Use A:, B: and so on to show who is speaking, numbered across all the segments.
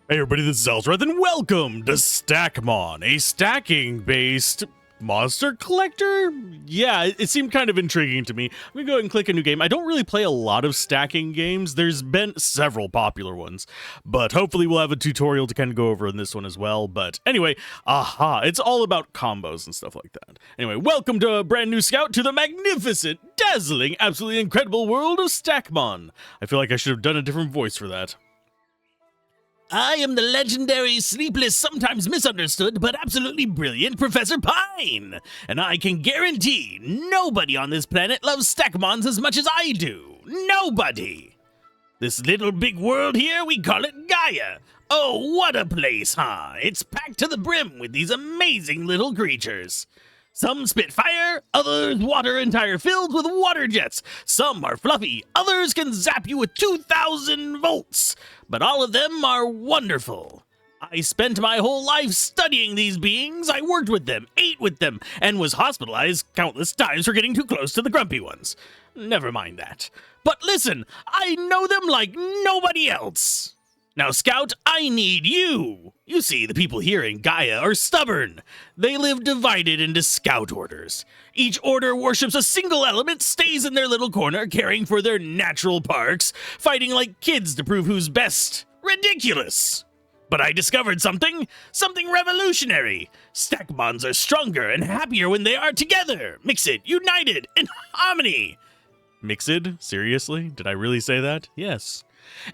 A: Hey everybody, this is Alzorath, and welcome to Stackmon, a stacking-based monster collector? Yeah, it seemed kind of intriguing to me. I'm gonna go ahead and click a new game. I don't really play a lot of stacking games. There's been several popular ones, but hopefully we'll have a tutorial to kind of go over in this one as well. But anyway, it's all about combos and stuff like that. Anyway, welcome to a brand new scout to the magnificent, dazzling, absolutely incredible world of Stackmon. I feel like I should have done a different voice for that.
B: I am the legendary, sleepless, sometimes misunderstood, but absolutely brilliant Professor Pine, and I can guarantee nobody on this planet loves Stackmons as much as I do. Nobody! This little big world here, we call it Gaia. Oh, what a place, huh? It's packed to the brim with these amazing little creatures. Some spit fire, others water and tire filled with water jets. Some are fluffy, others can zap you with 2,000 volts. But all of them are wonderful. I spent my whole life studying these beings. I worked with them, ate with them, and was hospitalized countless times for getting too close to the grumpy ones. Never mind that. But listen, I know them like nobody else. Now, Scout, I need you. You see, the people here in Gaia are stubborn. They live divided into Scout orders. Each order worships a single element, stays in their little corner, caring for their natural parks, fighting like kids to prove who's best. Ridiculous. But I discovered something revolutionary. Stackmons are stronger and happier when they are together, mixed, united, in harmony.
A: Mixed? Seriously? Did I really say that? Yes.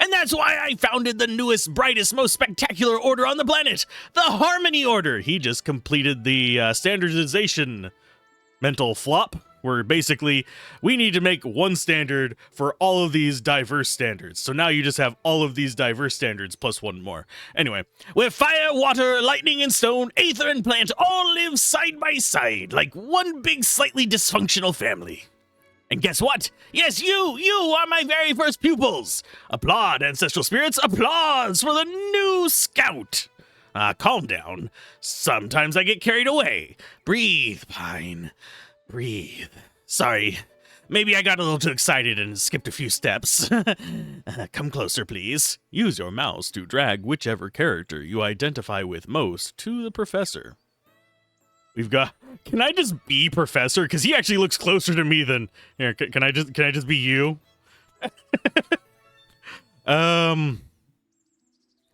B: And that's why I founded the newest, brightest, most spectacular order on the planet, the Harmony Order.
A: He just completed the standardization mental flop, where basically we need to make one standard for all of these diverse standards. So now you just have all of these diverse standards plus one more. Anyway,
B: where fire, water, lightning, and stone, aether, and plant all live side by side like one big, slightly dysfunctional family. And guess what? Yes, you are my very first pupils. Applaud, ancestral spirits, applause for the new scout. Calm down. Sometimes I get carried away. Breathe, Pine. Breathe. Sorry. Maybe I got a little too excited and skipped a few steps. Come closer, please.
A: Use your mouse to drag whichever character you identify with most to the professor. We've got. Can I just be Professor? Because he actually looks closer to me than. Here, can I just be you?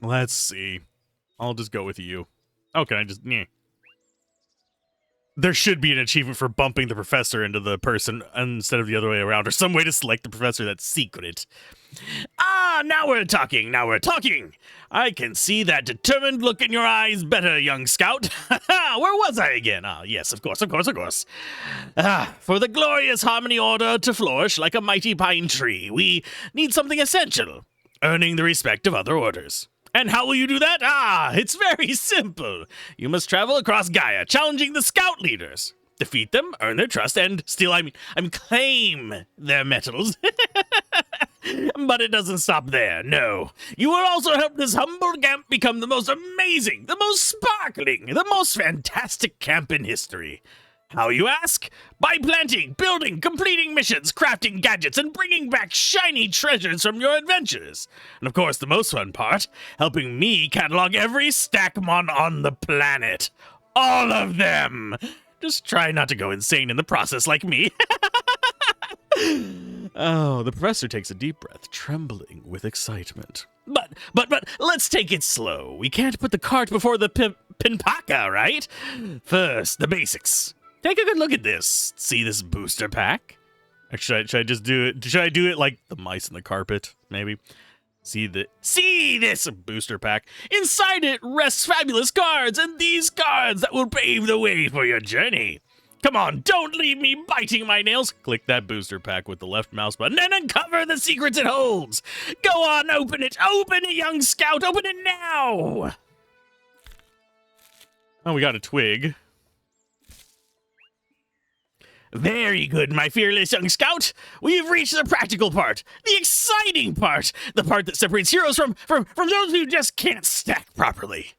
A: Let's see. I'll just go with you. Oh, can I just? Yeah. There should be an achievement for bumping the professor into the person instead of the other way around, or some way to select the professor that's secret.
B: Now we're talking. I can see that determined look in your eyes better, young scout. Where was I again? Yes, of course. For the glorious Harmony Order to flourish like a mighty pine tree, we need something essential, earning the respect of other orders. And how will you do that? It's very simple. You must travel across Gaia, challenging the scout leaders. Defeat them, earn their trust, and claim their metals. But it doesn't stop there, no. You will also help this humble camp become the most amazing, the most sparkling, the most fantastic camp in history. How, you ask? By planting, building, completing missions, crafting gadgets, and bringing back shiny treasures from your adventures. And of course, the most fun part, helping me catalog every Stackmon on the planet. All of them! Just try not to go insane in the process like me.
A: Oh, the professor takes a deep breath, trembling with excitement.
B: But, let's take it slow. We can't put the cart before the pinpaka, right? First, the basics. Take a good look at this. See this booster pack?
A: Should I just do it? Should I do it like the mice in the carpet, maybe?
B: See this booster pack. Inside it rests fabulous cards, and these cards that will pave the way for your journey. Come on, don't leave me biting my nails.
A: Click that booster pack with the left mouse button
B: and uncover the secrets it holds. Go on, open it, young scout, open it now.
A: Oh, we got a twig.
B: Very good, my fearless young scout. We've reached the practical part, the exciting part, the part that separates heroes from those who just can't stack properly.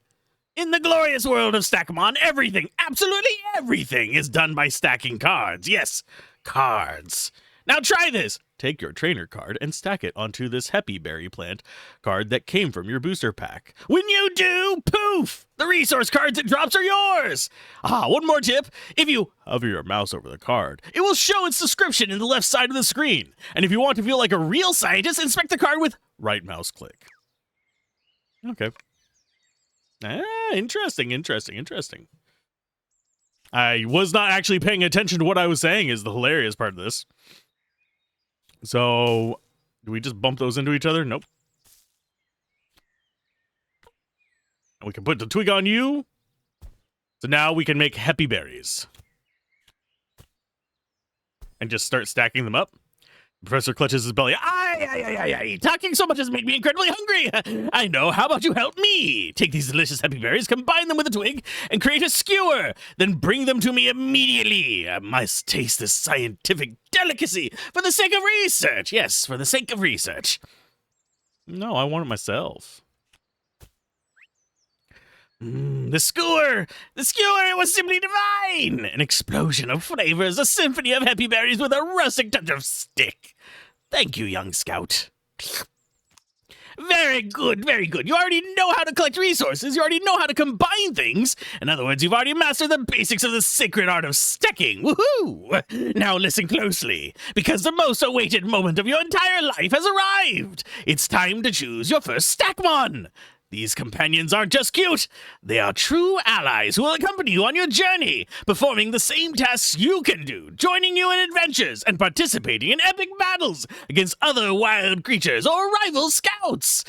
B: In the glorious world of Stackmon, everything, absolutely everything, is done by stacking cards. Yes, cards.
A: Now try this! Take your trainer card and stack it onto this Happy Berry plant card that came from your booster pack. When you do, poof! The resource cards it drops are yours! One more tip. If you hover your mouse over the card, it will show its description in the left side of the screen. And if you want to feel like a real scientist, inspect the card with right mouse click. Okay. Interesting. I was not actually paying attention to what I was saying is the hilarious part of this. So, do we just bump those into each other? Nope. We can put the twig on you. So now we can make happy berries. And just start stacking them up. Professor clutches his belly. Talking so much has made me incredibly hungry. I know. How about you help me? Take these delicious happy berries, combine them with a twig, and create a skewer. Then bring them to me immediately. I must taste this scientific delicacy for the sake of research. Yes, for the sake of research. No, I want it myself. The skewer, it was simply divine! An explosion of flavors, a symphony of happy berries with a rustic touch of stick. Thank you, young scout. Very good, very good. You already know how to collect resources. You already know how to combine things. In other words, you've already mastered the basics of the sacred art of stacking. Woohoo! Now listen closely, because the most awaited moment of your entire life has arrived. It's time to choose your first Stackmon. These companions aren't just cute, they are true allies who will accompany you on your journey, performing the same tasks you can do, joining you in adventures, and participating in epic battles against other wild creatures or rival scouts.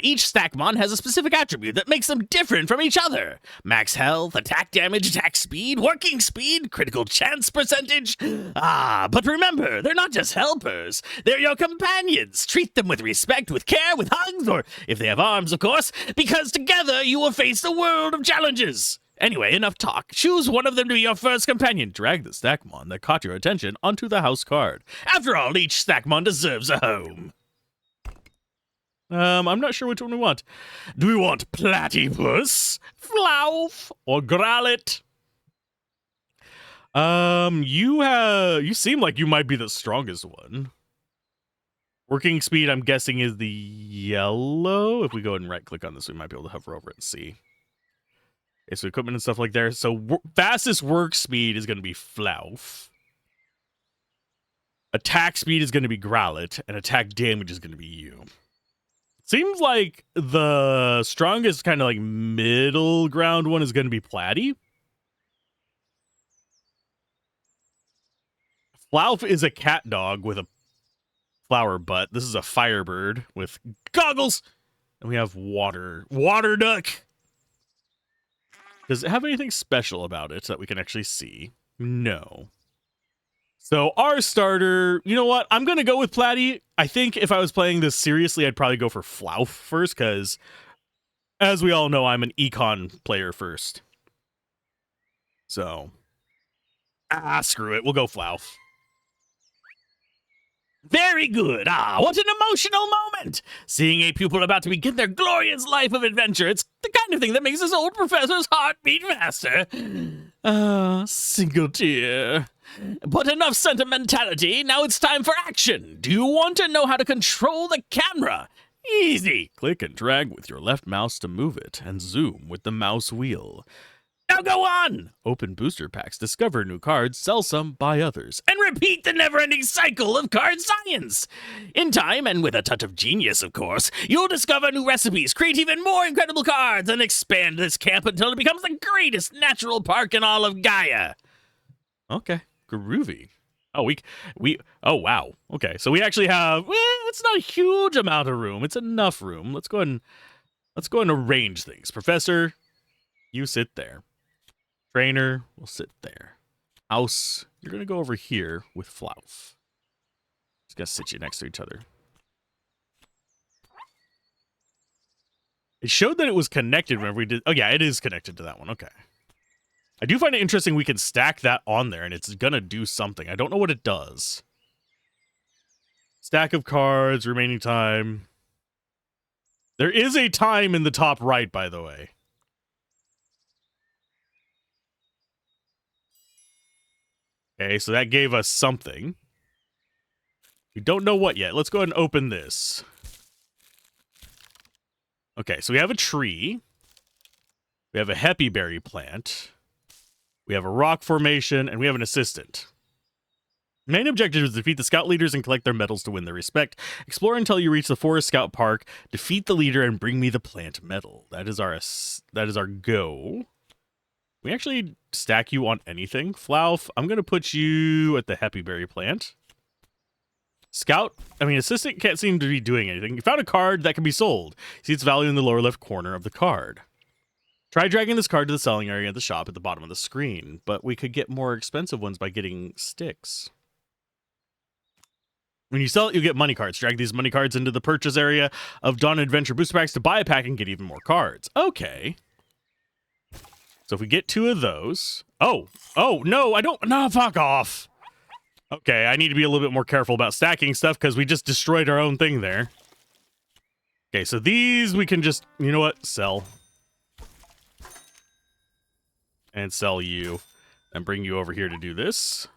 A: Each Stackmon has a specific attribute that makes them different from each other. Max health, attack damage, attack speed, working speed, critical chance percentage. But remember, they're not just helpers, they're your companions. Treat them with respect, with care, with hugs, or if they have arms, of course, because together you will face the world of challenges. Anyway, enough talk. Choose one of them to be your first companion. Drag the Stackmon that caught your attention onto the house card. After all, each Stackmon deserves a home. I'm not sure which one we want. Do we want Platypus, Flauff, or Growlithe? You seem like you might be the strongest one. Working speed, I'm guessing, is the yellow. If we go ahead and right-click on this, we might be able to hover over it and see. Okay, so equipment and stuff like there. So fastest work speed is going to be Flauff. Attack speed is going to be Growlithe, and attack damage is going to be you. Seems like the strongest kind of like middle ground one is going to be Platy. Flauff is a cat dog with a flower butt. This is a firebird with goggles. And we have water duck. Does it have anything special about it that we can actually see? No. So our starter, you know what? I'm going to go with Platy. I think if I was playing this seriously, I'd probably go for Flauff first, because as we all know, I'm an econ player first. So, screw it. We'll go Flauff. Very good. What an emotional moment. Seeing a pupil about to begin their glorious life of adventure. It's the kind of thing that makes this old professor's heart beat faster. Single tear. But enough sentimentality. Now it's time for action. Do you want to know how to control the camera? Easy. Click and drag with your left mouse to move it, and zoom with the mouse wheel. Now go on! Open booster packs, discover new cards, sell some, buy others, and repeat the never-ending cycle of card science! In time, and with a touch of genius, of course, you'll discover new recipes, create even more incredible cards, and expand this camp until it becomes the greatest natural park in all of Gaia. Okay, groovy. Oh, wow. Okay, so we actually have, it's not a huge amount of room. It's enough room. Let's go ahead and arrange things. Professor, you sit there. Trainer will sit there. House, you're going to go over here with Flauff. Just going to sit you next to each other. It showed that it was connected whenever we did. Oh, yeah, it is connected to that one. Okay. I do find it interesting we can stack that on there, and it's going to do something. I don't know what it does. Stack of cards, remaining time. There is a time in the top right, by the way. Okay, so that gave us something. We don't know what yet. Let's go ahead and open this. Okay, so we have a tree. We have a happy berry plant. We have a rock formation, and we have an assistant. Main objective is to defeat the scout leaders and collect their medals to win their respect. Explore until you reach the Forest Scout Park. Defeat the leader and bring me the plant medal. That is our go. We actually stack you on anything. Flouf, I'm going to put you at the happy berry plant. Assistant can't seem to be doing anything. You found a card that can be sold. See its value in the lower left corner of the card. Try dragging this card to the selling area at the shop at the bottom of the screen, but we could get more expensive ones by getting sticks. When you sell it, you get money cards. Drag these money cards into the purchase area of Dawn Adventure booster packs to buy a pack and get even more cards. Okay. So if we get 2 of those... Oh, no, I don't... No, fuck off. Okay, I need to be a little bit more careful about stacking stuff because we just destroyed our own thing there. Okay, so these we can just... You know what? Sell. And sell you. And bring you over here to do this.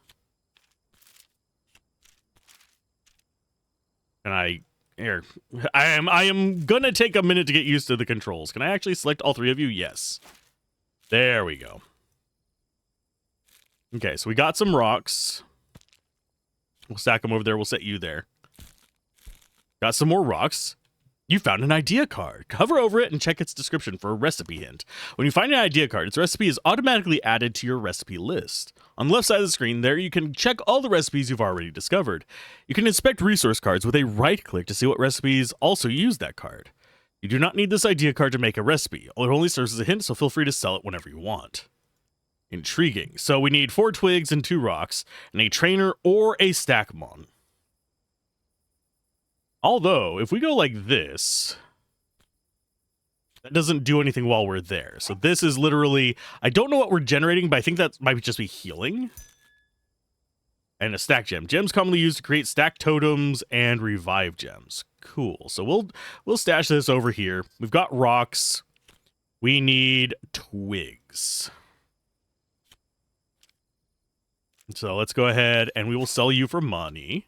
A: And I am gonna take a minute to get used to the controls. Can I actually select all 3 of you? Yes. There we go. Okay, so we got some rocks. We'll stack them over there. We'll set you there. Got some more rocks. You found an idea card. Hover over it and check its description for a recipe hint. When you find an idea card, its recipe is automatically added to your recipe list. On the left side of the screen there, you can check all the recipes you've already discovered. You can inspect resource cards with a right click to see what recipes also use that card. You do not need this idea card to make a recipe. It only serves as a hint, so feel free to sell it whenever you want. Intriguing. So we need 4 twigs and 2 rocks, and a trainer or a Stackmon. Although, if we go like this, that doesn't do anything while we're there. So this is literally, I don't know what we're generating, but I think that might just be healing. And a stack gem. Gems commonly used to create stack totems and revive gems. Cool. So we'll stash this over here. We've got rocks. We need twigs. So let's go ahead and we will sell you for money.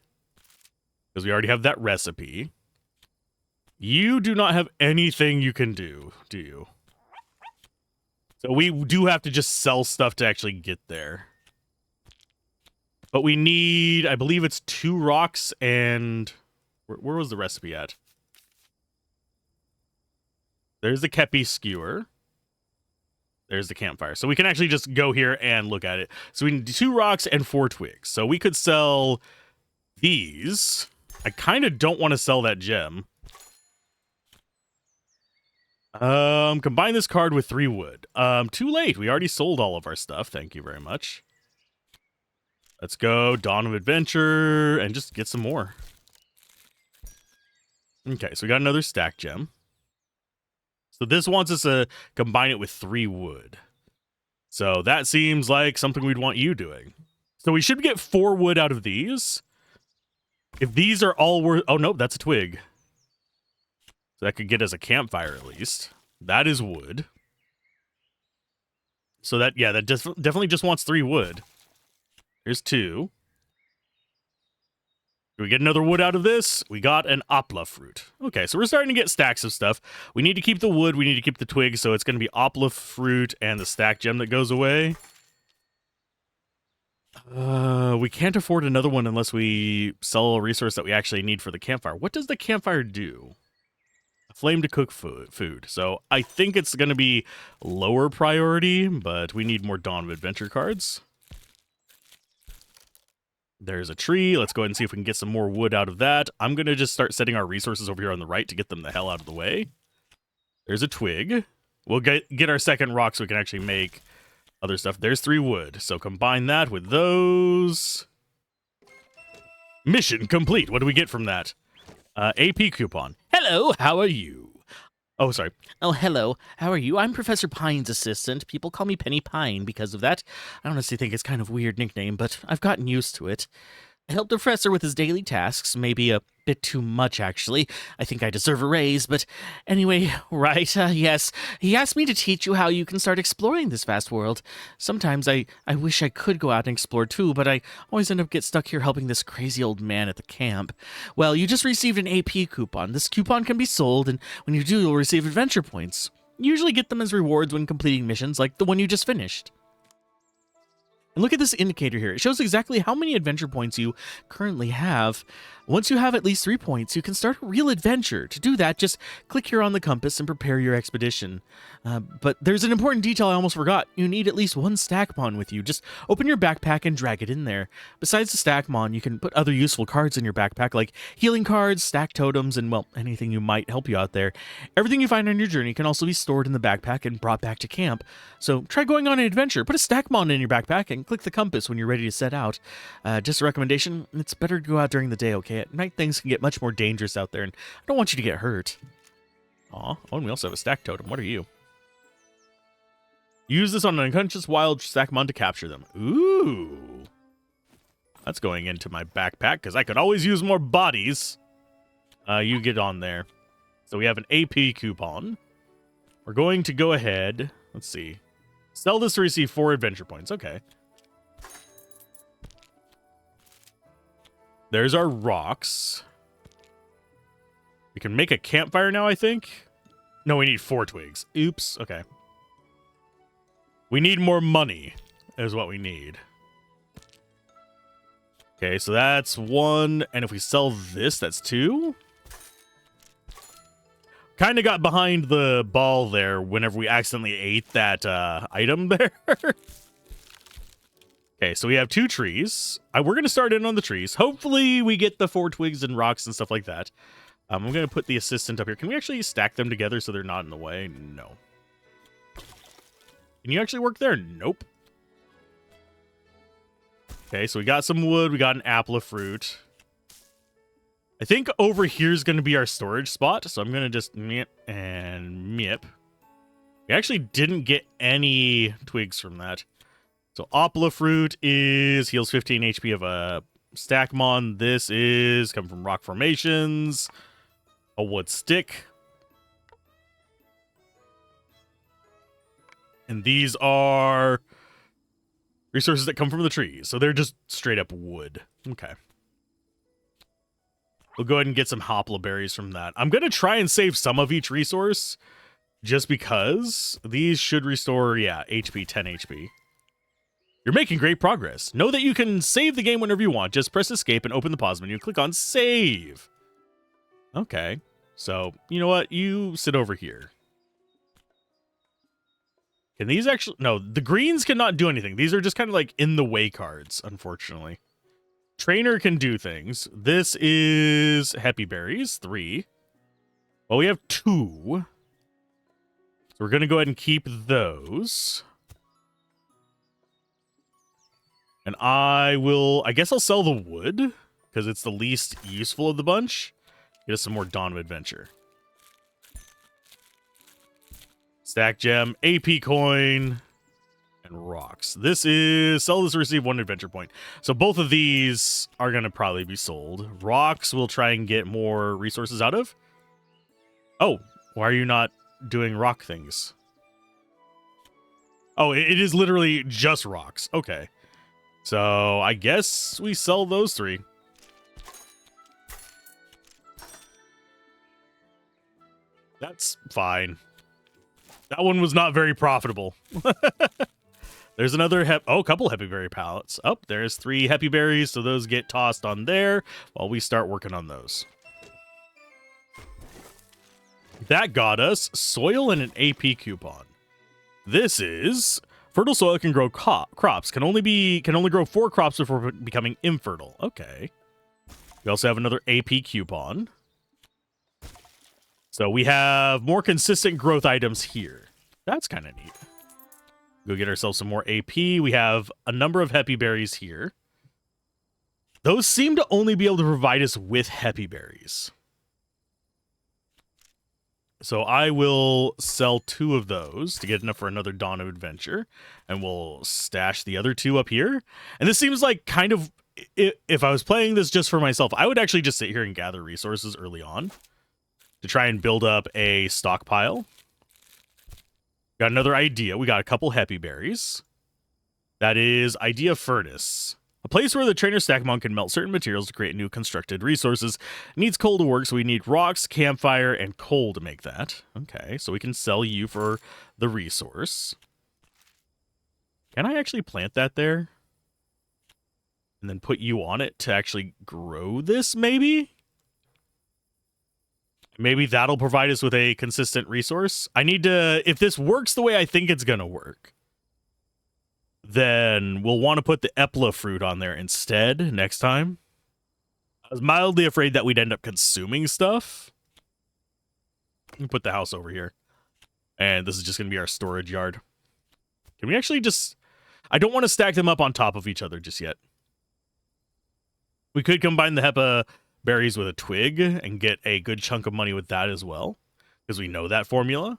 A: Because we already have that recipe. You do not have anything you can do you? So we do have to just sell stuff to actually get there. But we need, I believe it's 2 rocks and... Where was the recipe at? There's the Kepi skewer. There's the campfire. So we can actually just go here and look at it. So we need 2 rocks and 4 twigs. So we could sell these. I kind of don't want to sell that gem. Combine this card with 3 wood. Too late. We already sold all of our stuff. Thank you very much. Let's go Dawn of Adventure and just get some more. Okay, so we got another stack gem. So this wants us to combine it with 3 wood. So that seems like something we'd want you doing. So we should get 4 wood out of these. If these are all worth... Oh, no, that's a twig. So that could get us a campfire at least. That is wood. So that, yeah, that definitely just wants 3 wood. Here's 2. Do we get another wood out of this? We got an opla fruit. Okay, so we're starting to get stacks of stuff. We need to keep the wood. We need to keep the twigs. So it's going to be opla fruit and the stack gem that goes away. We can't afford another one unless we sell a resource that we actually need for the campfire. What does the campfire do? A flame to cook food. So I think it's going to be lower priority, but we need more Dawn of Adventure cards. There's a tree. Let's go ahead and see if we can get some more wood out of that. I'm going to just start setting our resources over here on the right to get them the hell out of the way. There's a twig. We'll get our second rock so we can actually make other stuff. There's 3 wood. So combine that with those. Mission complete. What do we get from that? AP coupon.
B: Hello, how are you?
A: Oh, sorry.
B: Oh, hello. How are you? I'm Professor Pine's assistant. People call me Penny Pine because of that. I honestly think it's kind of a weird nickname, but I've gotten used to it. I help the professor with his daily tasks, maybe a bit too much, actually. I think I deserve a raise, but anyway, right, yes. He asked me to teach you how you can start exploring this vast world. Sometimes I wish I could go out and explore too, but I always end up get stuck here helping this crazy old man at the camp. Well, you just received an AP coupon. This coupon can be sold, and when you do, you'll receive adventure points. You usually get them as rewards when completing missions like the one you just finished. And look at this indicator here. It shows exactly how many adventure points you currently have. Once you have at least 3 points, you can start a real adventure. To do that, just click here on the compass and prepare your expedition. But there's an important detail I almost forgot. You need at least 1 Stackmon with you. Just open your backpack and drag it in there. Besides the Stackmon, you can put other useful cards in your backpack, like healing cards, stack totems, and, well, anything you might help you out there. Everything you find on your journey can also be stored in the backpack and brought back to camp. So try going on an adventure. Put a Stackmon in your backpack and click the compass when you're ready to set out. Just a recommendation, it's better to go out during the day, okay? At night, things can get much more dangerous out there, and I don't want you to get hurt. Aw, oh, and we also have a stack totem. What are you? Use this on an unconscious wild Stackmon to capture them. Ooh. That's going into my backpack, because I could always use more bodies. You get on there. So we have an AP coupon. We're going to go ahead. Let's see. Sell this to receive 4 adventure points. Okay. There's our rocks. We can make a campfire now, I think. No, we need 4 twigs. Oops. Okay. We need more money is what we need. Okay, so that's 1. And if we sell this, that's 2. Kind of got behind the ball there whenever we accidentally ate that item there. Okay, so we have 2 trees. We're going to start in on the trees. Hopefully we get the 4 twigs and rocks and stuff like that. I'm going to put the assistant up here. Can we actually stack them together so they're not in the way? No. Can you actually work there? Nope. Okay, so we got some wood. We got an apple of fruit. I think over here is going to be our storage spot. So I'm going to just meep and meep. We actually didn't get any twigs from that. So Opala fruit is heals 15 HP of a Stackmon. This is come from rock formations. A wood stick. And these are resources that come from the trees. So they're just straight up wood. Okay. We'll go ahead and get some Hopla berries from that. I'm going to try and save some of each resource just because these should restore, yeah, HP, 10 HP. You're making great progress. Know that you can save the game whenever you want. Just press escape and open the pause menu. Click on save. Okay. So, you know what? You sit over here. Can these actually... No, the greens cannot do anything. These are just kind of like in the way cards, unfortunately. Trainer can do things. This is Happy Berries, 3. Well, we have 2. So we're going to go ahead and keep those. And I guess I'll sell the wood, because it's the least useful of the bunch. Get us some more Dawn of Adventure. Stack gem, AP coin, and rocks. This is sell this to receive 1 adventure point. So both of these are going to probably be sold. Rocks we'll try and get more resources out of. Oh, why are you not doing rock things? Oh, it is literally just rocks. Okay. So I guess we sell those 3. That's fine. That one was not very profitable. There's another a couple Happy Berry pallets. Oh, there's 3 Happy Berries, so those get tossed on there while we start working on those. That got us soil and an AP coupon. This is fertile soil can grow crops. Can only grow 4 crops before becoming infertile. Okay. We also have another AP coupon. So we have more consistent growth items here. That's kind of neat. Go get ourselves some more AP. We have a number of Happy Berries here. Those seem to only be able to provide us with Happy Berries. So I will sell 2 of those to get enough for another Dawn of Adventure. And we'll stash the other 2 up here. And this seems like kind of
A: if I was playing this just for myself, I would actually just sit here and gather resources early on to try and build up a stockpile. Got another idea. We got a couple happy berries. That is Idea Furnace. A place where the trainer Stackmon can melt certain materials to create new constructed resources. It needs coal to work, so we need rocks, campfire, and coal to make that. Okay, so we can sell you for the resource. Can I actually plant that there? And then put you on it to actually grow this, maybe? Maybe that'll provide us with a consistent resource. I need to, if this works the way I think it's going to work, then we'll want to put the epla fruit on there instead next time. I was mildly afraid that we'd end up consuming stuff. Let me put the house over here. And this is just going to be our storage yard. Can we actually just... I don't want to stack them up on top of each other just yet. We could combine the Hepa berries with a twig and get a good chunk of money with that as well, because we know that formula.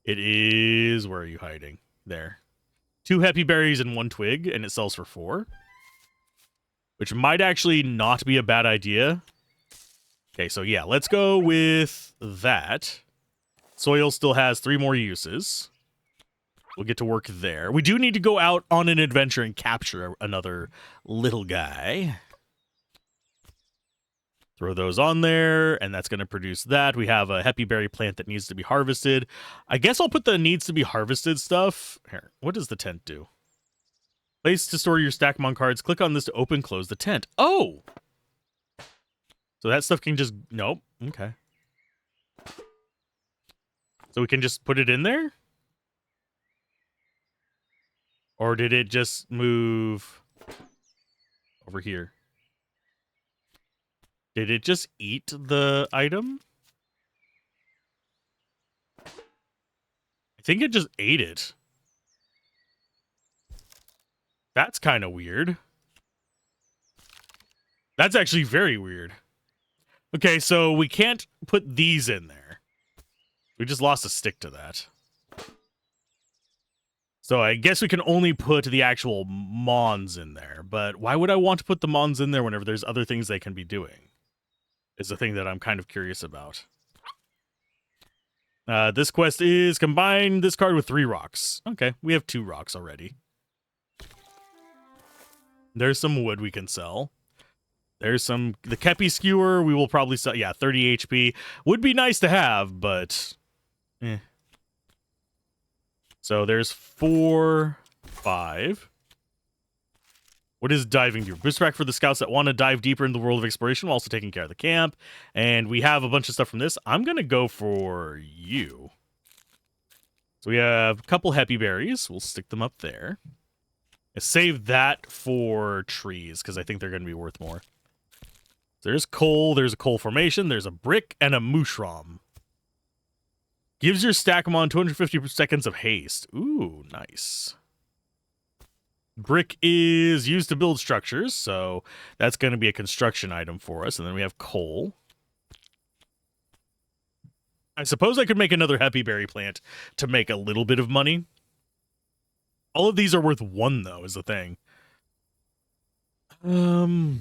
A: It is... Where are you hiding? There. 2 happy berries and 1 twig, and it sells for 4. Which might actually not be a bad idea. Okay, so yeah, let's go with that. Soil still has 3 more uses. We'll get to work there. We do need to go out on an adventure and capture another little guy. Throw those on there, and that's going to produce that. We have a happy berry plant that needs to be harvested. I guess I'll put the needs to be harvested stuff. Here, what does the tent do? Place to store your Stackmon cards. Click on this to open, close the tent. Oh! So that stuff can just... Nope. Okay. So we can just put it in there? Or did it just move over here? Did it just eat the item? I think it just ate it. That's kind of weird. That's actually very weird. Okay, so we can't put these in there. We just lost a stick to that. So I guess we can only put the actual mons in there. But why would I want to put the mons in there whenever there's other things they can be doing? Is the thing that I'm kind of curious about. This quest is combine this card with 3 rocks. Okay, we have 2 rocks already. There's some wood we can sell. There's some... The Kepi Skewer we will probably sell. Yeah, 30 HP. Would be nice to have, but... So there's 4, 5. What is diving deeper? Boost back for the scouts that want to dive deeper into the world of exploration while also taking care of the camp. And we have a bunch of stuff from this. I'm going to go for you. So we have a couple happy berries. We'll stick them up there. Save that for trees, because I think they're going to be worth more. There's coal. There's a coal formation. There's a brick and a mushroom. Gives your Stackmon 250 seconds of haste. Ooh, nice. Brick is used to build structures, so that's going to be a construction item for us. And then we have coal. I suppose I could make another happy berry plant to make a little bit of money. All of these are worth 1, though, is the thing. And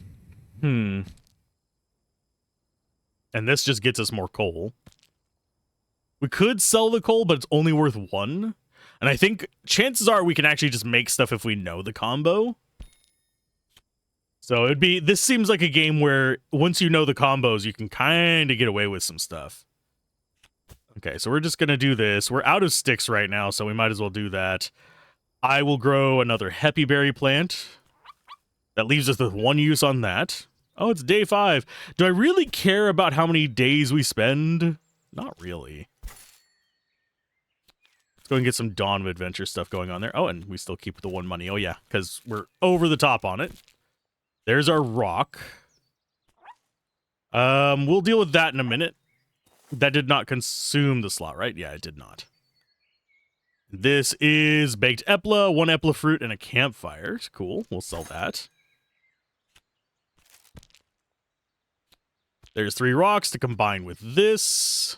A: this just gets us more coal. We could sell the coal, but it's only worth 1. And I think chances are we can actually just make stuff if we know the combo. So it'd be... This seems like a game where once you know the combos, you can kind of get away with some stuff. Okay, so we're just going to do this. We're out of sticks right now, so we might as well do that. I will grow another happy berry plant. That leaves us with 1 use on that. Oh, it's day 5. Do I really care about how many days we spend? Not really. Let's go and get some Dawn of Adventure stuff going on there. Oh, and we still keep the 1 money. Oh, yeah, because we're over the top on it. There's our rock. We'll deal with that in a minute. That did not consume the slot, right? Yeah, it did not. This is baked epla, 1 epla fruit, and a campfire. Cool. We'll sell that. There's 3 rocks to combine with this.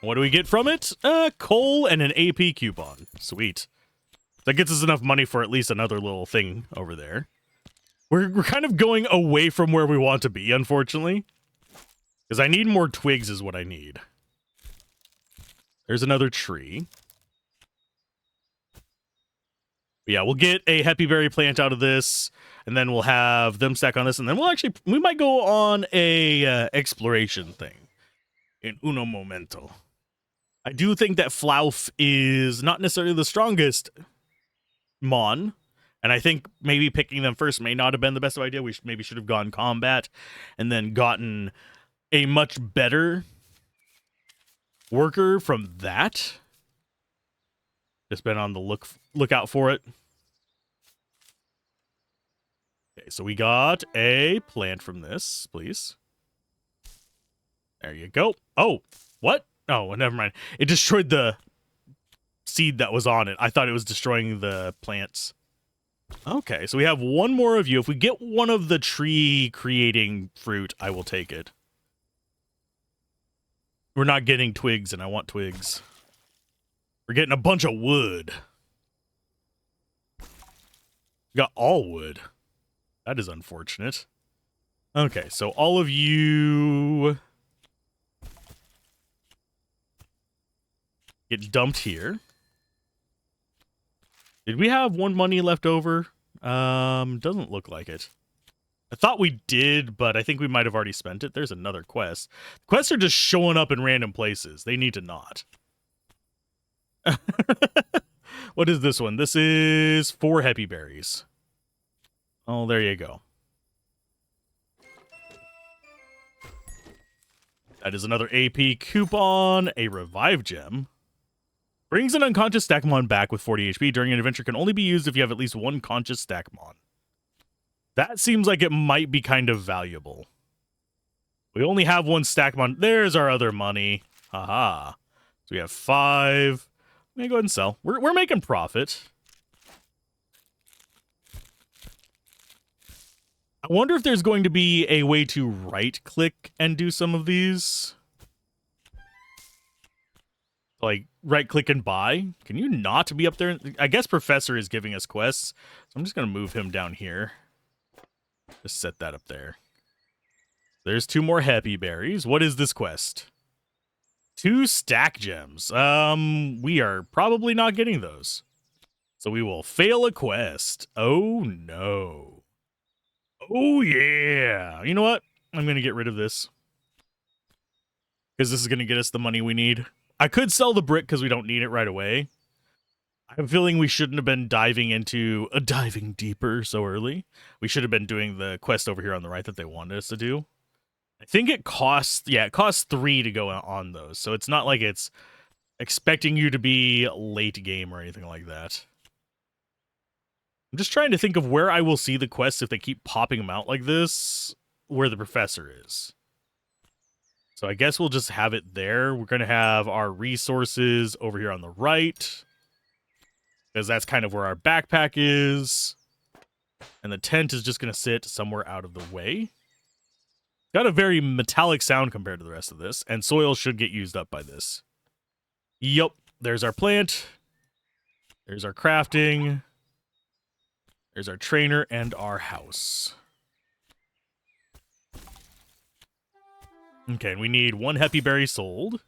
A: What do we get from it? Coal and an AP coupon. Sweet. That gets us enough money for at least another little thing over there. We're kind of going away from where we want to be, unfortunately. Because I need more twigs is what I need. There's another tree. But yeah, we'll get a happy berry plant out of this, and then we'll have them stack on this, and then we might go on a exploration thing in uno momento. I do think that Flauf is not necessarily the strongest Mon, and I think maybe picking them first may not have been the best idea. We maybe should have gone combat and then gotten a much better worker from that. Just been on the lookout for it. Okay, so we got a plant from this, please. There you go. Oh, what? Oh, never mind. It destroyed the seed that was on it. I thought it was destroying the plants. Okay, so we have one more of you. If we get one of the tree creating fruit, I will take it. We're not getting twigs, and I want twigs. We're getting a bunch of wood. We got all wood. That is unfortunate. Okay, so all of you get dumped here. Did we have one money left over? Doesn't look like it. I thought we did, but I think we might have already spent it. There's another quest. Quests are just showing up in random places. They need to not. What is this one? This is 4 happy berries. Oh, there you go. That is another AP coupon, a revive gem. Brings an unconscious Stackmon back with 40 HP during an adventure can only be used if you have at least one conscious Stackmon. That seems like it might be kind of valuable. We only have one Stackmon. There's our other money. Haha. So we have 5. I'm gonna go ahead and sell. We're making profit. I wonder if there's going to be a way to right-click and do some of these. Like, right-click and buy. Can you not be up there? I guess Professor is giving us quests. So I'm just going to move him down here. Just set that up there. There's 2 more happy berries. What is this quest? 2 stack gems. We are probably not getting those. So we will fail a quest. Oh, no. Oh, yeah. You know what? I'm going to get rid of this. Because this is going to get us the money we need. I could sell the brick because we don't need it right away. I have a feeling we shouldn't have been diving deeper so early. We should have been doing the quest over here on the right that they wanted us to do. I think it costs, it costs 3 to go on those. So it's not like it's expecting you to be late game or anything like that. I'm just trying to think of where I will see the quests if they keep popping them out like this, where the professor is. So I guess we'll just have it there. We're going to have our resources over here on the right, because that's kind of where our backpack is. And the tent is just going to sit somewhere out of the way. Got a very metallic sound compared to the rest of this, and soil should get used up by this. Yup, there's our plant. There's our crafting. There's our trainer and our house. Okay, and we need 1 happy berry sold.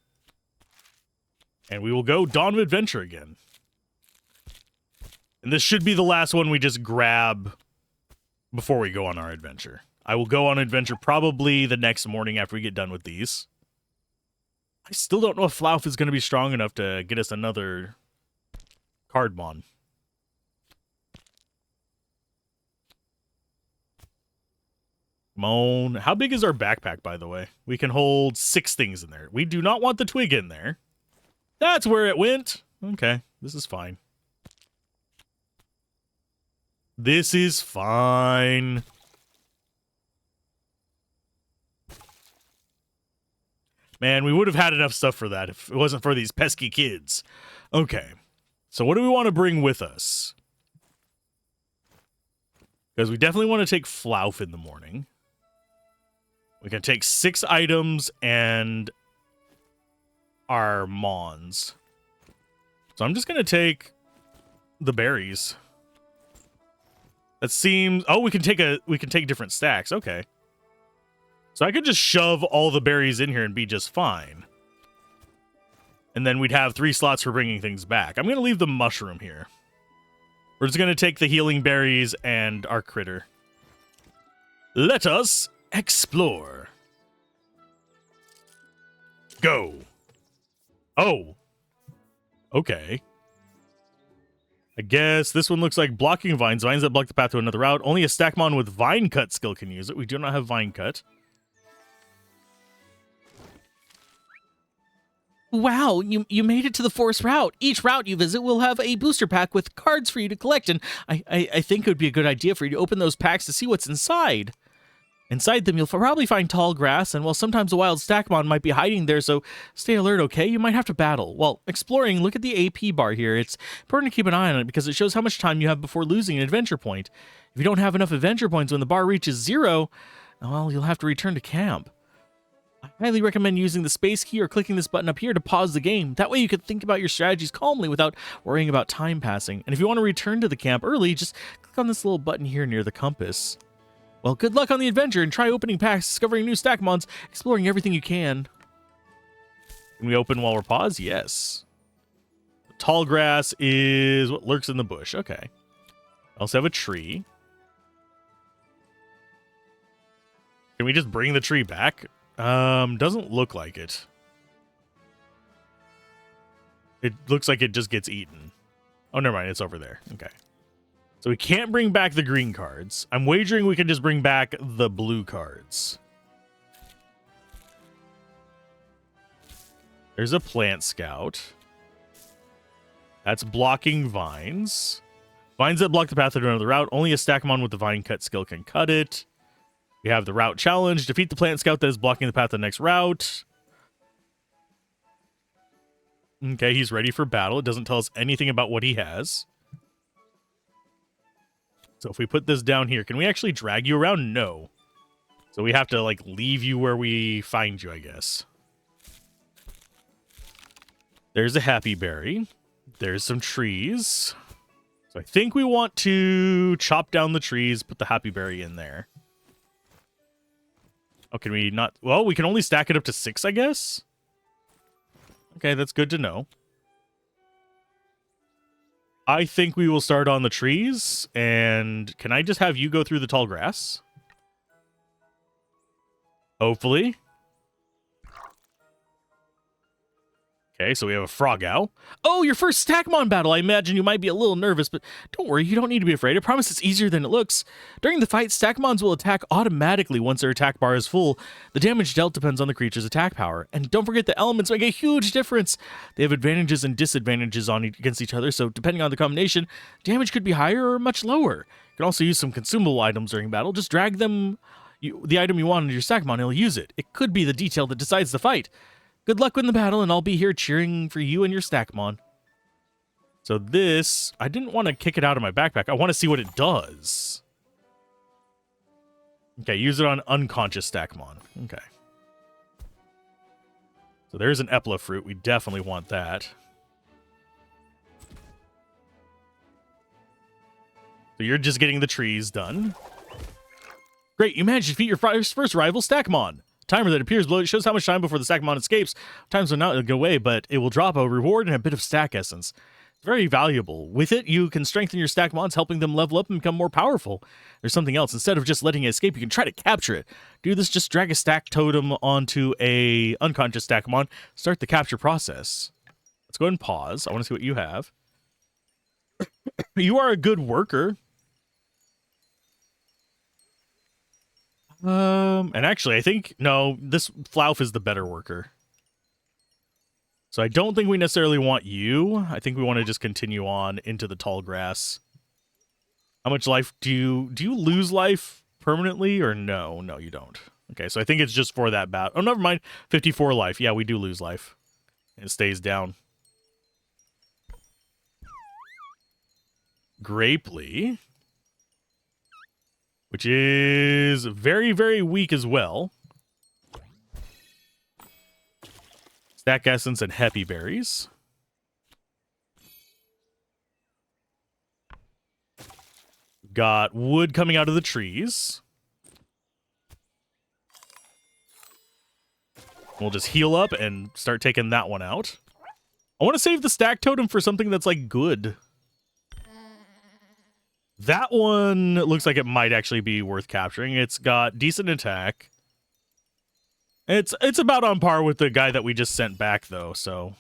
A: And we will go Dawn of Adventure again. And this should be the last one we just grab before we go on our adventure. I will go on adventure probably the next morning after we get done with these. I still don't know if Flauf is going to be strong enough to get us another Cardmon. Moan. How big is our backpack, by the way? We can hold 6 things in there. We do not want the twig in there. That's where it went. Okay, this is fine. This is fine. Man, we would have had enough stuff for that if it wasn't for these pesky kids. Okay, so what do we want to bring with us? Because we definitely want to take Flauf in the morning. We can take 6 items and our Mons. So I'm just going to take the berries. That seems... Oh, we can take different stacks. Okay. So I could just shove all the berries in here and be just fine. And then we'd have 3 slots for bringing things back. I'm going to leave the mushroom here. We're just going to take the healing berries and our critter. Let us explore. Go. Oh. Okay. I guess this one looks like blocking vines. Vines that block the path to another route. Only a Stackmon with vine cut skill can use it. We do not have vine cut.
B: Wow, you made it to the forest route. Each route you visit will have a booster pack with cards for you to collect, and I think it would be a good idea for you to open those packs to see what's inside. Inside them, you'll probably find tall grass, and while sometimes a wild Stackmon might be hiding there, so stay alert, okay? You might have to battle. While exploring, look at the AP bar here. It's important to keep an eye on it because it shows how much time you have before losing an adventure point. If you don't have enough adventure points when the bar reaches 0, well, you'll have to return to camp. I highly recommend using the space key or clicking this button up here to pause the game. That way you can think about your strategies calmly without worrying about time passing. And if you want to return to the camp early, just click on this little button here near the compass. Well, good luck on the adventure and try opening packs, discovering new Stackmons, exploring everything you can.
A: Can we open while we're paused? Yes. Tall grass is what lurks in the bush. Okay. I also have a tree. Can we just bring the tree back? Doesn't look like it. It looks like it just gets eaten. Oh, never mind. It's over there. Okay. So we can't bring back the green cards. I'm wagering we can just bring back the blue cards. There's a plant scout. That's blocking vines. Vines that block the path to another route. Only a Stackmon with the vine cut skill can cut it. We have the route challenge. Defeat the plant scout that is blocking the path to the next route. Okay, he's ready for battle. It doesn't tell us anything about what he has. So if we put this down here, can we actually drag you around? No. So we have to, like, leave you where we find you, I guess. There's a happy berry. There's some trees. So I think we want to chop down the trees, put the happy berry in there. Oh, can we not? Well, we can only stack it up to 6, I guess. Okay, that's good to know. I think we will start on the trees. And can I just have you go through the tall grass? Hopefully. Okay, so we have a frog owl. Oh, your first Stackmon battle. I imagine you might be a little nervous, but don't worry, you don't need to be afraid. I promise it's easier than it looks. During the fight, Stackmons will attack automatically once their attack bar is full. The damage dealt depends on the creature's attack power. And don't forget the elements make a huge difference. They have advantages and disadvantages against each other, so depending on the combination, damage could be higher or much lower. You can also use some consumable items during battle. Just drag them, the item you want into your Stackmon, and he'll use it. It could be the detail that decides the fight. Good luck in the battle, and I'll be here cheering for you and your Stackmon. So this, I didn't want to kick it out of my backpack. I want to see what it does. Okay, use it on unconscious Stackmon. Okay. So there's an Epla fruit. We definitely want that. So you're just getting the trees done. Great, you managed to defeat your first rival, Stackmon. Timer that appears below it shows how much time before the Stackmon escapes. Times will not go away, but it will drop a reward and a bit of stack essence. It's very valuable. With it, you can strengthen your Stackmons, helping them level up and become more powerful. There's something else. Instead of just letting it escape, you can try to capture it. Do this, just drag a stack totem onto a unconscious Stackmon. Start the capture process. Let's go ahead and pause. I want to see what you have. You are a good worker. And actually, I think, no, this Flouf is the better worker. So I don't think we necessarily want you. I think we want to just continue on into the tall grass. How much life do you lose life permanently or no? No, you don't. Okay, so I think it's just for that bat. Oh, never mind. 54 life. Yeah, we do lose life. It stays down. Grapely, which is very, very weak as well. Stack Essence and Happy Berries. Got wood coming out of the trees. We'll just heal up and start taking that one out. I want to save the stack totem for something that's, like, good. That one looks like it might actually be worth capturing. It's got decent attack. It's about on par with the guy that we just sent back, though, so...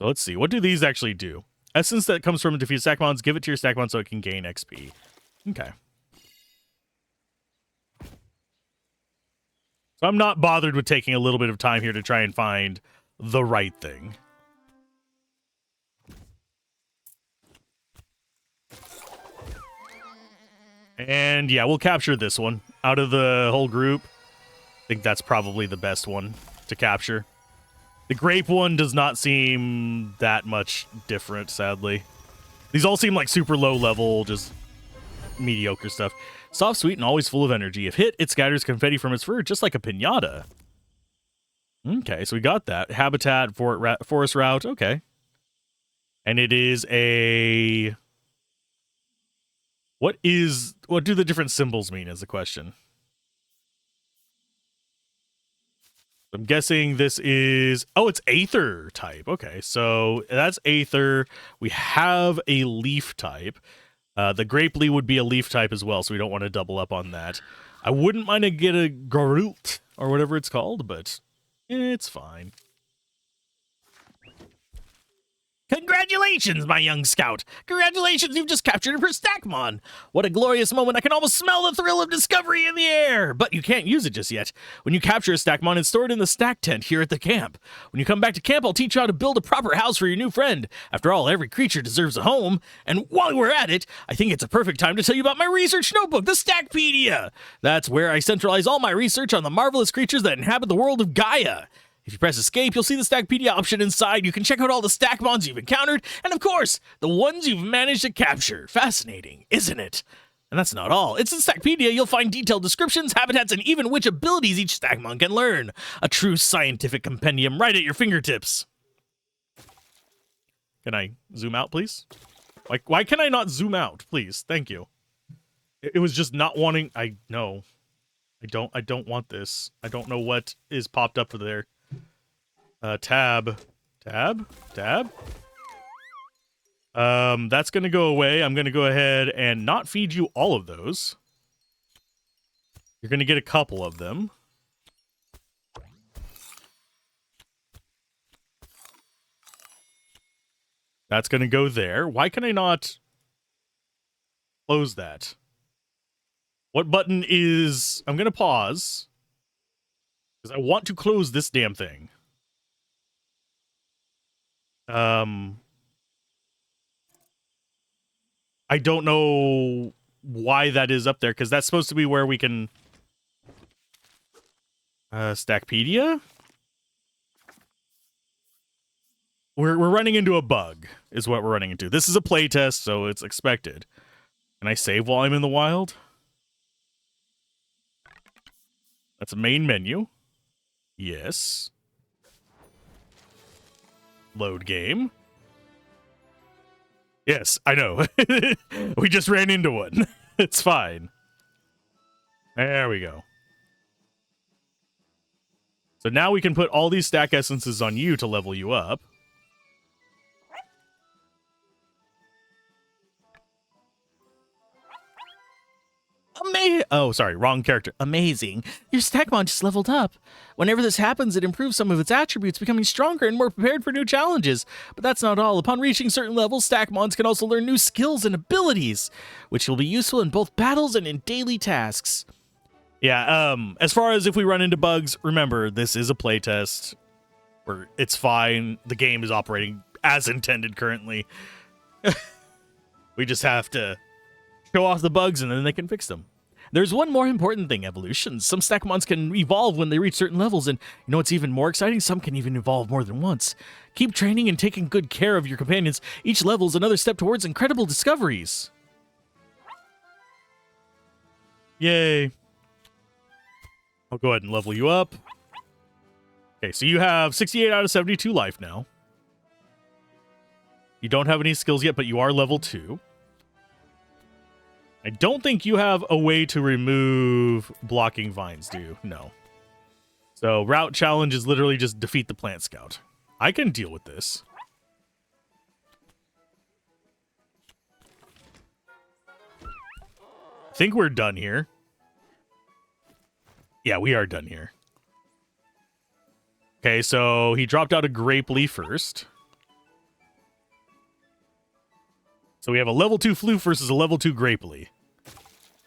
A: So let's see. What do these actually do? Essence that comes from defeated Stackmons, give it to your Stackmon so it can gain XP. Okay. So I'm not bothered with taking a little bit of time here to try and find the right thing. And yeah, we'll capture this one. Out of the whole group, I think that's probably the best one to capture. The grape one does not seem that much different, sadly. These all seem like super low level, just mediocre stuff. Soft, sweet, and always full of energy. If hit, it scatters confetti from its fur, just like a piñata. Okay, so we got that. Habitat, forest route, okay. And it is a... What do the different symbols mean is the question. I'm guessing this is... Oh, it's Aether type. Okay, so that's Aether. We have a leaf type. The Grape Leaf would be a leaf type as well, so we don't want to double up on that. I wouldn't mind to get a Garult, or whatever it's called, but it's fine.
B: Congratulations, my young scout! Congratulations, you've just captured her Stackmon! What a glorious moment, I can almost smell the thrill of discovery in the air! But you can't use it just yet. When you capture a Stackmon, it's stored in the stack tent here at the camp. When you come back to camp, I'll teach you how to build a proper house for your new friend. After all, every creature deserves a home. And while we're at it, I think it's a perfect time to tell you about my research notebook, the Stackpedia! That's where I centralize all my research on the marvelous creatures that inhabit the world of Gaia. If you press escape, you'll see the Stackpedia option inside. You can check out all the Stackmons you've encountered, and of course, the ones you've managed to capture. Fascinating, isn't it? And that's not all. It's in Stackpedia you'll find detailed descriptions, habitats, and even which abilities each Stackmon can learn. A true scientific compendium right at your fingertips.
A: Can I zoom out, please? Why can I not zoom out, please? Thank you. It was just not wanting... I don't want this. I don't know what is popped up there. Tab. That's gonna go away. I'm gonna go ahead and not feed you all of those. You're gonna get a couple of them. That's gonna go there. Why can I not close that? What button is... I'm gonna pause. Because I want to close this damn thing. I don't know why that is up there, because that's supposed to be where we can... Stackpedia? We're running into a bug, is what we're running into. This is a playtest, so it's expected. Can I save while I'm in the wild? That's a main menu. Yes. Load game. Yes, I know. We just ran into one. It's fine. There we go. So now we can put all these stack essences on you to level you up. Oh, sorry, wrong character. Amazing. Your Stackmon just leveled up. Whenever this happens, it improves some of its attributes, becoming stronger and more prepared for new challenges. But that's not all. Upon reaching certain levels, Stackmons can also learn new skills and abilities, which will be useful in both battles and in daily tasks. Yeah, as far as if we run into bugs, remember, this is a playtest. Where it's fine. The game is operating as intended currently. We just have to show off the bugs and then they can fix them. There's one more important thing, evolutions. Some Stackmons can evolve when they reach certain levels, and you know what's even more exciting? Some can even evolve more than once. Keep training and taking good care of your companions. Each level is another step towards incredible discoveries. Yay. I'll go ahead and level you up. Okay, so you have 68 out of 72 life now. You don't have any skills yet, but you are level 2. I don't think you have a way to remove blocking vines, do you? No. So route challenge is literally just defeat the plant scout. I can deal with this. I think we're done here. Yeah, we are done here. Okay, so he dropped out a grape leaf first. So we have a level 2 floof versus a level 2 grapely.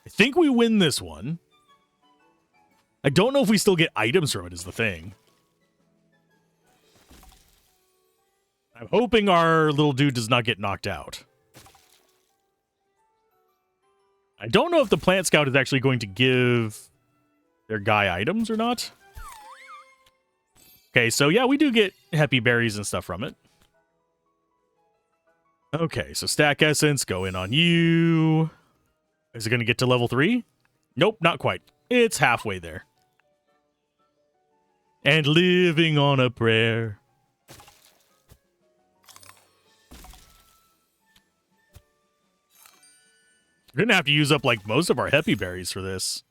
A: I think we win this one. I don't know if we still get items from it is the thing. I'm hoping our little dude does not get knocked out. I don't know if the plant scout is actually going to give their guy items or not. Okay, so yeah, we do get happy berries and stuff from it. Okay, so stack essence, go in on you. Is it going to get to level 3? Nope, not quite. It's halfway there. And living on a prayer. We're going to have to use up like most of our happy berries for this.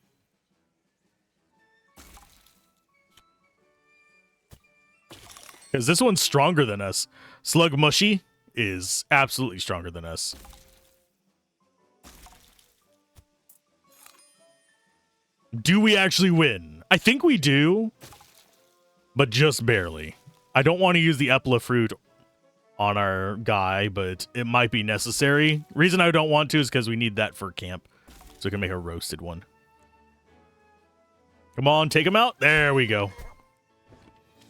A: Because this one's stronger than us. Slug Mushy is absolutely stronger than us. Do we actually win? I think we do, but just barely. I don't want to use the Epla fruit on our guy, but it might be necessary. Reason I don't want to is because we need that for camp, so we can make a roasted one. Come on, take him out. There we go.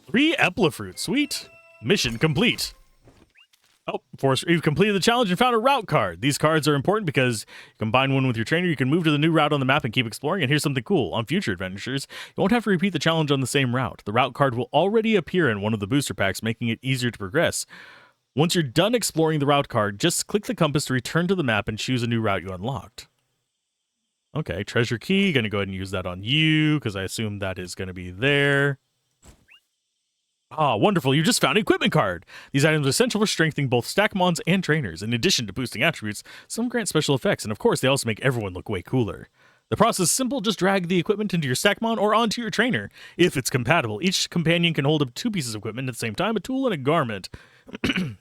A: 3 Epla fruit. Sweet. Mission complete. Oh, Forrester, you've completed the challenge and found a route card. These cards are important because you combine one with your trainer, you can move to the new route on the map and keep exploring. And here's something cool. On future adventures, you won't have to repeat the challenge on the same route. The route card will already appear in one of the booster packs, making it easier to progress. Once you're done exploring the route card, just click the compass to return to the map and choose a new route you unlocked. Okay, treasure key. Going to go ahead and use that on you because I assume that is going to be there. Ah, wonderful. You just found an equipment card. These items are essential for strengthening both Stackmons and trainers. In addition to boosting attributes, some grant special effects, and of course, they also make everyone look way cooler. The process is simple. Just drag the equipment into your Stackmon or onto your trainer. If it's compatible, each companion can hold up 2 pieces of equipment at the same time, a tool and a garment. If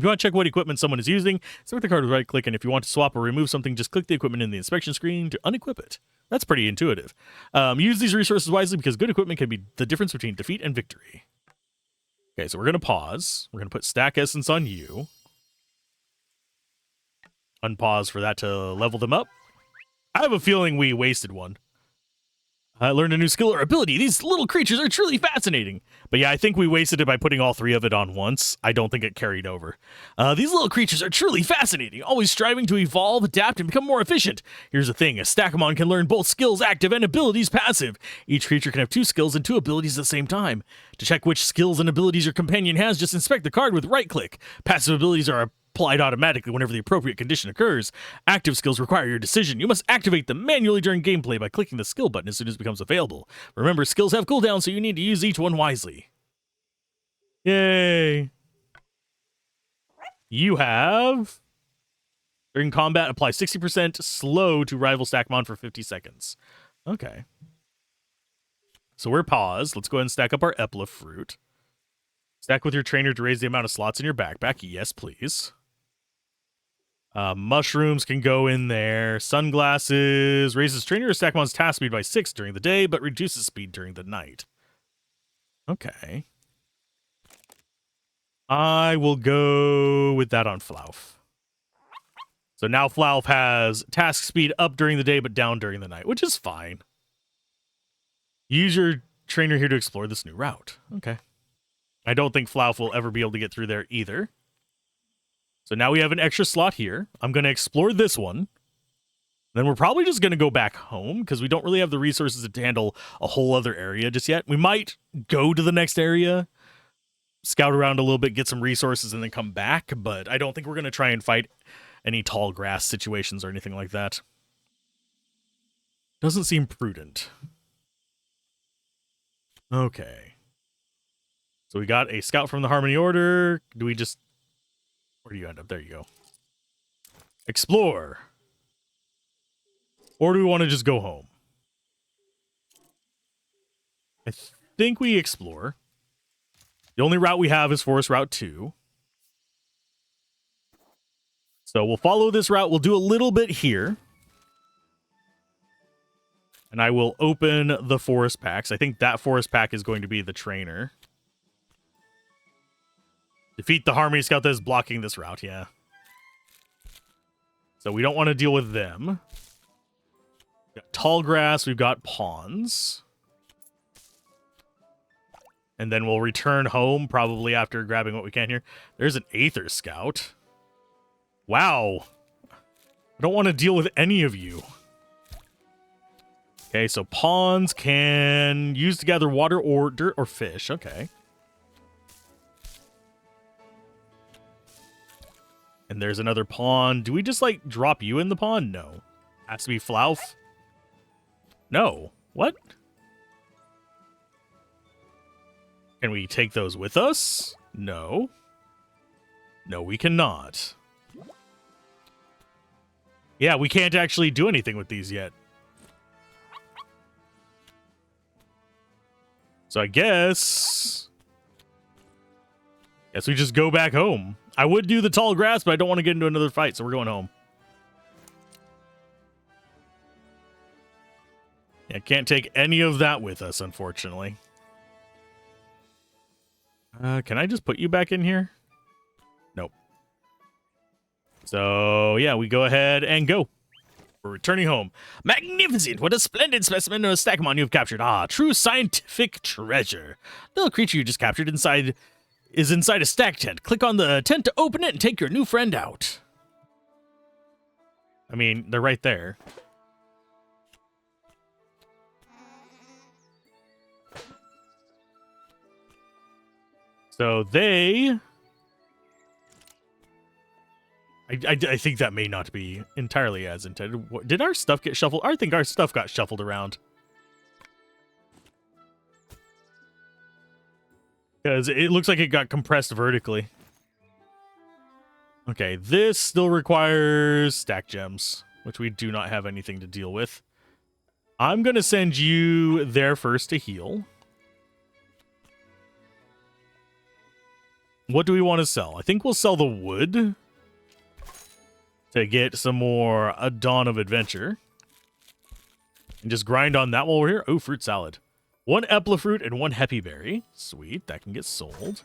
A: you want to check what equipment someone is using, select the card with right-click, and if you want to swap or remove something, just click the equipment in the inspection screen to unequip it. That's pretty intuitive. Use these resources wisely because good equipment can be the difference between defeat and victory. Okay, so we're going to pause. We're going to put stack essence on you. Unpause for that to level them up. I have a feeling we wasted one. I learned a new skill or ability. These little creatures are truly fascinating. But yeah, I think we wasted it by putting all 3 of it on once. I don't think it carried over. These little creatures are truly fascinating, always striving to evolve, adapt, and become more efficient. Here's the thing, a Stackmon can learn both skills active and abilities passive. Each creature can have 2 skills and 2 abilities at the same time. To check which skills and abilities your companion has, just inspect the card with right-click. Passive abilities are applied automatically whenever the appropriate condition occurs. Active skills require your decision. You must activate them manually during gameplay by clicking the skill button as soon as it becomes available. Remember, skills have cooldowns, so you need to use each one wisely. Yay! You have... During combat, apply 60% slow to rival Stackmon for 50 seconds. Okay. So we're paused. Let's go ahead and stack up our Epla fruit. Stack with your trainer to raise the amount of slots in your backpack. Yes, please. Mushrooms can go in there. Sunglasses raises trainer or Stackmon's task speed by 6 during the day, but reduces speed during the night. Okay. I will go with that on Flauf. So now Flauf has task speed up during the day, but down during the night, which is fine. Use your trainer here to explore this new route. Okay. I don't think Flauf will ever be able to get through there either. So now we have an extra slot here. I'm going to explore this one. Then we're probably just going to go back home because we don't really have the resources to handle a whole other area just yet. We might go to the next area, scout around a little bit, get some resources, and then come back. But I don't think we're going to try and fight any tall grass situations or anything like that. Doesn't seem prudent. Okay. So we got a scout from the Harmony Order. Do we just... Where do you end up? There you go. Explore. Or do we want to just go home? I think we explore. The only route we have is Forest Route 2. So we'll follow this route. We'll do a little bit here. And I will open the forest packs. I think that forest pack is going to be the trainer. Defeat the Harmony Scout that is blocking this route, yeah. So we don't want to deal with them. We've got tall grass, we've got pawns. And then we'll return home probably after grabbing what we can here. There's an Aether Scout. Wow. I don't want to deal with any of you. Okay, so pawns can use to gather water or dirt or fish. Okay. And there's another pawn. Do we just, like, drop you in the pawn? No. Has to be Flauf? No. What? Can we take those with us? No. No, we cannot. Yeah, we can't actually do anything with these yet. So I guess we just go back home. I would do the tall grass, but I don't want to get into another fight, so we're going home. Yeah, can't take any of that with us, unfortunately. Can I just put you back in here? Nope. So, yeah, we go ahead and go. We're returning home.
B: Magnificent! What a splendid specimen of a Stackmon you've captured. Ah, true scientific treasure. The little creature you just captured is inside a stack tent. Click on the tent to open it and take your new friend out.
A: I mean, they're right there. So they... I think that may not be entirely as intended. Did our stuff get shuffled? I think our stuff got shuffled around. Because it looks like it got compressed vertically. Okay, this still requires stack gems, which we do not have anything to deal with. I'm going to send you there first to heal. What do we want to sell? I think we'll sell the wood to get some more A Dawn of Adventure. And just grind on that while we're here. Oh, fruit salad. 1 Eplefruit and 1 Happy Berry. Sweet, that can get sold.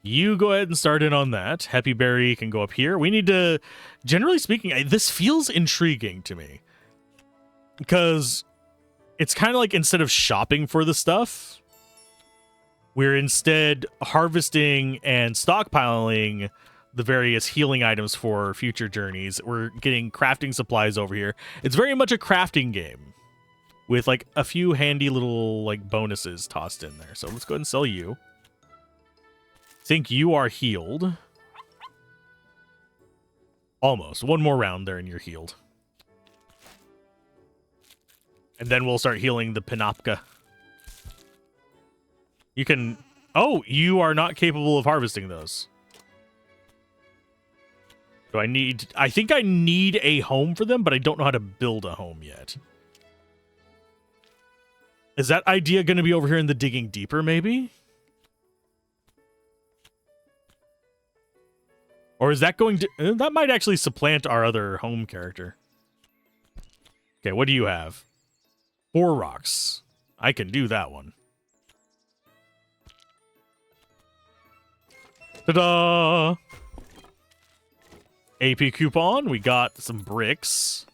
A: You go ahead and start in on that. Happy Berry can go up here. We need to, generally speaking, this feels intriguing to me. Because it's kind of like instead of shopping for the stuff, we're instead harvesting and stockpiling the various healing items for future journeys. We're getting crafting supplies over here. It's very much a crafting game with like a few handy little like bonuses tossed in there. So let's go ahead and sell you. Think you are healed. Almost. One more round there and you're healed. And then we'll start healing the Pinopka. You can... Oh, you are not capable of harvesting those. Do I need... I think I need a home for them, but I don't know how to build a home yet. Is that idea going to be over here in the digging deeper, maybe? Or is that going to... that might actually supplant our other home character. Okay, what do you have? 4 rocks. I can do that one. Ta-da! AP coupon. We got some bricks.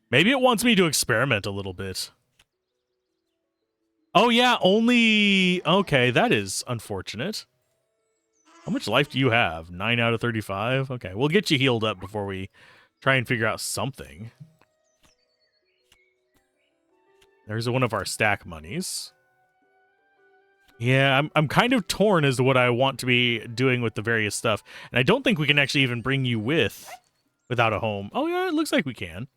A: Maybe it wants me to experiment a little bit. Oh, yeah, only... Okay, that is unfortunate. How much life do you have? 9 out of 35? Okay, we'll get you healed up before we try and figure out something. There's one of our stack monies. Yeah, I'm kind of torn as to what I want to be doing with the various stuff. And I don't think we can actually even bring you without a home. Oh, yeah, it looks like we can.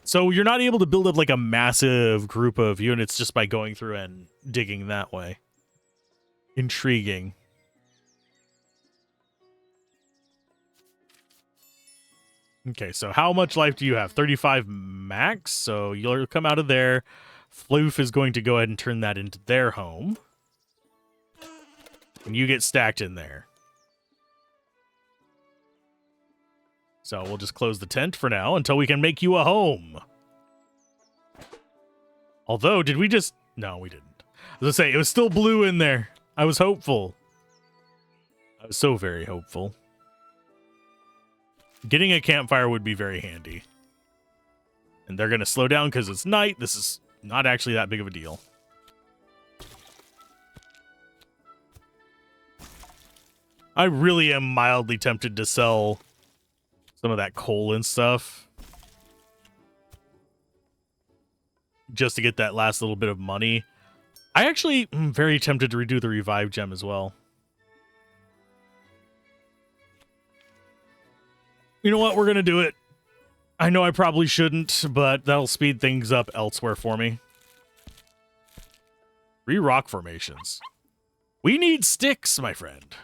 A: So you're not able to build up like a massive group of units just by going through and digging that way. Intriguing. Okay, so how much life do you have? 35 max, so you'll come out of there. Floof is going to go ahead and turn that into their home. And you get stacked in there. So we'll just close the tent for now until we can make you a home. Although, did we just... No, we didn't. I was going to say, it was still blue in there. I was hopeful. I was so very hopeful. Getting a campfire would be very handy. And they're going to slow down because it's night. This is not actually that big of a deal. I really am mildly tempted to sell some of that coal and stuff. Just to get that last little bit of money. I actually am very tempted to redo the revive gem as well. You know what? We're going to do it. I know I probably shouldn't, but that'll speed things up elsewhere for me. 3 rock formations. We need sticks, my friend.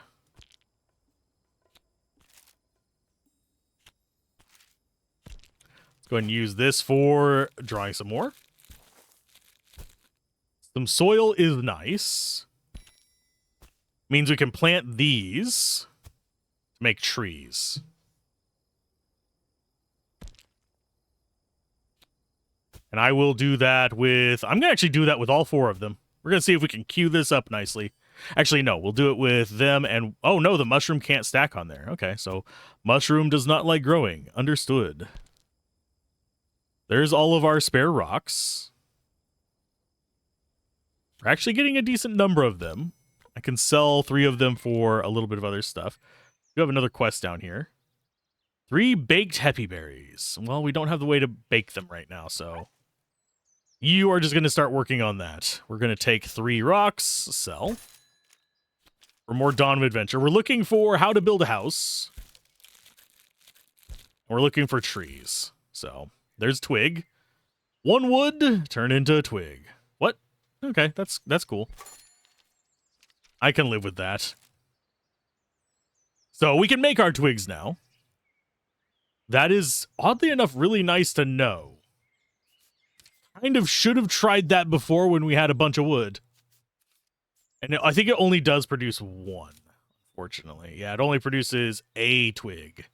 A: Let's go ahead and use this for drawing some more. Some soil is nice. Means we can plant these to make trees. And I will do that with... I'm going to actually do that with all 4 of them. We're going to see if we can queue this up nicely. Actually, no. We'll do it with them and... Oh, no. The mushroom can't stack on there. Okay, so mushroom does not like growing. Understood. There's all of our spare rocks. We're actually getting a decent number of them. I can sell 3 of them for a little bit of other stuff. We have another quest down here. 3 baked happy berries. Well, we don't have the way to bake them right now, so... You are just going to start working on that. We're going to take 3 rocks, sell. For more Dawn of Adventure. We're looking for how to build a house. We're looking for trees. So, there's twig. 1 wood, turn into a twig. What? Okay, that's cool. I can live with that. So, we can make our twigs now. That is, oddly enough, really nice to know. Kind of should have tried that before when we had a bunch of wood. And I think it only does produce 1, unfortunately. Yeah, it only produces a twig.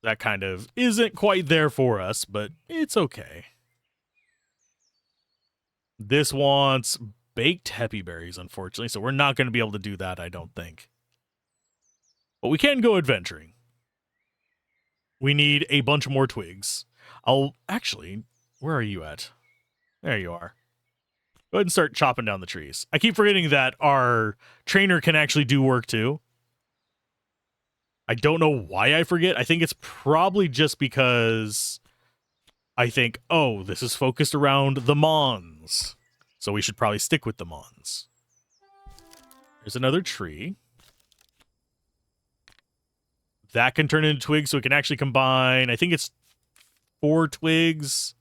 A: That kind of isn't quite there for us, but it's okay. This wants baked happy berries, unfortunately, so we're not going to be able to do that, I don't think. But we can go adventuring. We need a bunch more twigs. Actually, where are you at? There you are. Go ahead and start chopping down the trees. I keep forgetting that our trainer can actually do work too. I don't know why I forget. I think it's probably just because I think, oh, this is focused around the Mons. So we should probably stick with the Mons. There's another tree. That can turn into twigs, so we can actually combine, I think it's 4 twigs,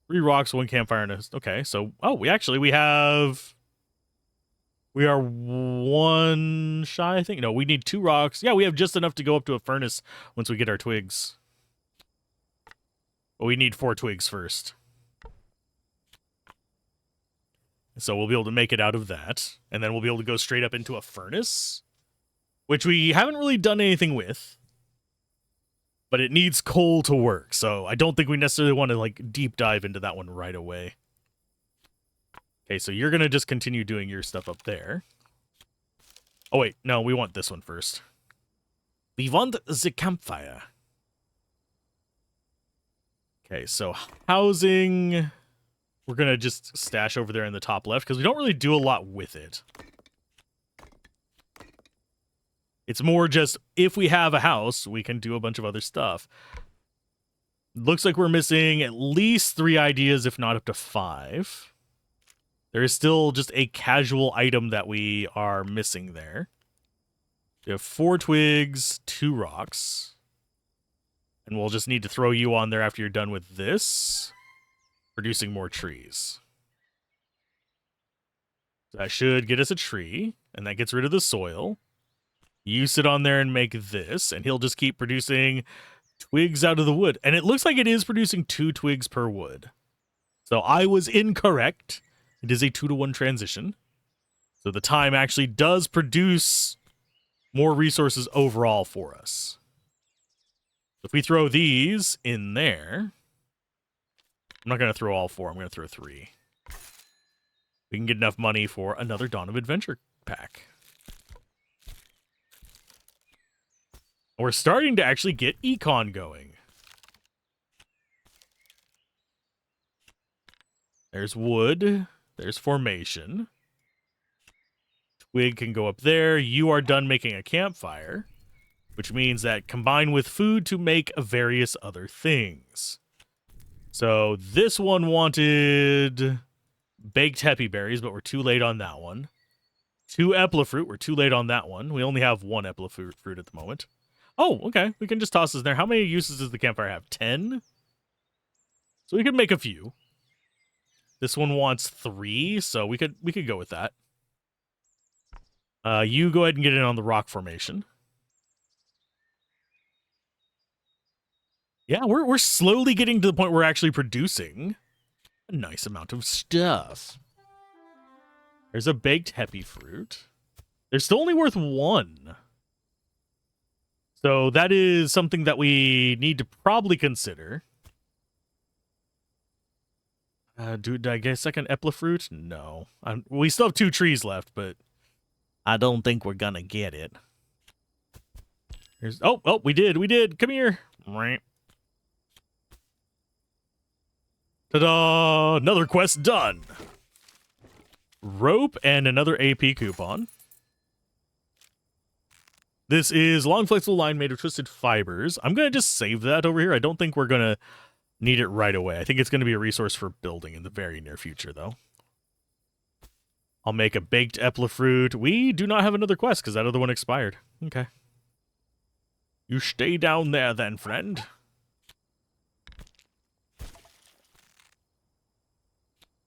A: 3 rocks, 1 campfire, and okay, so, we are 1 shy, I think. No, we need 2 rocks. Yeah, we have just enough to go up to a furnace once we get our twigs. But we need 4 twigs first. So we'll be able to make it out of that, and then we'll be able to go straight up into a furnace, which we haven't really done anything with, but it needs coal to work, so I don't think we necessarily want to, like, deep dive into that one right away. Okay, so you're going to just continue doing your stuff up there. Oh, wait, no, we want this one first. We want the campfire. Okay, so housing, we're going to just stash over there in the top left, because we don't really do a lot with it. It's more just, if we have a house, we can do a bunch of other stuff. Looks like we're missing at least 3 ideas, if not up to 5. There is still just a casual item that we are missing there. We have 4 twigs, 2 rocks. And we'll just need to throw you on there after you're done with this. Producing more trees. That should get us a tree, and that gets rid of the soil. You sit on there and make this, and he'll just keep producing twigs out of the wood. And it looks like it is producing 2 twigs per wood. So I was incorrect. It is a 2-to-1 transition. So the time actually does produce more resources overall for us. If we throw these in there, I'm not going to throw all 4. I'm going to throw 3. We can get enough money for another Dawn of Adventure pack. We're starting to actually get econ going. There's wood. There's formation. Twig can go up there. You are done making a campfire, which means that combine with food to make various other things. So this one wanted baked happy berries, but we're too late on that one. 2 epla fruit. We're too late on that one. We only have 1 epla fruit at the moment. Oh, okay. We can just toss this in there. How many uses does the campfire have? 10? So we could make a few. This one wants 3, so we could go with that. You go ahead and get in on the rock formation. Yeah, we're slowly getting to the point where we're actually producing a nice amount of stuff. There's a baked happy fruit. They're still only worth 1. So that is something that we need to probably consider. Did I get a second epla fruit? No. We still have 2 trees left, but I don't think we're gonna get it. Oh, we did. Come here. Ta-da! Another quest done. Rope and another AP coupon. This is long flexible line made of twisted fibers. I'm going to just save that over here. I don't think we're going to need it right away. I think it's going to be a resource for building in the very near future, though. I'll make a baked epla fruit. We do not have another quest because that other one expired. Okay. You stay down there then, friend.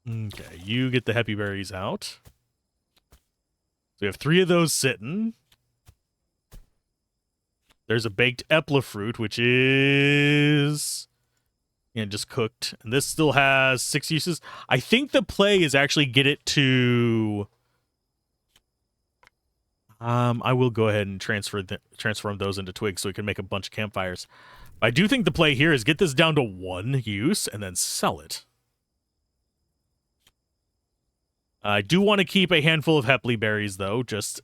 A: Okay, you get the happy berries out. So we have 3 of those sitting. There's a baked epla fruit, which is just cooked. And this still has 6 uses. I think the play is actually get it to... I will go ahead and transform those into twigs so we can make a bunch of campfires. I do think the play here is get this down to 1 use and then sell it. I do want to keep a handful of Hepley berries, though, just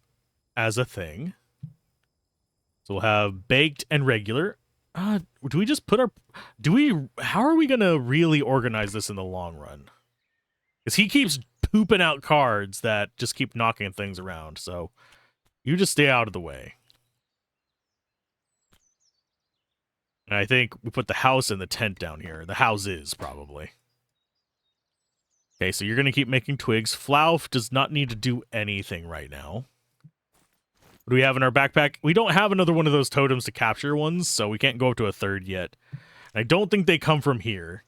A: as a thing. So we'll have baked and regular. Do we just put our... How are we going to really organize this in the long run? Because he keeps pooping out cards that just keep knocking things around, so you just stay out of the way. And I think we put the house and the tent down here. The houses, probably. Okay, so you're going to keep making twigs. Flauf does not need to do anything right now. What do we have in our backpack? We don't have another one of those totems to capture ones, so we can't go up to a 3rd yet. And I don't think they come from here.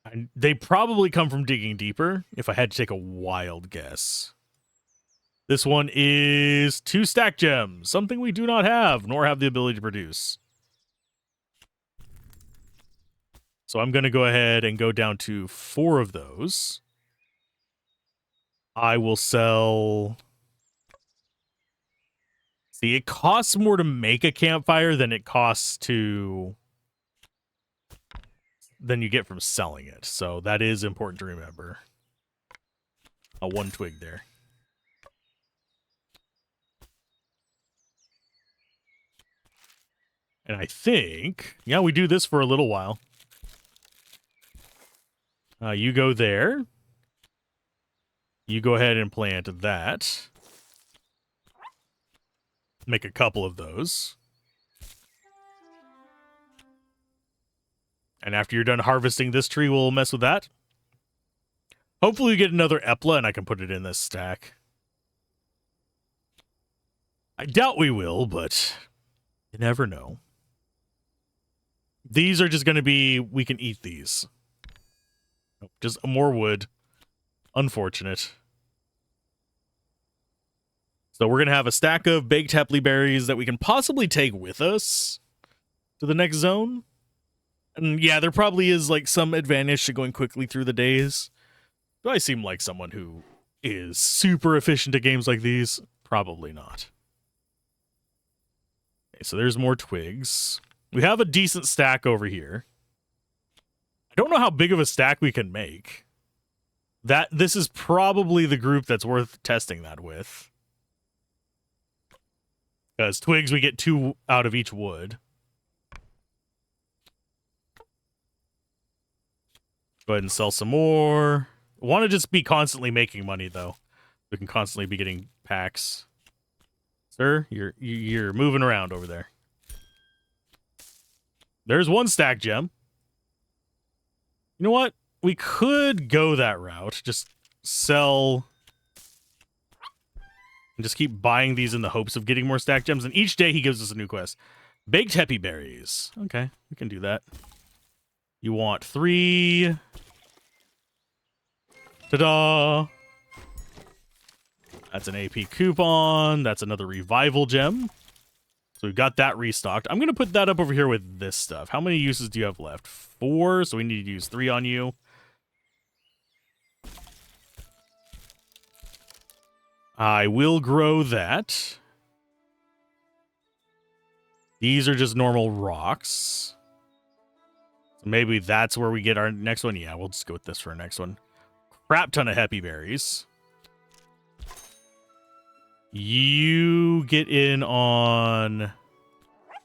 A: And they probably come from digging deeper, if I had to take a wild guess. This one is 2 stack gems, something we do not have, nor have the ability to produce. So I'm going to go ahead and go down to 4 of those. I will sell... See, it costs more to make a campfire than it costs to... than you get from selling it. So that is important to remember. 1 twig there. And I think... yeah, we do this for a little while. You go there. You go ahead and plant that. Make a couple of those. And after you're done harvesting this tree, we'll mess with that. Hopefully we get another epla and I can put it in this stack. I doubt we will, but you never know. These are just going to be... we can eat these. Just more wood. Unfortunate. So we're going to have a stack of baked Hepley berries that we can possibly take with us to the next zone. And yeah, there probably is like some advantage to going quickly through the days. Do I seem like someone who is super efficient at games like these? Probably not. Okay, so there's more twigs. We have a decent stack over here. I don't know how big of a stack we can make. This is probably the group that's worth testing that with. Because twigs, we get 2 out of each wood. Go ahead and sell some more. I want to just be constantly making money, though. We can constantly be getting packs. Sir, you're moving around over there. There's 1 stack gem. You know what? We could go that route. Just sell... and just keep buying these in the hopes of getting more stack gems. And each day he gives us a new quest. Baked Heppy berries. Okay, we can do that. You want 3. Ta-da! That's an AP coupon. That's another revival gem. So we've got that restocked. I'm going to put that up over here with this stuff. How many uses do you have left? 4, so we need to use 3 on you. I will grow that. These are just normal rocks. So maybe that's where we get our next one. Yeah, we'll just go with this for our next one. Crap ton of Heppy berries. You get in on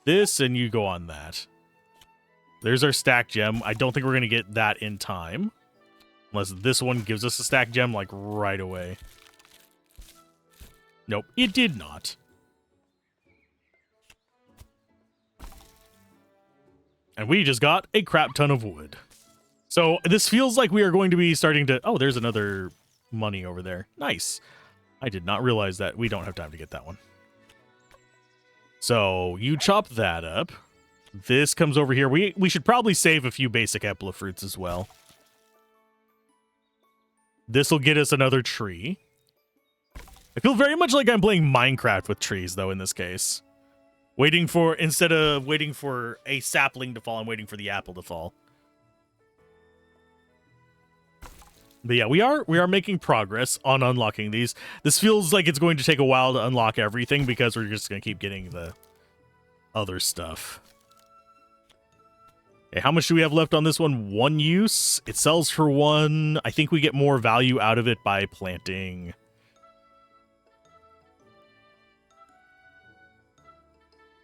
A: this and you go on that. There's our stack gem. I don't think we're going to get that in time. Unless this one gives us a stack gem like right away. Nope, it did not. And we just got a crap ton of wood. So this feels like we are going to be starting to... oh, there's another money over there. Nice. I did not realize that. We don't have time to get that one. So you chop that up. This comes over here. We should probably save a few basic epla fruits as well. This will get us another tree. I feel very much like I'm playing Minecraft with trees, though, in this case. Instead of waiting for a sapling to fall, I'm waiting for the apple to fall. But yeah, we are making progress on unlocking these. This feels like it's going to take a while to unlock everything because we're just going to keep getting the other stuff. Okay, how much do we have left on this one? 1 use. It sells for 1. I think we get more value out of it by planting...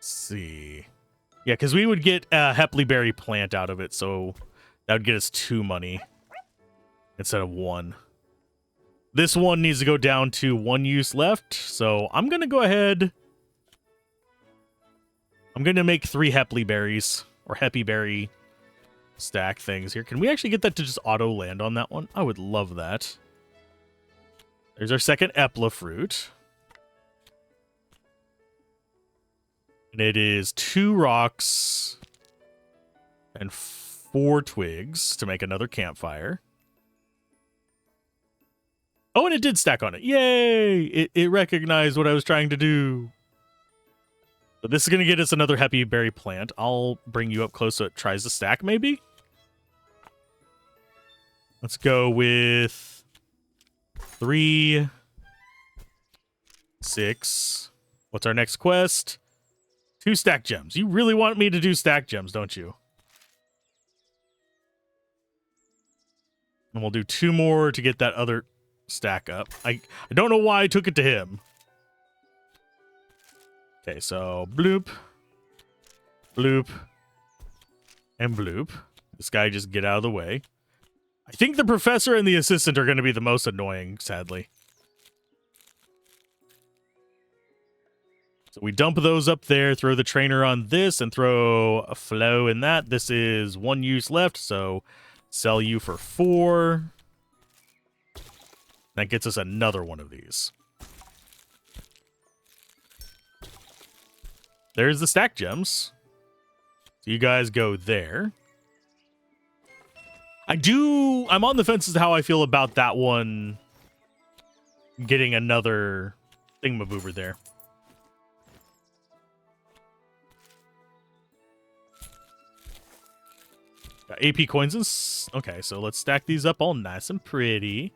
A: see. Yeah, because we would get a Hepley berry plant out of it, so that would get us 2 money instead of 1. This one needs to go down to 1 use left, so I'm going to go ahead. I'm going to make 3 Hepley berries, or Heppy berry stack things here. Can we actually get that to just auto land on that one? I would love that. There's our second epla fruit. And it is 2 rocks and 4 twigs to make another campfire. Oh, and it did stack on it. Yay! It recognized what I was trying to do. But this is going to get us another Heppy berry plant. I'll bring you up close so it tries to stack, maybe? Let's go with 3, 6. What's our next quest? 2 stack gems. You really want me to do stack gems, don't you? And we'll do 2 more to get that other stack up. I don't know why I took it to him. Okay, so bloop, bloop, and bloop. This guy just get out of the way. I think the professor and the assistant are going to be the most annoying, sadly. So we dump those up there, throw the trainer on this, and throw a flow in that. This is 1 use left, so sell you for 4. That gets us another one of these. There's the stack gems. So you guys go there. I'm on the fence as to how I feel about that one getting another thingamaboober there. Got AP coins and... Okay, so let's stack these up all nice and pretty.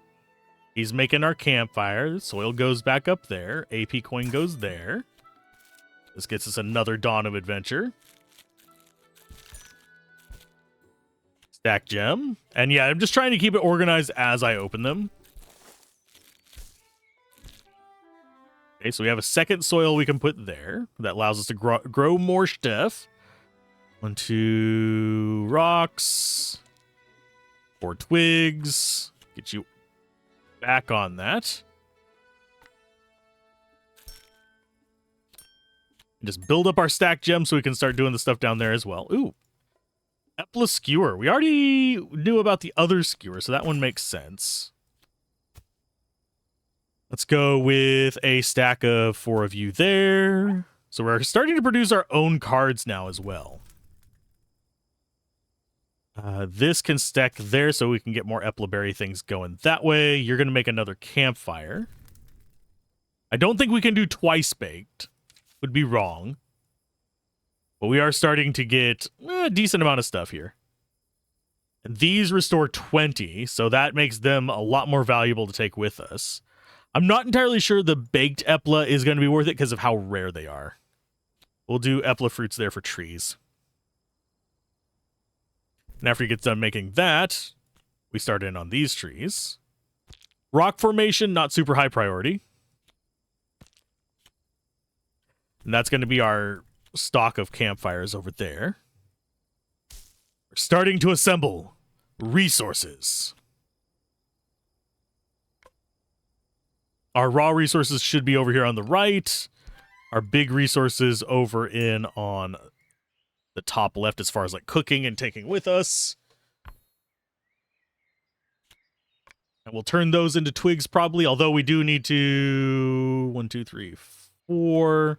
A: He's making our campfire. Soil goes back up there. AP coin goes there. This gets us another Dawn of Adventure. Stack gem. And yeah, I'm just trying to keep it organized as I open them. Okay, so we have a second soil we can put there. That allows us to grow more stuff. 1, 2 rocks. 4 twigs. Get you back on that. And just build up our stack gem so we can start doing the stuff down there as well. Ooh. Epla skewer. We already knew about the other skewer, so that one makes sense. Let's go with a stack of 4 of you there. So we're starting to produce our own cards now as well. This can stack there so we can get more Epleberry things going that way. You're going to make another campfire. I don't think we can do twice baked. Would be wrong. But we are starting to get a decent amount of stuff here. And these restore 20, so that makes them a lot more valuable to take with us. I'm not entirely sure the baked Epla is going to be worth it because of how rare they are. We'll do Epla fruits there for trees. And after he gets done making that, we start in on these trees. Rock formation, not super high priority. And that's going to be our stock of campfires over there. We're starting to assemble resources. Our raw resources should be over here on the right. Our big resources over in on the top left as far as like cooking and taking with us. And we'll turn those into twigs probably, although we do need to 1, 2, 3, 4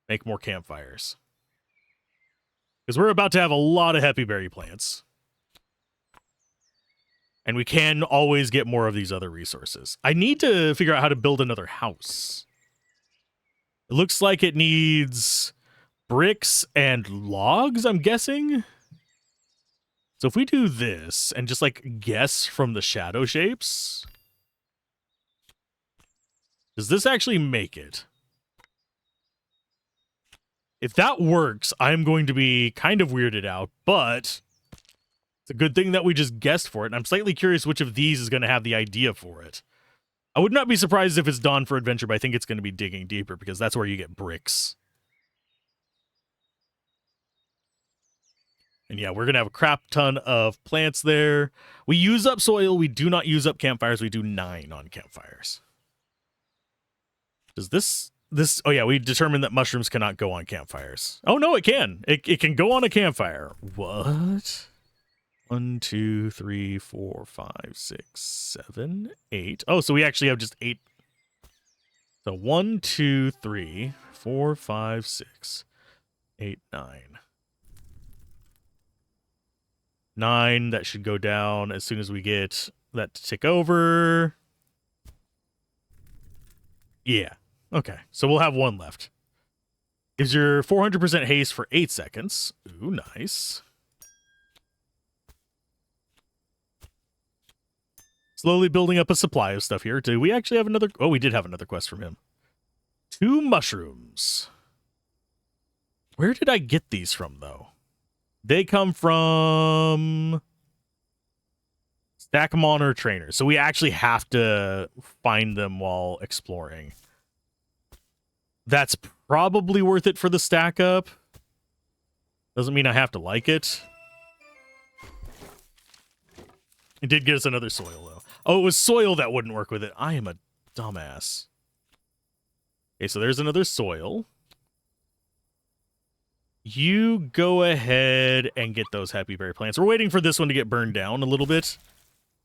A: make more campfires. Because we're about to have a lot of happy berry plants. And we can always get more of these other resources. I need to figure out how to build another house. It looks like it needs bricks and logs, I'm guessing. So if we do this and just like guess from the shadow shapes, does this actually make it? If that works, I'm going to be kind of weirded out, but it's a good thing that we just guessed for it. And I'm slightly curious which of these is going to have the idea for it. I would not be surprised if it's Dawn for Adventure, but I think it's going to be Digging Deeper because that's where you get bricks. And yeah, we're going to have a crap ton of plants there. We use up soil. We do not use up campfires. We do 9 on campfires. Does this... Oh yeah, we determined that mushrooms cannot go on campfires. Oh no, it can. It can go on a campfire. What? 1, 2, 3, 4, 5, 6, 7, 8. Oh, so we actually have just 8. So 1, 2, 3, 4, 5, 6, 8, 9. 9, that should go down as soon as we get that to tick over. Yeah. Okay, so we'll have 1 left. Gives your 400% haste for 8 seconds. Ooh, nice. Slowly building up a supply of stuff here. Do we actually have another? Oh, we did have another quest from him. 2 mushrooms. Where did I get these from, though? They come from Stackmon or Trainer. So we actually have to find them while exploring. That's probably worth it for the stack up. Doesn't mean I have to like it. It did get us another soil, though. Oh, it was soil that wouldn't work with it. I am a dumbass. Okay, so there's another soil. You go ahead and get those happy berry plants. We're waiting for this one to get burned down a little bit.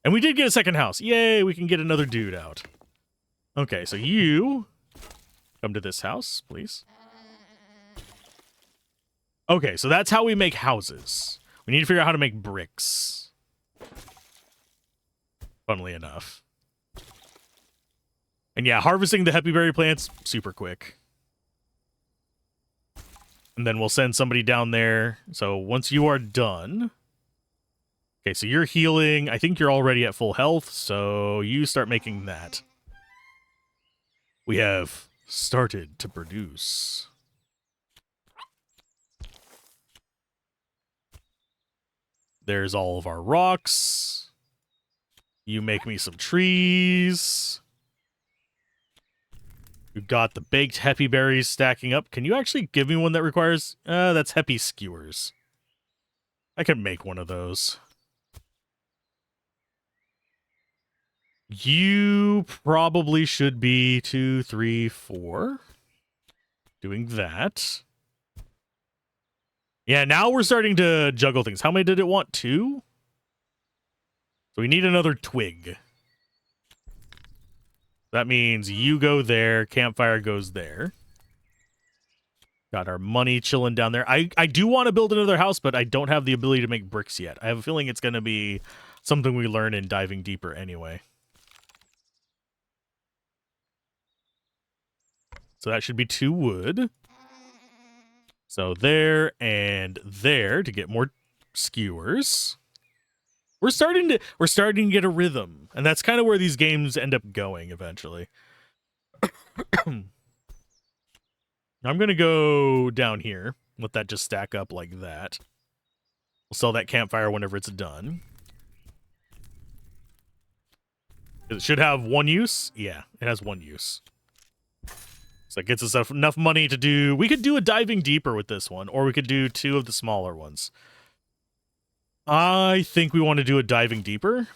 A: And we did get a second house. Yay, we can get another dude out. Okay, so you come to this house, please. Okay, so that's how we make houses. We need to figure out how to make bricks. Funnily enough. And yeah, harvesting the happy berry plants, super quick. And then we'll send somebody down there. So once you are done... Okay, so you're healing. I think you're already at full health, so you start making that. We have started to produce. There's all of our rocks. You make me some trees. We've got the baked happy berries stacking up. Can you actually give me one that requires... that's happy skewers. I can make one of those. You probably should be 2, 3, 4. Doing that. Yeah, now we're starting to juggle things. How many did it want? 2? So we need another twig. That means you go there, campfire goes there. Got our money chilling down there. I do want to build another house, but I don't have the ability to make bricks yet. I have a feeling it's going to be something we learn in diving deeper anyway. So that should be 2 wood. So there and there to get more skewers. We're starting to get a rhythm, and that's kind of where these games end up going eventually. I'm going to go down here. Let that just stack up like that. We'll sell that campfire whenever it's done. It should have 1 use. Yeah, it has 1 use. So that gets us enough money to do... We could do a diving deeper with this one, or we could do 2 of the smaller ones. I think we want to do a diving deeper.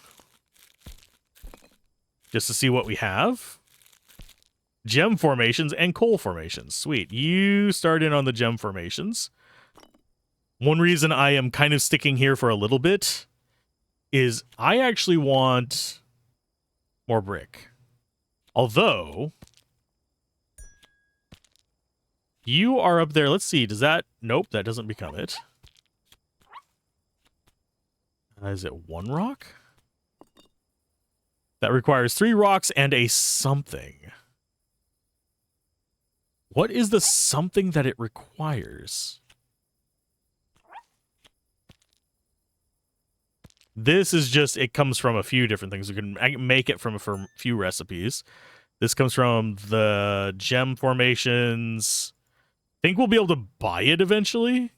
A: Just to see what we have. Gem formations and coal formations. Sweet. You start in on the gem formations. One reason I am kind of sticking here for a little bit is I actually want more brick. Although... You are up there. Let's see. Does that... Nope, that doesn't become it. Is it 1 rock? That requires 3 rocks and a something. What is the something that it requires? This is just... It comes from a few different things. We can make it from a few recipes. This comes from the gem formations... I think we'll be able to buy it eventually.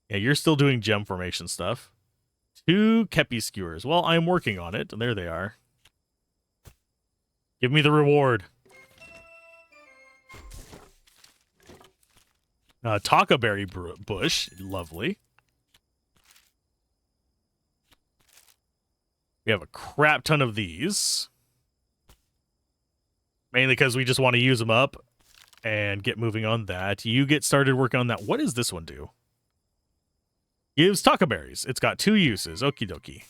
A: Yeah, you're still doing gem formation stuff. 2 kepi skewers. Well, I'm working on it, and there they are. Give me the reward. Takaberry bush. Lovely. We have a crap ton of these. Mainly because we just want to use them up and get moving on that. You get started working on that. What does this one do? Gives takaberries. It's got 2 uses. Okie dokie.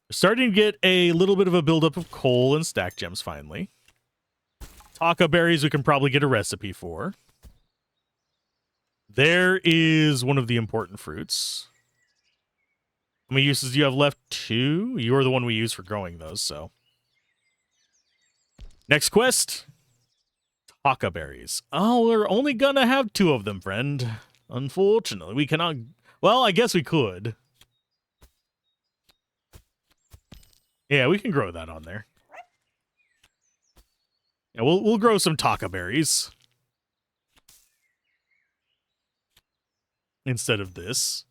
A: We're starting to get a little bit of a buildup of coal and stack gems finally. Takaberries we can probably get a recipe for. There is one of the important fruits. How many uses do you have left? 2? You are the one we use for growing those, so... Next quest. Takaberries. Oh, we're only gonna have 2 of them, friend. Unfortunately, we cannot... Well, I guess we could. Yeah, we can grow that on there. Yeah, we'll grow some takaberries. Instead of this.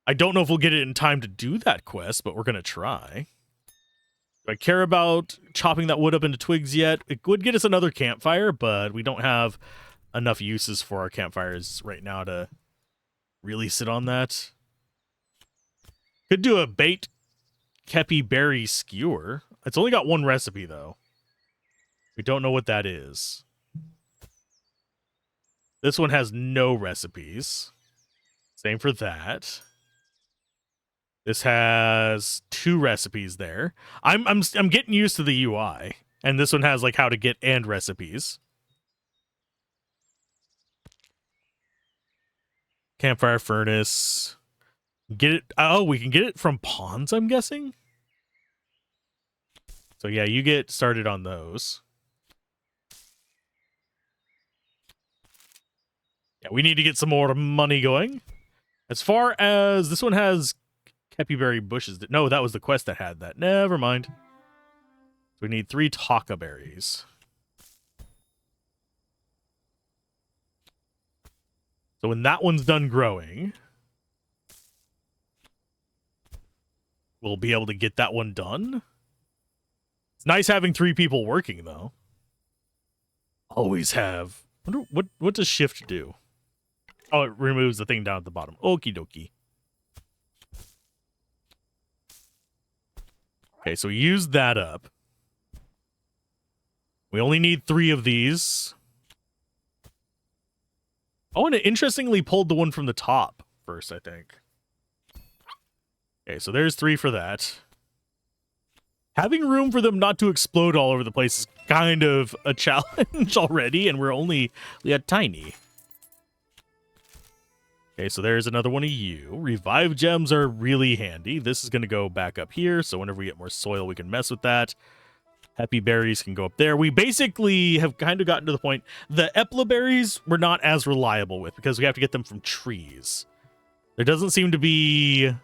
A: I don't know if we'll get it in time to do that quest, but we're gonna try. Do I care about chopping that wood up into twigs yet? It would get us another campfire, but we don't have enough uses for our campfires right now to really sit on that. Could do a baked kepi berry skewer. It's only got 1 recipe, though. We don't know what that is. This one has no recipes. Same for that. This has 2 recipes there. I'm getting used to the UI, and this one has like how to get and recipes. Campfire furnace. Get it? Oh, we can get it from pawns, I'm guessing? So yeah, you get started on those. Yeah, we need to get some more money going. As far as this one has Kepiberry bushes. No, that was the quest that had that. Never mind. So we need 3 Taka berries. So when that one's done growing, we'll be able to get that one done. It's nice having 3 people working, though. Always have. What does shift do? Oh, it removes the thing down at the bottom. Okie dokie. Okay, so we use that up. We only need 3 of these. Oh, and it interestingly pulled the one from the top first, I think. Okay, so there's 3 for that. Having room for them not to explode all over the place is kind of a challenge already, and we're only tiny. Okay, so there's another one of you. Revive gems are really handy. This is going to go back up here, so whenever we get more soil, we can mess with that. Happy berries can go up there. We basically have kind of gotten to the point. The epla berries we're not as reliable with because we have to get them from trees. There doesn't seem to be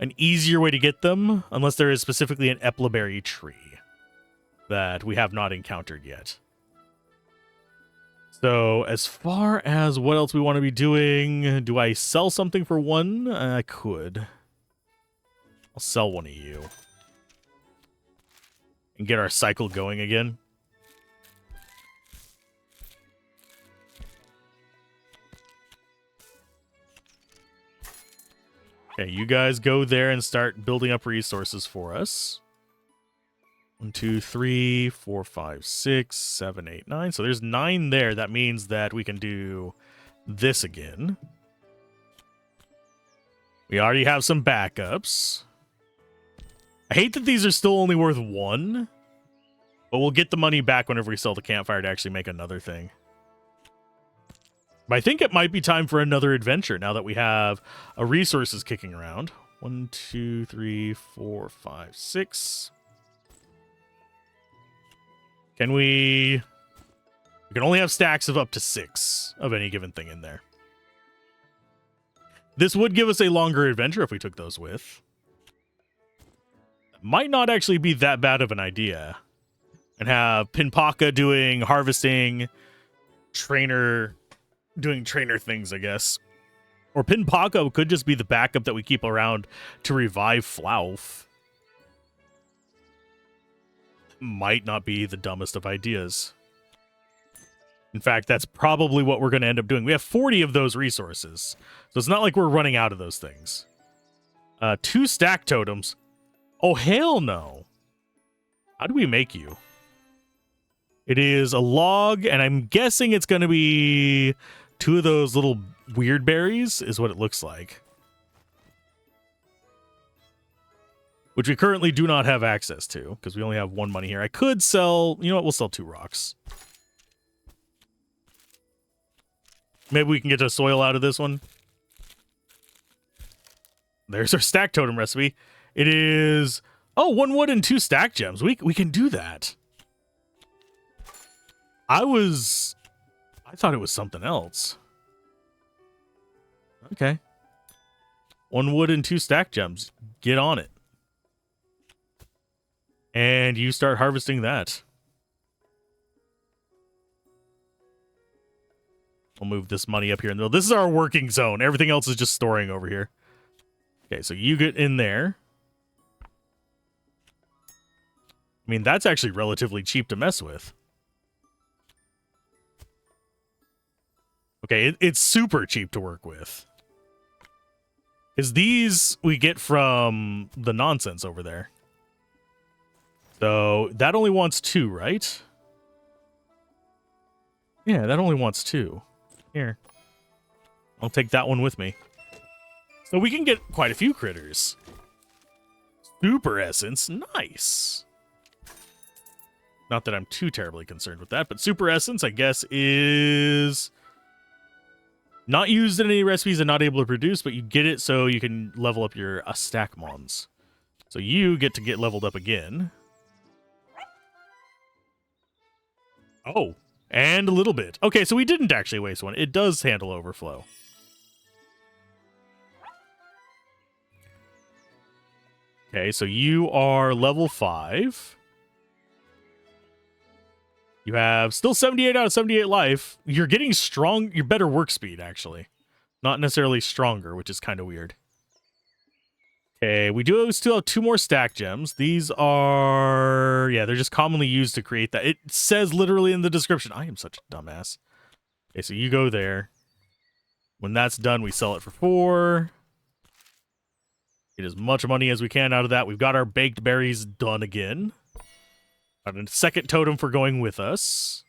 A: an easier way to get them unless there is specifically an epla berry tree that we have not encountered yet. So as far as what else we want to be doing, do I sell something for one? I could. I'll sell one of you. And get our cycle going again. Okay, you guys go there and start building up resources for us. 1, 2, 3, 4, 5, 6, 7, 8, 9. So there's 9 there. That means that we can do this again. We already have some backups. I hate that these are still only worth 1. But we'll get the money back whenever we sell the campfire to actually make another thing. But I think it might be time for another adventure now that we have resources kicking around. 1, 2, 3, 4, 5, 6. Can we... We can only have stacks of up to 6 of any given thing in there. This would give us a longer adventure if we took those with. Might not actually be that bad of an idea. And have Pinpaka doing harvesting, trainer doing trainer things, I guess. Or Pinpaka could just be the backup that we keep around to revive Flauth. Might not be the dumbest of ideas. In fact, that's probably what we're going to end up doing. We have 40 of those resources. So it's not like we're running out of those things. 2 stack totems. Oh, hell no. How do we make you? It is a log, and I'm guessing it's going to be 2 of those little weird berries, is what it looks like. Which we currently do not have access to, because we only have 1 money here. I could sell... You know what? We'll sell 2 rocks. Maybe we can get the soil out of this one. There's our stack totem recipe. It is... Oh, 1 wood and 2 stack gems. We can do that. I thought it was something else. Okay. 1 wood and 2 stack gems. Get on it. And you start harvesting that. We'll move this money up here in the middle. This is our working zone. Everything else is just storing over here. Okay, so you get in there. I mean, that's actually relatively cheap to mess with. Okay, it's super cheap to work with. Because these we get from the nonsense over there. So that only wants 2, right? Yeah, that only wants 2. Here. I'll take that one with me. So we can get quite a few critters. Super essence, nice. Not that I'm too terribly concerned with that, but super essence, I guess, is Not used in any recipes and not able to produce, but you get it so you can level up your Stackmons. So you get to get leveled up again. Oh, and a little bit. Okay, so we didn't actually waste one. It does handle overflow. Okay, so you are level 5. You have still 78 out of 78 life. You're getting strong. You're better work speed, actually. Not necessarily stronger, which is kind of weird. Okay, we do still have 2 more stack gems. These are... yeah, they're just commonly used to create that. It says literally in the description. I am such a dumbass. Okay, so you go there. When that's done, we sell it for 4. Get as much money as we can out of that. We've got our baked berries done again. Got a second totem for going with us.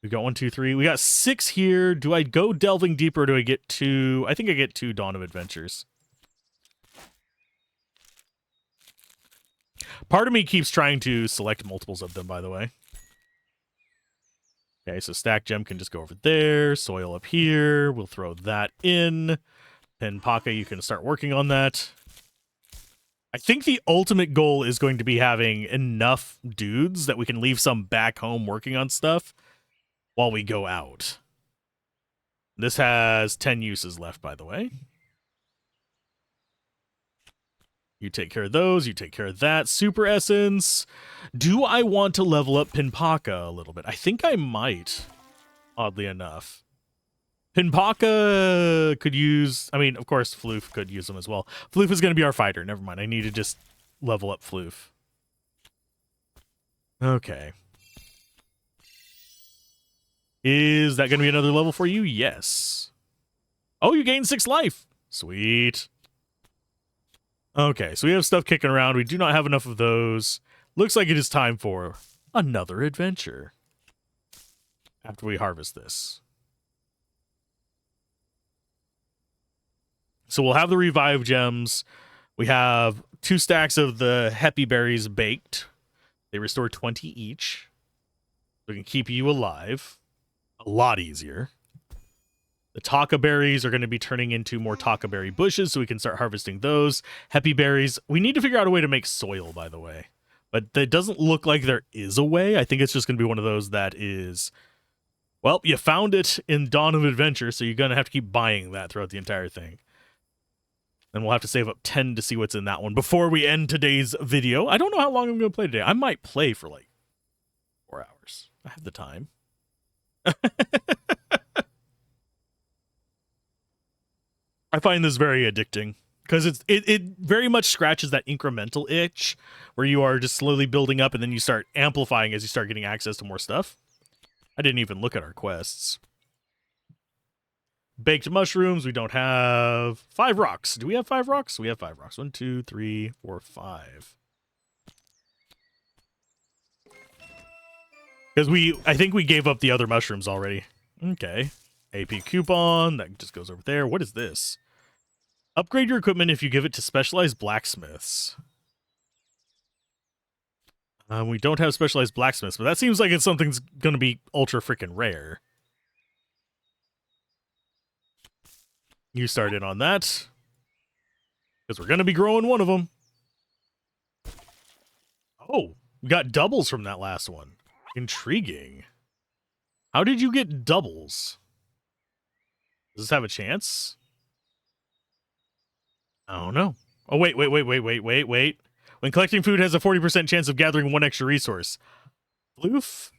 A: We got 1, 2, 3. We got 6 here. Do I go delving deeper or do I get 2? I think I get 2 Dawn of Adventures. Part of me keeps trying to select multiples of them, by the way. Okay, so stack gem can just go over there. Soil up here. We'll throw that in. And Paka, you can start working on that. I think the ultimate goal is going to be having enough dudes that we can leave some back home working on stuff while we go out. This has 10 uses left, by the way. You take care of those. You take care of that. Super Essence. Do I want to level up Pinpaka a little bit? I think I might, oddly enough. Pinpaka could use... I mean, of course, Floof could use them as well. Floof is going to be our fighter. Never mind. I need to just level up Floof. Okay. Is that going to be another level for you? Yes. Oh, you gained 6 life. Sweet. Okay, so we have stuff kicking around. We do not have enough of those. Looks like it is time for another adventure. After we harvest this. So we'll have the revive gems. We have 2 stacks of the Happy Berries baked. They restore 20 each. We can keep you alive. A lot easier. The Taka berries are going to be turning into more Taka berry bushes, so we can start harvesting those. Happy berries. We need to figure out a way to make soil, by the way. But it doesn't look like there is a way. I think it's just going to be one of those that is... well, you found it in Dawn of Adventure, so you're going to have to keep buying that throughout the entire thing. And we'll have to save up 10 to see what's in that one before we end today's video. I don't know how long I'm going to play today. I might play for like 4 hours. I have the time. I find this very addicting because it very much scratches that incremental itch where you are just slowly building up and then you start amplifying as you start getting access to more stuff. I didn't even look at our quests. Baked mushrooms. We don't have 5 rocks. Do we have 5 rocks? We have 5 rocks. 1, 2, 3, 4, 5. Because I think we gave up the other mushrooms already. Okay. AP coupon. That just goes over there. What is this? Upgrade your equipment if you give it to specialized blacksmiths. We don't have specialized blacksmiths, but that seems like it's something's going to be ultra freaking rare. You start in on that. Because we're going to be growing one of them. Oh, we got doubles from that last one. Intriguing. How did you get doubles? Does this have a chance? I don't know. Oh, wait. When collecting food has a 40% chance of gathering 1 extra resource. Floof?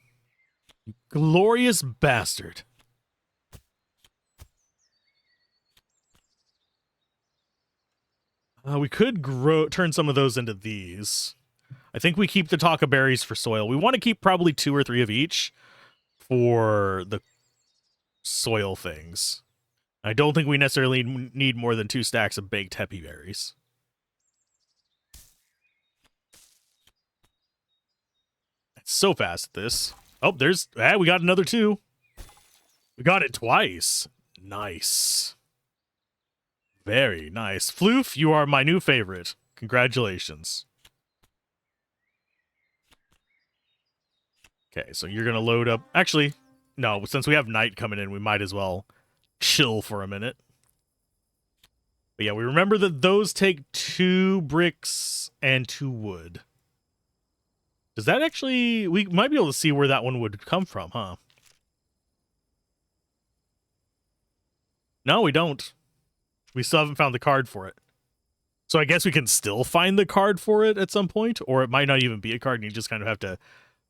A: You glorious bastard. We could turn some of those into these. I think we keep the Taka berries for soil. We want to keep probably 2 or 3 of each for the soil things. I don't think we necessarily need more than 2 stacks of baked happy berries. It's so fast at this. Oh, we got another 2. We got it twice. Nice. Very nice. Floof, you are my new favorite. Congratulations. Okay, so you're going to load up... actually, no, since we have night coming in, we might as well chill for a minute. But yeah, we remember that those take 2 bricks and 2 wood. Does that actually... We might be able to see where that one would come from, huh? No, we don't. We still haven't found the card for it. So I guess we can still find the card for it at some point, or it might not even be a card and you just kind of have to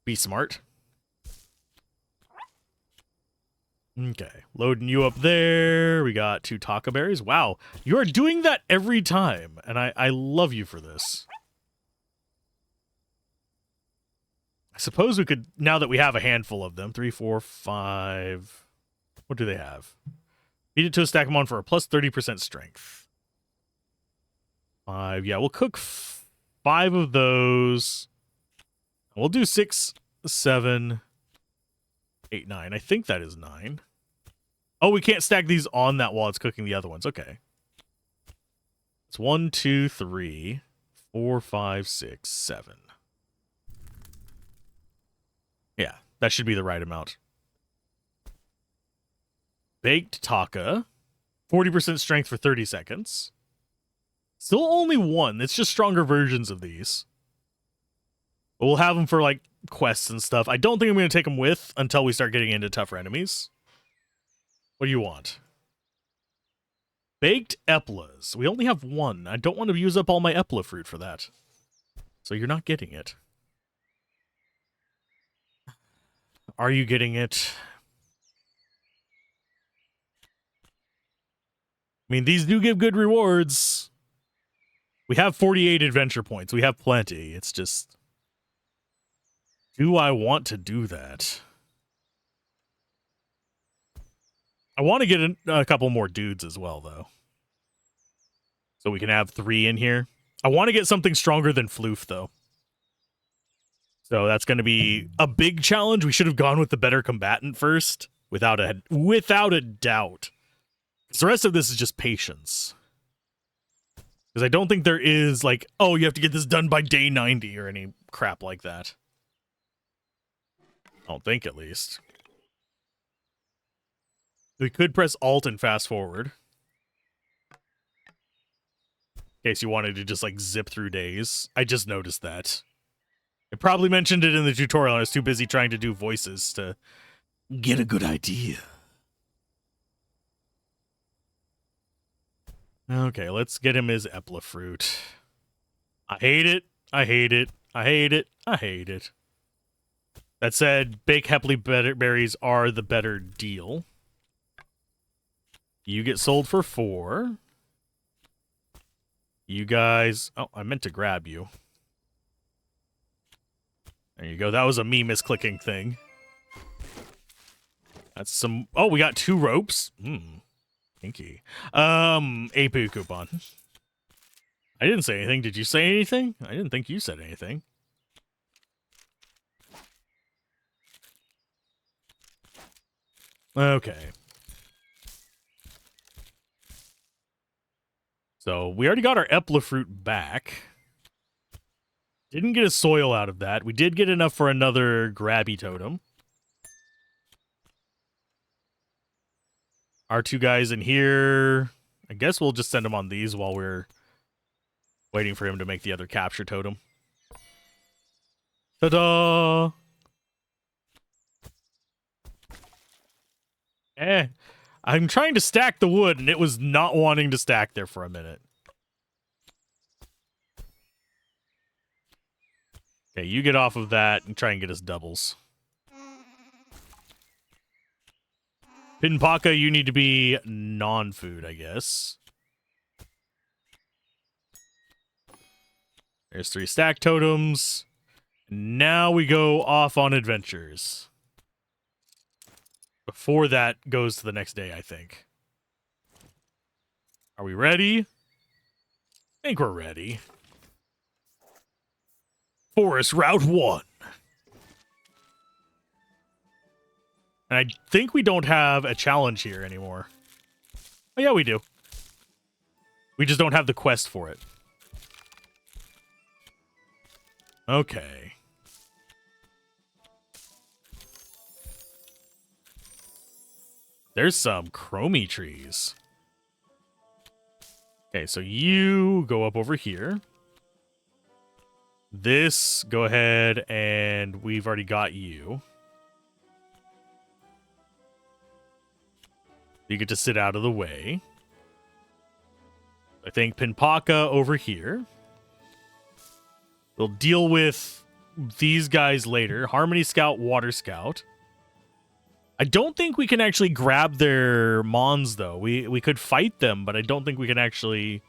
A: be smart. Okay, loading you up there. We got 2 taco berries. Wow, you are doing that every time, and I love you for this. I suppose we could, now that we have a handful of them, 3, 4, 5. What do they have? Feed it to a Stackmon for a plus 30% strength. 5. Yeah, we'll cook 5 of those. We'll do 6, 7, 8, 9. I think that is 9. Oh, we can't stack these on that while it's cooking the other ones. Okay. It's 1, 2, 3, 4, 5, 6, 7. Yeah, that should be the right amount. Baked Taka. 40% strength for 30 seconds. Still only 1. It's just stronger versions of these. But we'll have them for, like, quests and stuff. I don't think I'm going to take them with until we start getting into tougher enemies. What do you want? Baked Eplas. We only have 1. I don't want to use up all my Epla fruit for that. So you're not getting it. Are you getting it? I mean, these do give good rewards. We have 48 adventure points. We have plenty. It's just... do I want to do that? I want to get a couple more dudes as well, though. So we can have 3 in here. I want to get something stronger than Floof, though. So that's going to be a big challenge. We should have gone with the better combatant first, without a doubt. Because the rest of this is just patience. Because I don't think there is, like, oh, you have to get this done by day 90 or any crap like that. I don't think, at least. We could press Alt and fast forward. In case you wanted to just, like, zip through days. I just noticed that. I probably mentioned it in the tutorial. I was too busy trying to do voices to get a good idea. Okay, let's get him his Epla fruit. I hate it. I hate it. I hate it. I hate it. That said, baked Hepley berries are the better deal. You get sold for 4. You guys... oh, I meant to grab you. There you go. That was a me misclicking thing. That's some... oh, we got 2 ropes. Kinky. AP coupon. I didn't say anything. Did you say anything? I didn't think you said anything. Okay. So, we already got our Epla fruit back. Didn't get a soil out of that. We did get enough for another grabby totem. Our 2 guys in here. I guess we'll just send them on these while we're waiting for him to make the other capture totem. Ta-da! I'm trying to stack the wood, and it was not wanting to stack there for a minute. Okay, you get off of that and try and get us doubles. Pinpaka, you need to be non-food, I guess. There's 3 stack totems. Now we go off on adventures. Before that goes to the next day, I think. Are we ready? I think we're ready. Forest Route 1. And I think we don't have a challenge here anymore. Oh, yeah, we do. We just don't have the quest for it. Okay. There's some chromie trees. Okay, so you go up over here. This, go ahead, and we've already got you. You get to sit out of the way. I think Pinpaka over here. We'll deal with these guys later. Harmony Scout, Water Scout. I don't think we can actually grab their Mons, though. We could fight them, but I don't think we can actually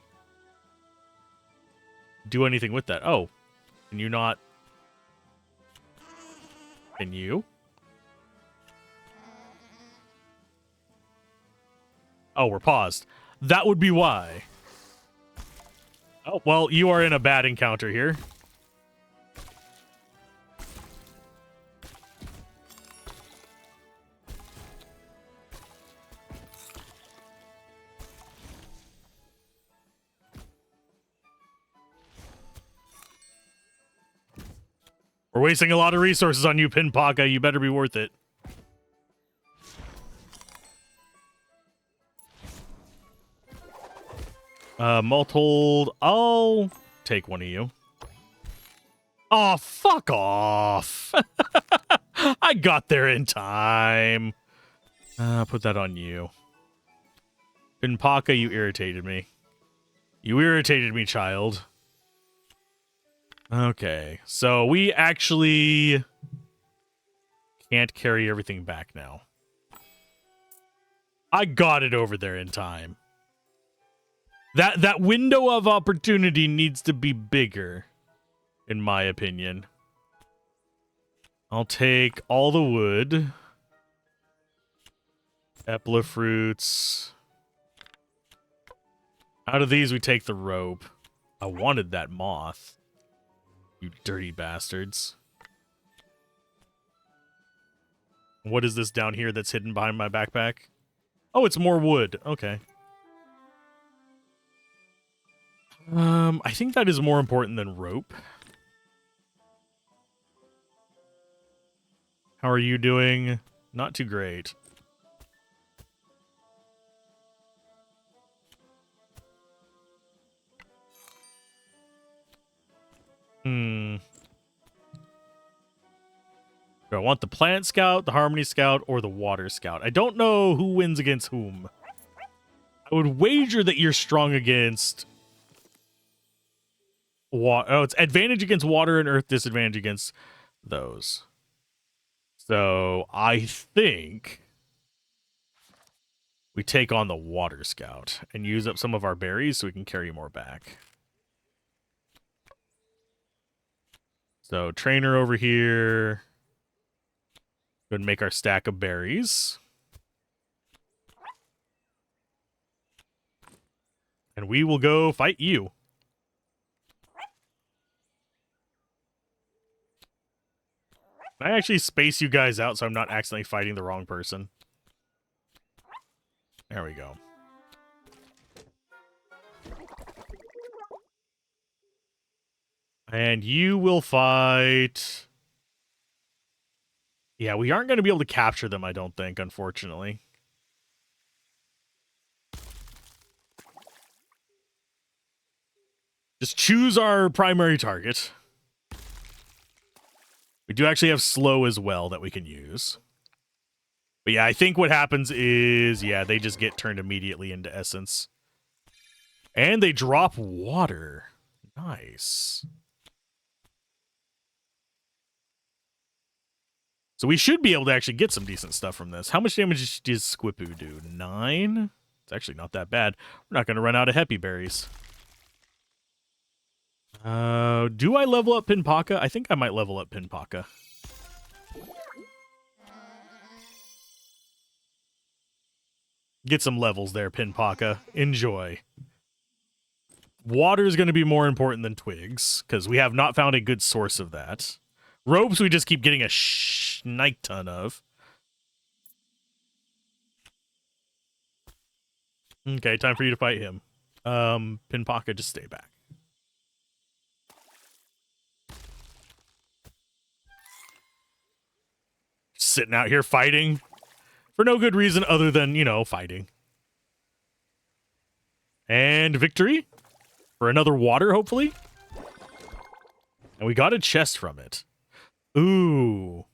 A: do anything with that. Oh, can you not? Can you? Oh, we're paused. That would be why. Oh, well, you are in a bad encounter here. We're wasting a lot of resources on you, Pinpaka. You better be worth it. Malthold. I'll take one of you. Oh, fuck off. I got there in time. Put that on you. Pinpaka, you irritated me. You irritated me, child. Okay, so we actually can't carry everything back now. I got it over there in time. That window of opportunity needs to be bigger, in my opinion. I'll take all the wood. Epla fruits. Out of these, we take the rope. I wanted that moth. You dirty bastards. What is this down here that's hidden behind my backpack? Oh, it's more wood. Okay. I think that is more important than rope. How are you doing? Not too great. Do I want the Plant Scout, the Harmony Scout, or the Water Scout? I don't know who wins against whom. I would wager that you're strong against water. Oh, it's advantage against water and earth, disadvantage against those. So I think we take on the Water Scout and use up some of our berries so we can carry more back. So trainer over here. Go and make our stack of berries. And we will go fight you. Can I actually space you guys out so I'm not accidentally fighting the wrong person? There we go. And you will fight... Yeah, we aren't going to be able to capture them, I don't think, unfortunately. Just choose our primary target. We do actually have slow as well that we can use. But yeah, I think what happens is, yeah, they just get turned immediately into essence. And they drop water. Nice. So we should be able to actually get some decent stuff from this. How much damage does Squipoo do? 9? It's actually not that bad. We're not going to run out of Happy Berries. Do I level up Pinpaka? I think I might level up Pinpaka. Get some levels there, Pinpaka. Enjoy. Water is going to be more important than twigs, because we have not found a good source of that. Ropes we just keep getting a shnipe ton of. Okay, time for you to fight him. Pinpaka, just stay back. Sitting out here fighting. For no good reason other than, you know, fighting. And victory for another water, hopefully. And we got a chest from it. Ooh.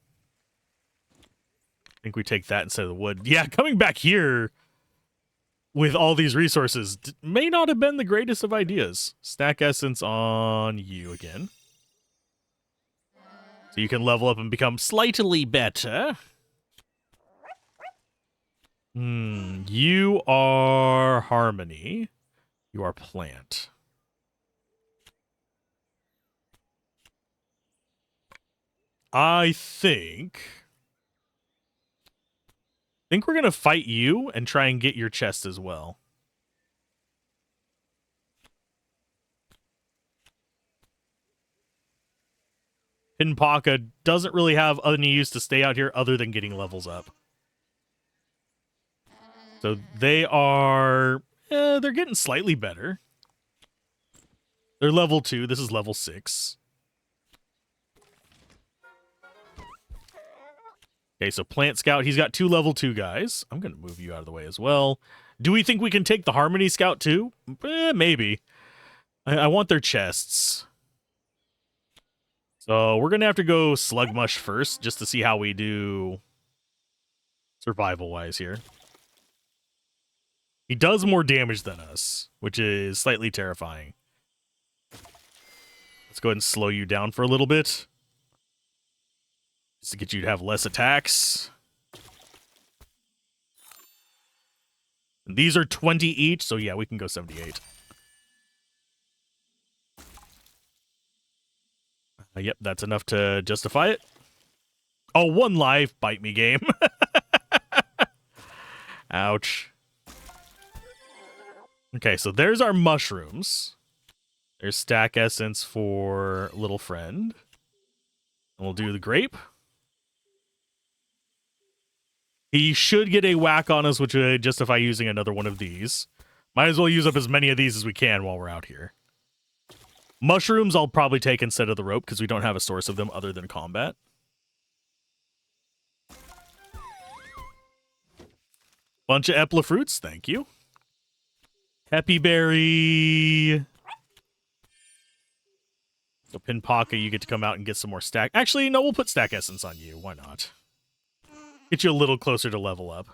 A: I think we take that instead of the wood. Yeah, coming back here with all these resources may not have been the greatest of ideas. Stack essence on you again. So you can level up and become slightly better. You are harmony. You are plant. I think we're going to fight you and try and get your chest as well. Pinpaka doesn't really have any use to stay out here other than getting levels up. So they are, they're getting slightly better. They're level 2. This is level 6. Okay, so Plant Scout, he's got 2 level 2 guys. I'm going to move you out of the way as well. Do we think we can take the Harmony Scout too? Maybe. I want their chests. So we're going to have to go Slugmush first just to see how we do survival-wise here. He does more damage than us, which is slightly terrifying. Let's go ahead and slow you down for a little bit. Just to get you to have less attacks. And these are 20 each, so yeah, we can go 78. Yep, that's enough to justify it. Oh, 1 life, bite me game. Ouch. Okay, so there's our mushrooms. There's stack essence for little friend. And we'll do the grape. He should get a whack on us, which would justify using another one of these. Might as well use up as many of these as we can while we're out here. Mushrooms I'll probably take instead of the rope because we don't have a source of them other than combat. Bunch of Epla fruits, thank you. Happy berry. So Pinpaka, you get to come out and get some more stack. Actually, no, we'll put stack essence on you. Why not? Get you a little closer to level up.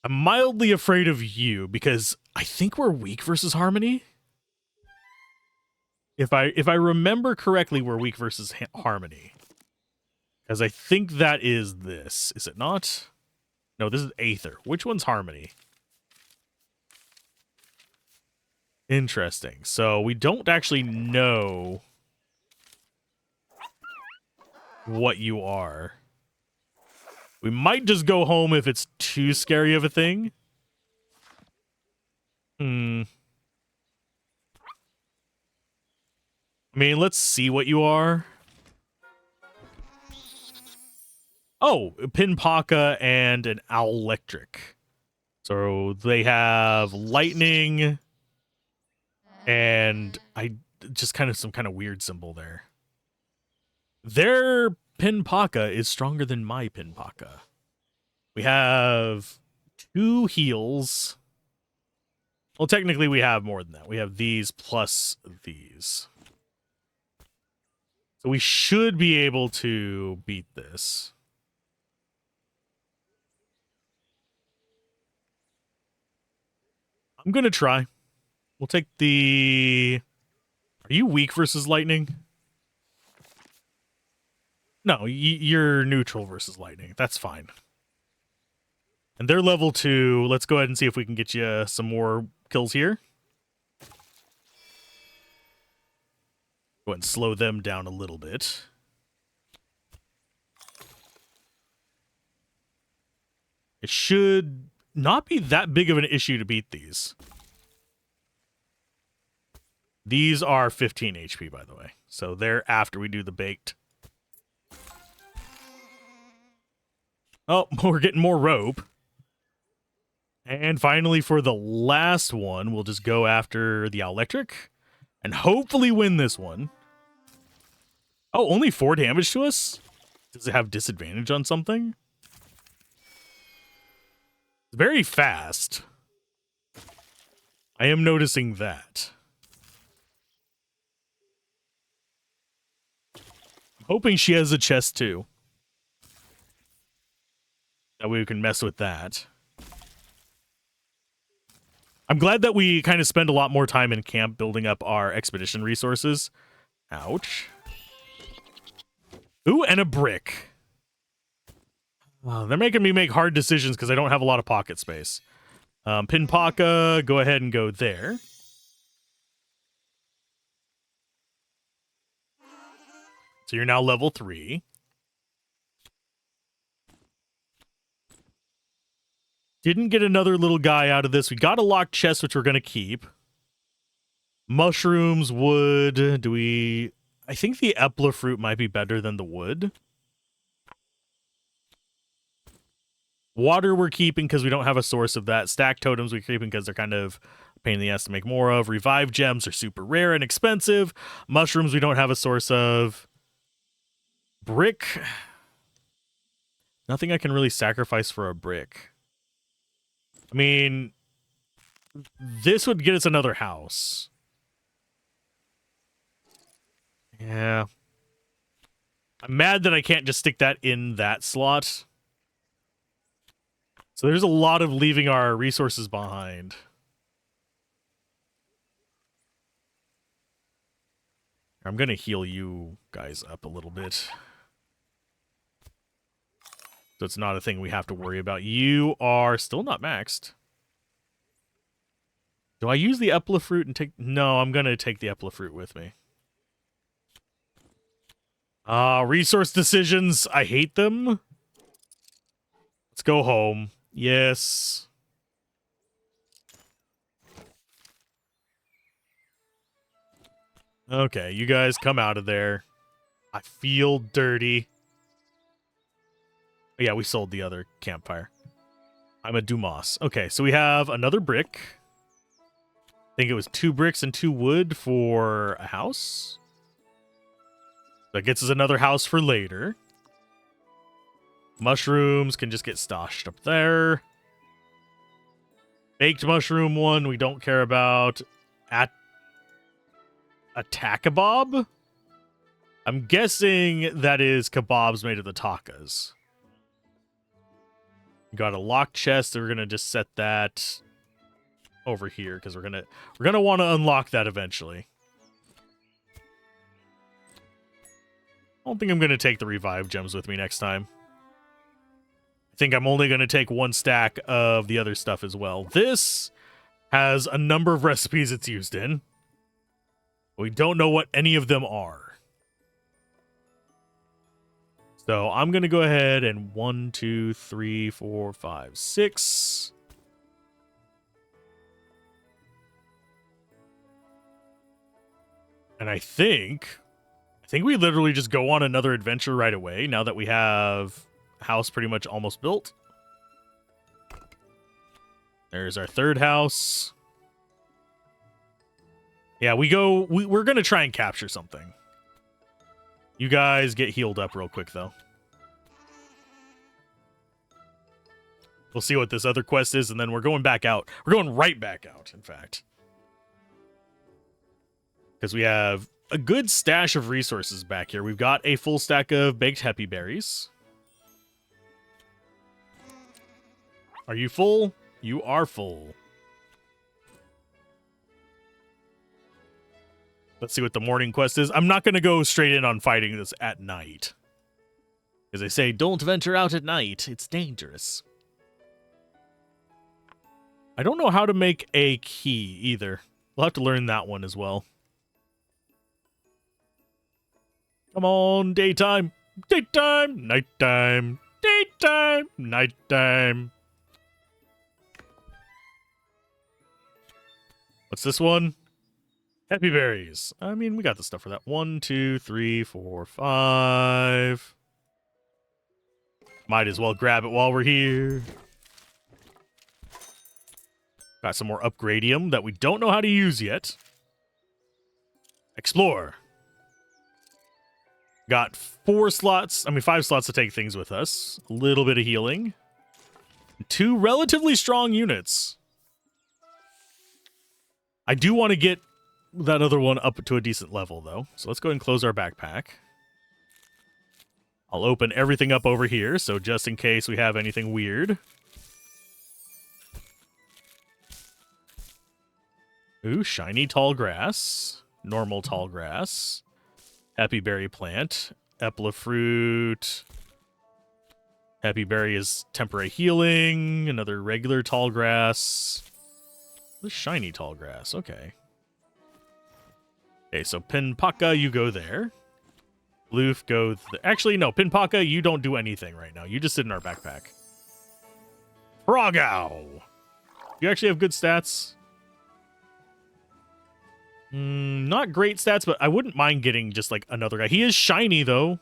A: I'm mildly afraid of you because I think we're weak versus Harmony. If I remember correctly, we're weak versus Harmony. Because I think that is this. Is it not? No, this is Aether. Which one's Harmony? Interesting. So we don't actually know what you are. We might just go home if it's too scary of a thing. I mean, let's see what you are. Oh, Pinpaka and an Electric. So they have lightning and just kind of some kind of weird symbol there. Their Pinpaka is stronger than my Pinpaka. We have 2 heals. Well, technically we have more than that. We have these plus these. So we should be able to beat this. I'm going to try. We'll take the... Are you weak versus lightning? No, you're neutral versus lightning. That's fine. And they're level 2. Let's go ahead and see if we can get you some more kills here. Go ahead and slow them down a little bit. It should not be that big of an issue to beat these. These are 15 HP, by the way. So they're after we do the baked. Oh, we're getting more rope. And finally, for the last one, we'll just go after the Electric and hopefully win this one. Oh, only 4 damage to us? Does it have disadvantage on something? Very fast. I am noticing that. I'm hoping she has a chest too. That way we can mess with that. I'm glad that we kind of spend a lot more time in camp building up our expedition resources. Ouch. Ooh, and a brick. Oh, they're making me make hard decisions because I don't have a lot of pocket space. Pinpaka, go ahead and go there. So you're now level 3. Didn't get another little guy out of this. We got a locked chest, which we're going to keep. Mushrooms, wood. Do we... I think the epla fruit might be better than the wood. Water we're keeping because we don't have a source of that. Stack totems we're keeping because they're kind of a pain in the ass to make more of. Revive gems are super rare and expensive. Mushrooms we don't have a source of. Brick. Nothing I can really sacrifice for a brick. I mean, this would get us another house. Yeah. I'm mad that I can't just stick that in that slot. So there's a lot of leaving our resources behind. I'm going to heal you guys up a little bit. So it's not a thing we have to worry about. You are still not maxed. Do I use the epla fruit and take... No, I'm going to take the epla fruit with me. Resource decisions. I hate them. Let's go home. Yes. Okay, you guys come out of there. I feel dirty. Oh, yeah, we sold the other campfire. I'm a Dumas. Okay, so we have another brick. I think it was 2 bricks and 2 wood for a house. That gets us another house for later. Mushrooms can just get stashed up there. Baked mushroom one we don't care about. Attack kebab? I'm guessing that is kebabs made of the takas. Got a locked chest. We're gonna just set that over here because we're gonna want to unlock that eventually. I don't think I'm gonna take the revive gems with me next time. I think I'm only gonna take 1 stack of the other stuff as well. This has a number of recipes it's used in. We don't know what any of them are. So I'm going to go ahead and 1, 2, 3, 4, 5, 6. And I think we literally just go on another adventure right away now that we have a house pretty much almost built. There's our 3rd house. Yeah, we're going to try and capture something. You guys get healed up real quick, though. We'll see what this other quest is, and then we're going back out. We're going right back out, in fact. Because we have a good stash of resources back here. We've got a full stack of baked happy berries. Are you full? You are full. Let's see what the morning quest is. I'm not going to go straight in on fighting this at night. As they say, don't venture out at night. It's dangerous. I don't know how to make a key either. We'll have to learn that one as well. Come on, daytime. Daytime, nighttime. Daytime, nighttime. What's this one? Happy berries. I mean, we got the stuff for that. 1, 2, 3, 4, 5. Might as well grab it while we're here. Got some more upgradium that we don't know how to use yet. Explore. Got 5 slots to take things with us. A little bit of healing. 2 relatively strong units. I do want to get that other one up to a decent level, though. So let's go ahead and close our backpack. I'll open everything up over here, so just in case we have anything weird. Ooh, shiny tall grass. Normal tall grass. Happy berry plant. Epla fruit. Happy berry is temporary healing. Another regular tall grass. This shiny tall grass. Okay. Okay, so Pinpaka, you go there. Loof, go... Actually, no. Pinpaka, you don't do anything right now. You just sit in our backpack. Frogow! You actually have good stats. Not great stats, but I wouldn't mind getting just, like, another guy. He is shiny, though.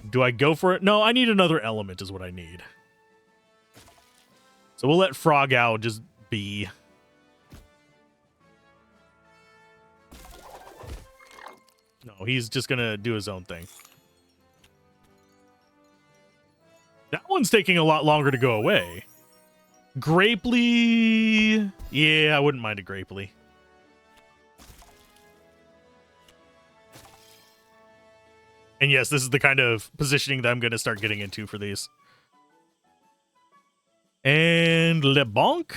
A: Do I go for it? No, I need another element is what I need. So we'll let Frogow just be. No, he's just going to do his own thing. That one's taking a lot longer to go away. Grapely. Yeah, I wouldn't mind a Grapely. And yes, this is the kind of positioning that I'm going to start getting into for these. And LeBonk.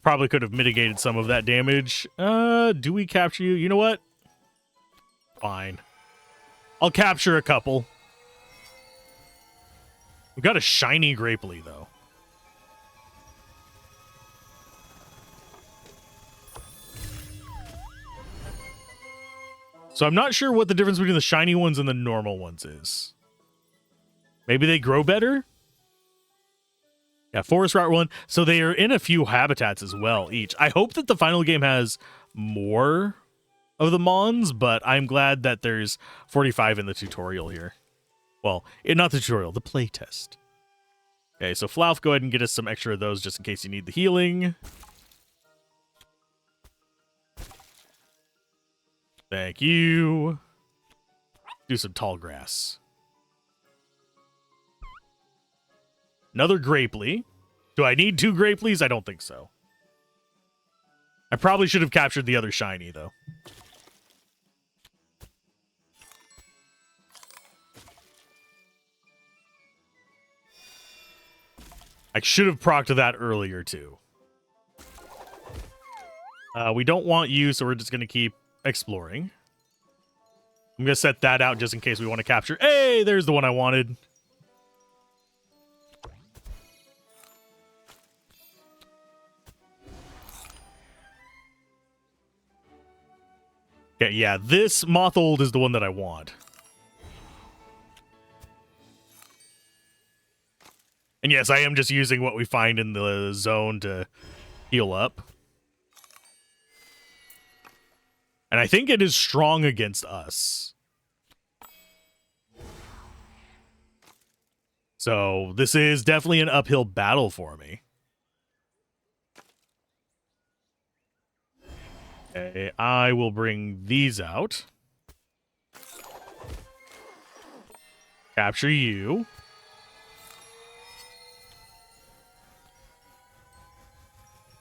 A: Probably could have mitigated some of that damage. Do we capture you? You know what? Fine. I'll capture a couple. We've got a shiny Grapely, though. So I'm not sure what the difference between the shiny ones and the normal ones is. Maybe they grow better? Yeah, Forest Rat one. So they are in a few habitats as well, each. I hope that the final game has more of the Mons, but I'm glad that there's 45 in the tutorial here. Well, not the tutorial, the playtest. Okay, so Flauf, go ahead and get us some extra of those just in case you need the healing. Thank you. Do some tall grass. Another Grapely. Do I need 2 Grapeleys? I don't think so. I probably should have captured the other shiny, though. I should have procced that earlier, too. We don't want you, so we're just going to keep exploring. I'm going to set that out just in case we want to capture. Hey, there's the one I wanted. Okay, yeah, this Mothold is the one that I want. And yes, I am just using what we find in the zone to heal up. And I think it is strong against us. So this is definitely an uphill battle for me. Okay, I will bring these out. Capture you.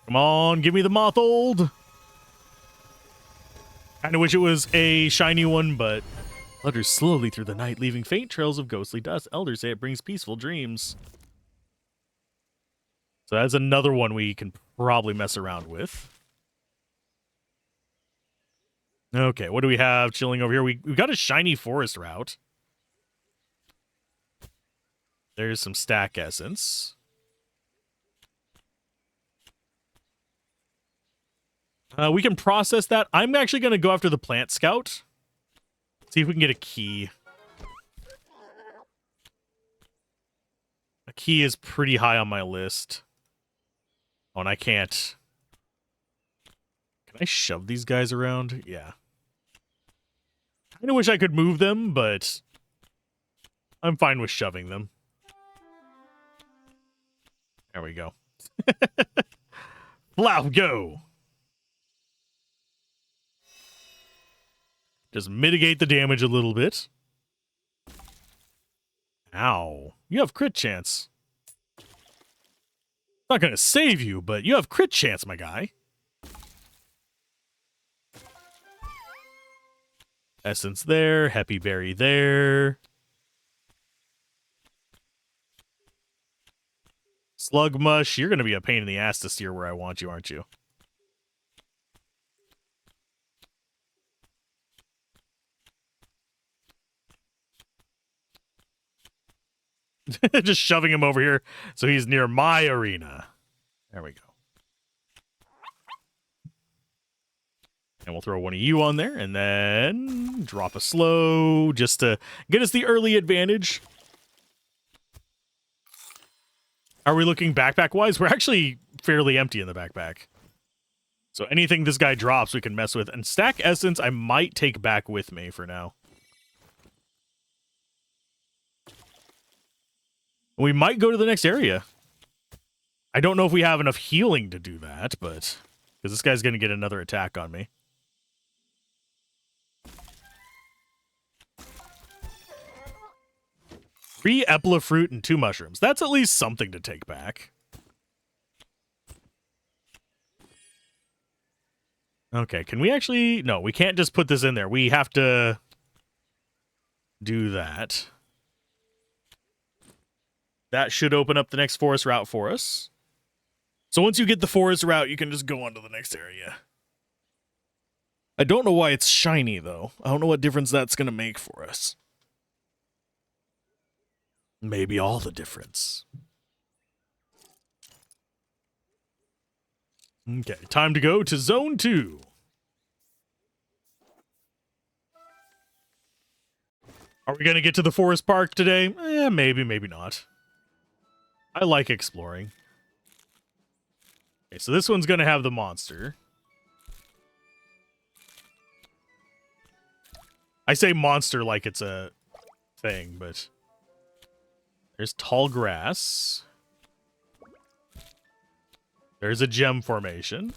A: Come on, give me the Mothold. Kind of wish it was a shiny one, but flutters slowly through the night, leaving faint trails of ghostly dust. Elders say it brings peaceful dreams. So that's another one we can probably mess around with. Okay, what do we have chilling over here? We got a shiny forest route. There's some stack essence. We can process that. I'm actually going to go after the plant scout. See if we can get a key. A key is pretty high on my list. Oh, and I can't. Can I shove these guys around? Yeah. I kind of wish I could move them, but I'm fine with shoving them. There we go. Flout, go! Just mitigate the damage a little bit. Ow. You have crit chance. Not gonna save you, but you have crit chance, my guy. Essence there, Happy Berry there. Slug Mush, you're gonna be a pain in the ass to steer where I want you, aren't you? Just shoving him over here so he's near my arena. There we go. And we'll throw one of you on there and then drop a slow just to get us the early advantage. Are we looking backpack-wise? We're actually fairly empty in the backpack. So anything this guy drops we can mess with. And Stack Essence I might take back with me for now. We might go to the next area. I don't know if we have enough healing to do that, but... because this guy's going to get another attack on me. Three Epla fruit and 2 mushrooms. That's at least something to take back. Okay, can we actually... no, we can't just put this in there. We have to do that. That should open up the next forest route for us. So once you get the forest route, you can just go on to the next area. I don't know why it's shiny, though. I don't know what difference that's going to make for us. Maybe all the difference. Okay, time to go to Zone 2. Are we going to get to the forest park today? Maybe, maybe not. I like exploring. Okay, so this one's going to have the monster. I say monster like it's a thing, but... there's tall grass. There's a gem formation.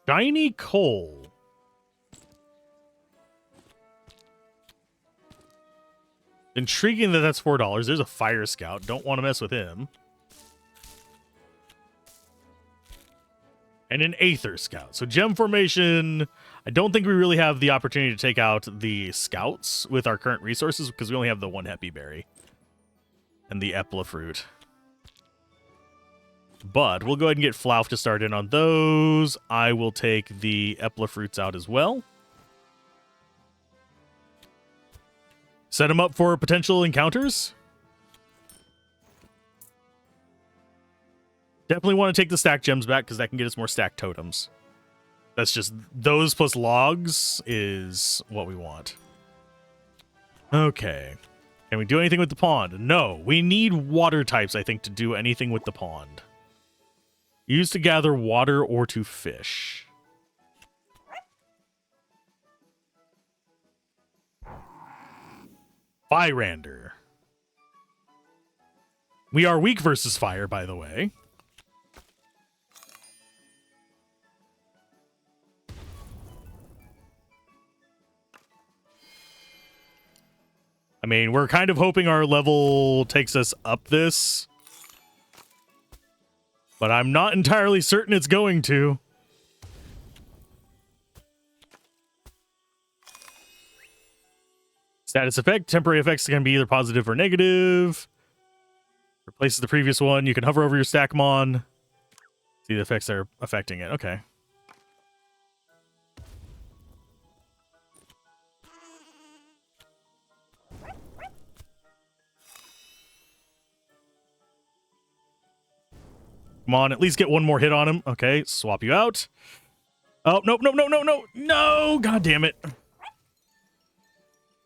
A: Shiny coal. Intriguing that that's $4. There's a fire scout. Don't want to mess with him. And an aether scout. So gem formation. I don't think we really have the opportunity to take out the scouts with our current resources because we only have the 1 Happy Berry and the Epla fruit. But we'll go ahead and get Flauf to start in on those. I will take the Epla fruits out as well. Set them up for potential encounters. Definitely want to take the stack gems back because that can get us more stack totems. That's just those plus logs is what we want. Okay. Can we do anything with the pond? No. We need water types, I think, to do anything with the pond. Used to gather water or to fish. Fyrander. We are weak versus fire, by the way. I mean, we're kind of hoping our level takes us up this. But I'm not entirely certain it's going to. Status effect. Temporary effects can be either positive or negative. Replaces the previous one. You can hover over your Stackmon. See the effects that are affecting it. Okay. Come on, at least get one more hit on him. Okay, swap you out. Oh, nope, nope, no, no, no, no! God damn it.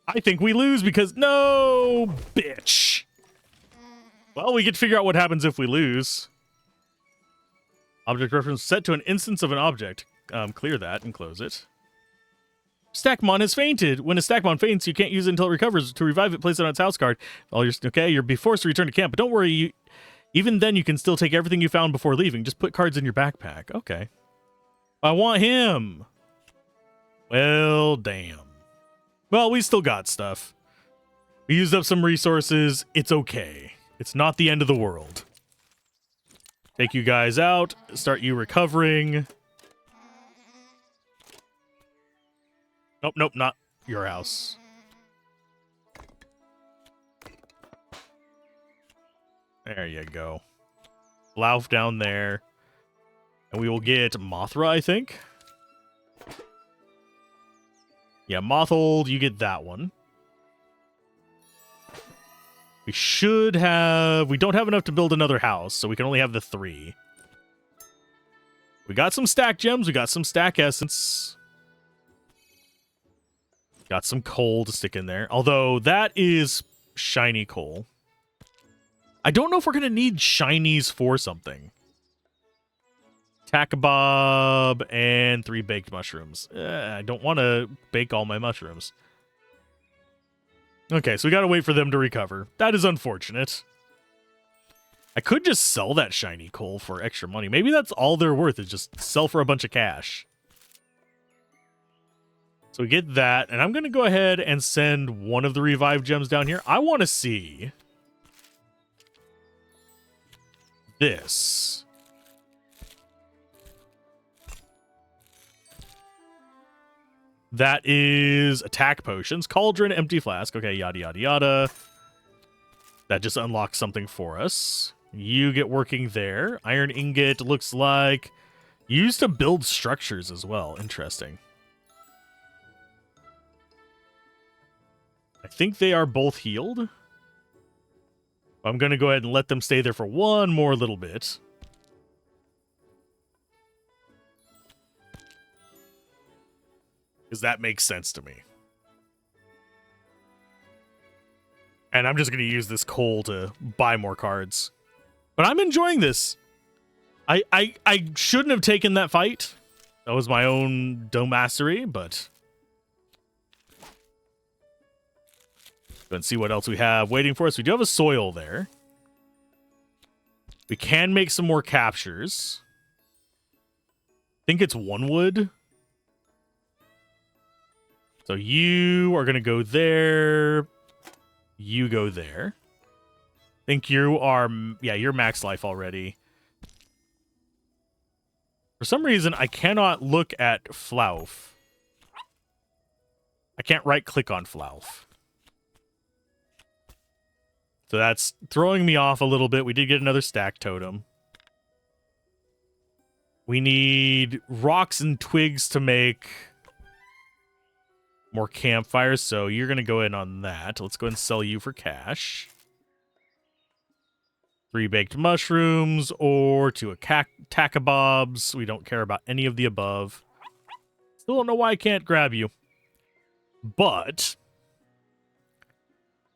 A: I think we lose because... no, bitch. Well, we get to figure out what happens if we lose. Object reference set to an instance of an object. Clear that and close it. Stackmon has fainted. When a Stackmon faints, you can't use it until it recovers. To revive it, place it on its house card. Okay, you'll be forced to return to camp, but don't worry, even then you can still take everything you found before leaving. Just put cards in your backpack. Okay. I want him. Well, damn. Well, we still got stuff. We used up some resources. It's okay. It's not the end of the world. Take you guys out. Start you recovering. Nope, nope, not your house. There you go. Lauf down there. And we will get Mothra, I think. Yeah, Mothold, you get that one. We should have... We don't have enough to build another house, so we can only have the 3. We got some stack gems. We got some stack essence. Got some coal to stick in there. Although, that is shiny coal. I don't know if we're going to need shinies for something. Tacabob and 3 baked mushrooms. I don't want to bake all my mushrooms. Okay, so we gotta wait for them to recover. That is unfortunate. I could just sell that shiny coal for extra money. Maybe that's all they're worth, is just sell for a bunch of cash. So we get that, and I'm gonna go ahead and send one of the revived gems down here. I want to see this. That is attack potions, cauldron, empty flask. Okay, yada, yada, yada. That just unlocks something for us. You get working there. Iron ingot looks like used to build structures as well. Interesting. I think they are both healed. I'm going to go ahead and let them stay there for one more little bit. Because that makes sense to me. And I'm just going to use this coal to buy more cards. But I'm enjoying this. I shouldn't have taken that fight. That was my own dumbassery, but... Go and see what else we have waiting for us. We do have a soil there. We can make some more captures. I think it's 1 wood. So you are going to go there. You go there. I think you are... Yeah, you're max life already. For some reason, I cannot look at Flauf. I can't right-click on Flauf. So that's throwing me off a little bit. We did get another stack totem. We need rocks and twigs to make... more campfires, so you're going to go in on that. Let's go ahead and sell you for cash. 3 baked mushrooms or 2 tacabobs. We don't care about any of the above. Still don't know why I can't grab you. But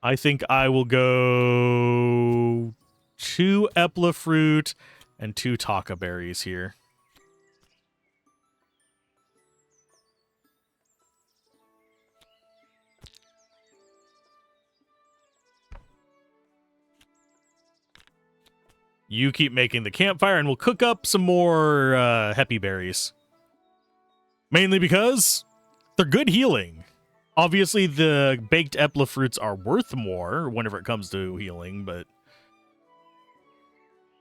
A: I think I will go 2 epla fruit and 2 taka berries here. You keep making the campfire, and we'll cook up some more happy berries. Mainly because they're good healing. Obviously, the baked epla fruits are worth more whenever it comes to healing, but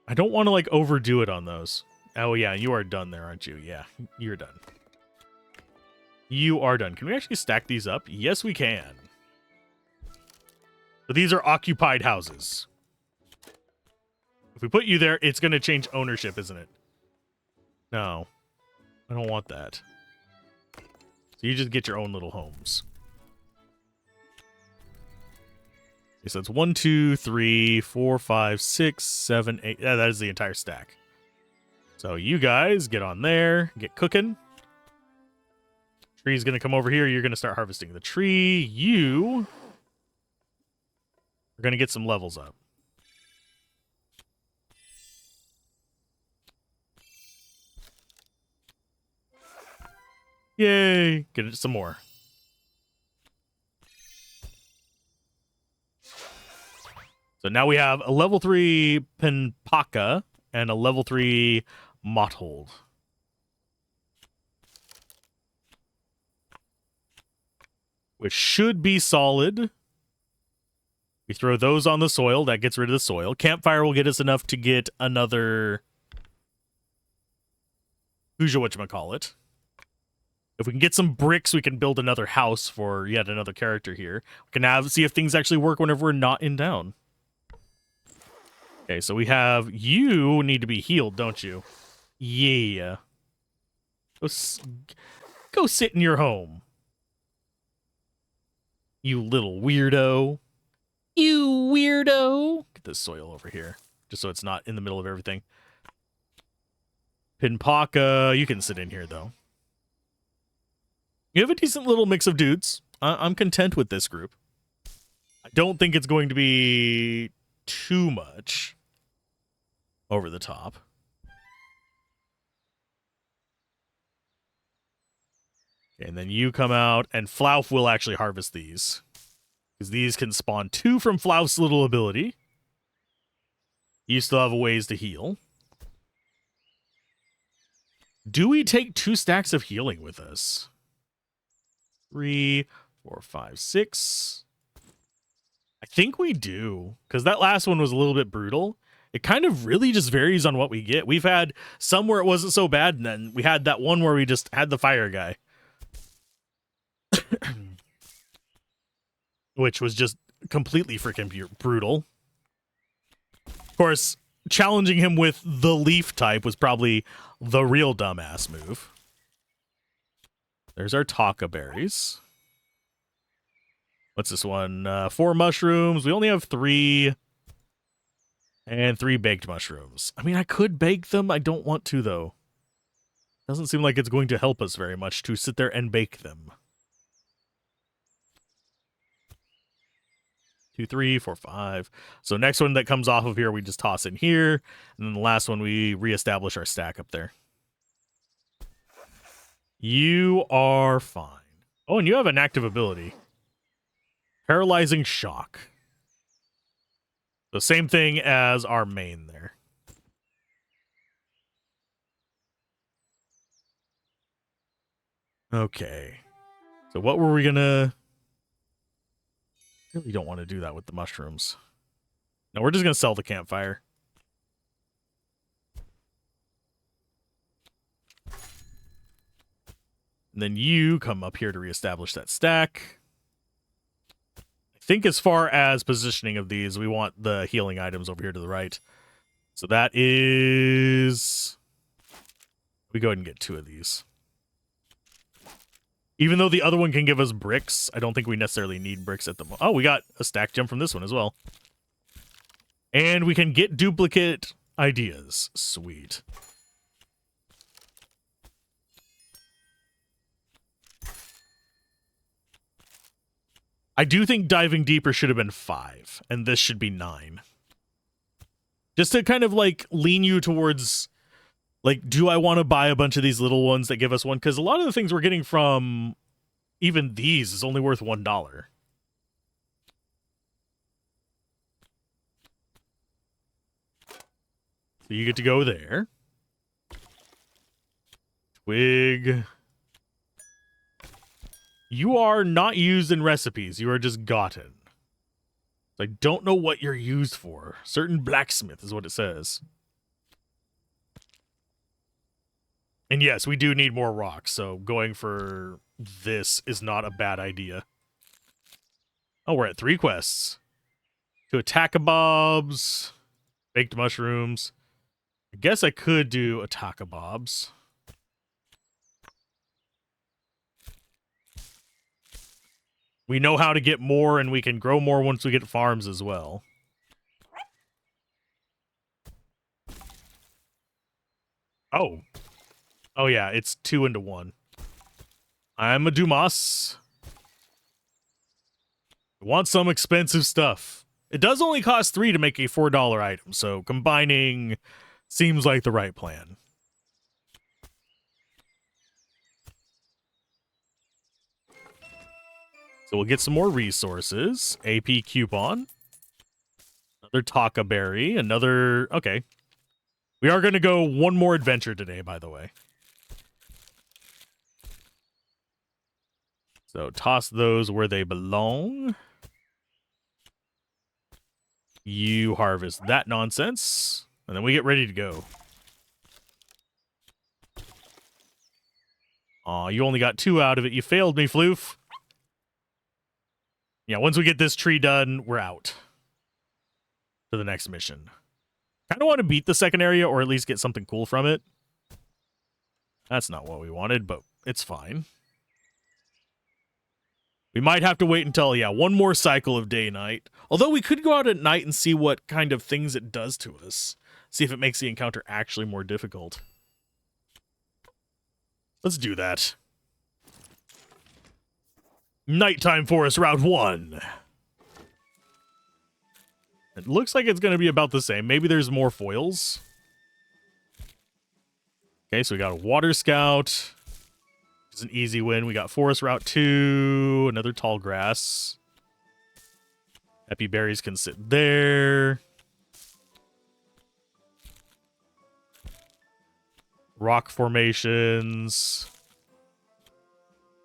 A: I don't want to, like, overdo it on those. Oh, yeah, you are done there, aren't you? Yeah, you're done. You are done. Can we actually stack these up? Yes, we can. So these are occupied houses. If we put you there, it's going to change ownership, isn't it? No. I don't want that. So you just get your own little homes. Okay, so it's 1, 2, 3, 4, 5, 6, 7, 8. Yeah, that is the entire stack. So you guys get on there, get cooking. Tree's going to come over here. You're going to start harvesting the tree. You are going to get some levels up. Yay! Get it some more. So now we have a level 3 Penpaka and a level 3 Mothold. Which should be solid. We throw those on the soil. That gets rid of the soil. Campfire will get us enough to get another... whatchamacallit. If we can get some bricks, we can build another house for yet another character here. We can see if things actually work whenever we're not in town. Okay, so we have... You need to be healed, don't you? Yeah. Go sit in your home. You little weirdo. You weirdo. Get this soil over here, just so it's not in the middle of everything. Pinpaka, you can sit in here, though. You have a decent little mix of dudes. I'm content with this group. I don't think it's going to be too much over the top. And then you come out, and Flauf will actually harvest these. Because these can spawn 2 from Flauf's little ability. You still have ways to heal. Do we take 2 stacks of healing with us? 3, 4, 5, 6. I think we do. Because that last one was a little bit brutal. It kind of really just varies on what we get. We've had some where it wasn't so bad, and then we had that one where we just had the fire guy. Which was just completely freaking brutal. Of course, challenging him with the leaf type was probably the real dumbass move. There's our taka berries. What's this one? 4 mushrooms. We only have 3. And 3 baked mushrooms. I mean, I could bake them. I don't want to, though. Doesn't seem like it's going to help us very much to sit there and bake them. 2, 3, 4, 5. So next one that comes off of here, we just toss in here. And then the last one, we reestablish our stack up there. You are fine. Oh, and you have an active ability. Paralyzing Shock. The same thing as our main there. Okay. So what were we gonna... Really don't want to do that with the mushrooms. No, we're just gonna sell the campfire. And then you come up here to reestablish that stack. I think as far as positioning of these, we want the healing items over here to the right. So that is... We go ahead and get 2 of these. Even though the other one can give us bricks, I don't think we necessarily need bricks at the moment. Oh, we got a stack gem from this one as well. And we can get duplicate ideas. Sweet. I do think diving deeper should have been 5, and this should be 9. Just to kind of like lean you towards, like, do I want to buy a bunch of these little ones that give us 1? Because a lot of the things we're getting from even these is only worth $1. So you get to go there. Twig. You are not used in recipes. You are just gotten. I don't know what you're used for. Certain blacksmith is what it says. And yes, we do need more rocks, so going for this is not a bad idea. Oh, we're at 3 quests. To attack kebabs, baked mushrooms. I guess I could do attack kebabs. We know how to get more, and we can grow more once we get farms as well. Oh. Oh, yeah, it's 2 into 1. I'm a Dumas. I want some expensive stuff. It does only cost 3 to make a $4 item, so combining seems like the right plan. So we'll get some more resources. AP coupon. Another taka berry. Another... Okay. We are going to go one more adventure today, by the way. So toss those where they belong. You harvest that nonsense, and then we get ready to go. Aw, you only got 2 out of it. You failed me, Floof. Yeah, once we get this tree done, we're out to the next mission. Kind of want to beat the second area, or at least get something cool from it. That's not what we wanted, but it's fine. We might have to wait until, yeah, one more cycle of day-night. Although we could go out at night and see what kind of things it does to us. See if it makes the encounter actually more difficult. Let's do that. Nighttime Forest Route 1. It looks like it's going to be about the same. Maybe there's more foils. Okay, so we got a Water Scout. It's an easy win. We got Forest Route 2, another tall grass. Epi berries can sit there. Rock formations.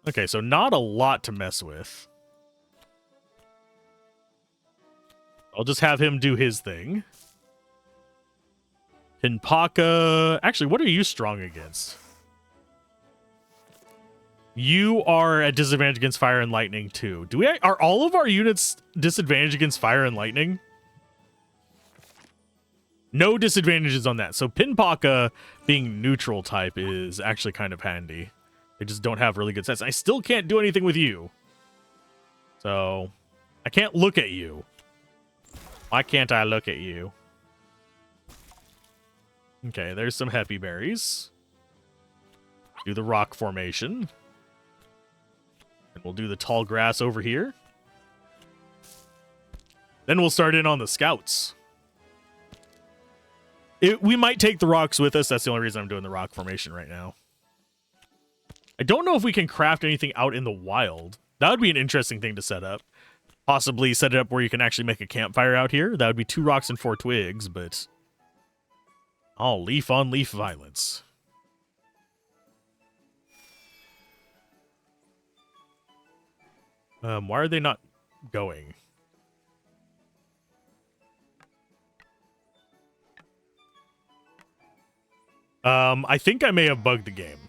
A: Okay, so not a lot to mess with. I'll just have him do his thing. Pinpaka. Actually, what are you strong against? You are at disadvantage against fire and lightning too. Are all of our units disadvantaged against fire and lightning? No disadvantages on that. So Pinpaka being neutral type is actually kind of handy. They just don't have really good sets. I still can't do anything with you. So I can't look at you. Why can't I look at you? Okay, there's some Happy Berries. Do the rock formation. And we'll do the tall grass over here. Then we'll start in on the scouts. We might take the rocks with us. That's the only reason I'm doing the rock formation right now. I don't know if we can craft anything out in the wild. That would be an interesting thing to set up. Possibly set it up where you can actually make a campfire out here. That would be 2 rocks and 4 twigs, but... oh, leaf on leaf violence. Why are they not going? I think I may have bugged the game.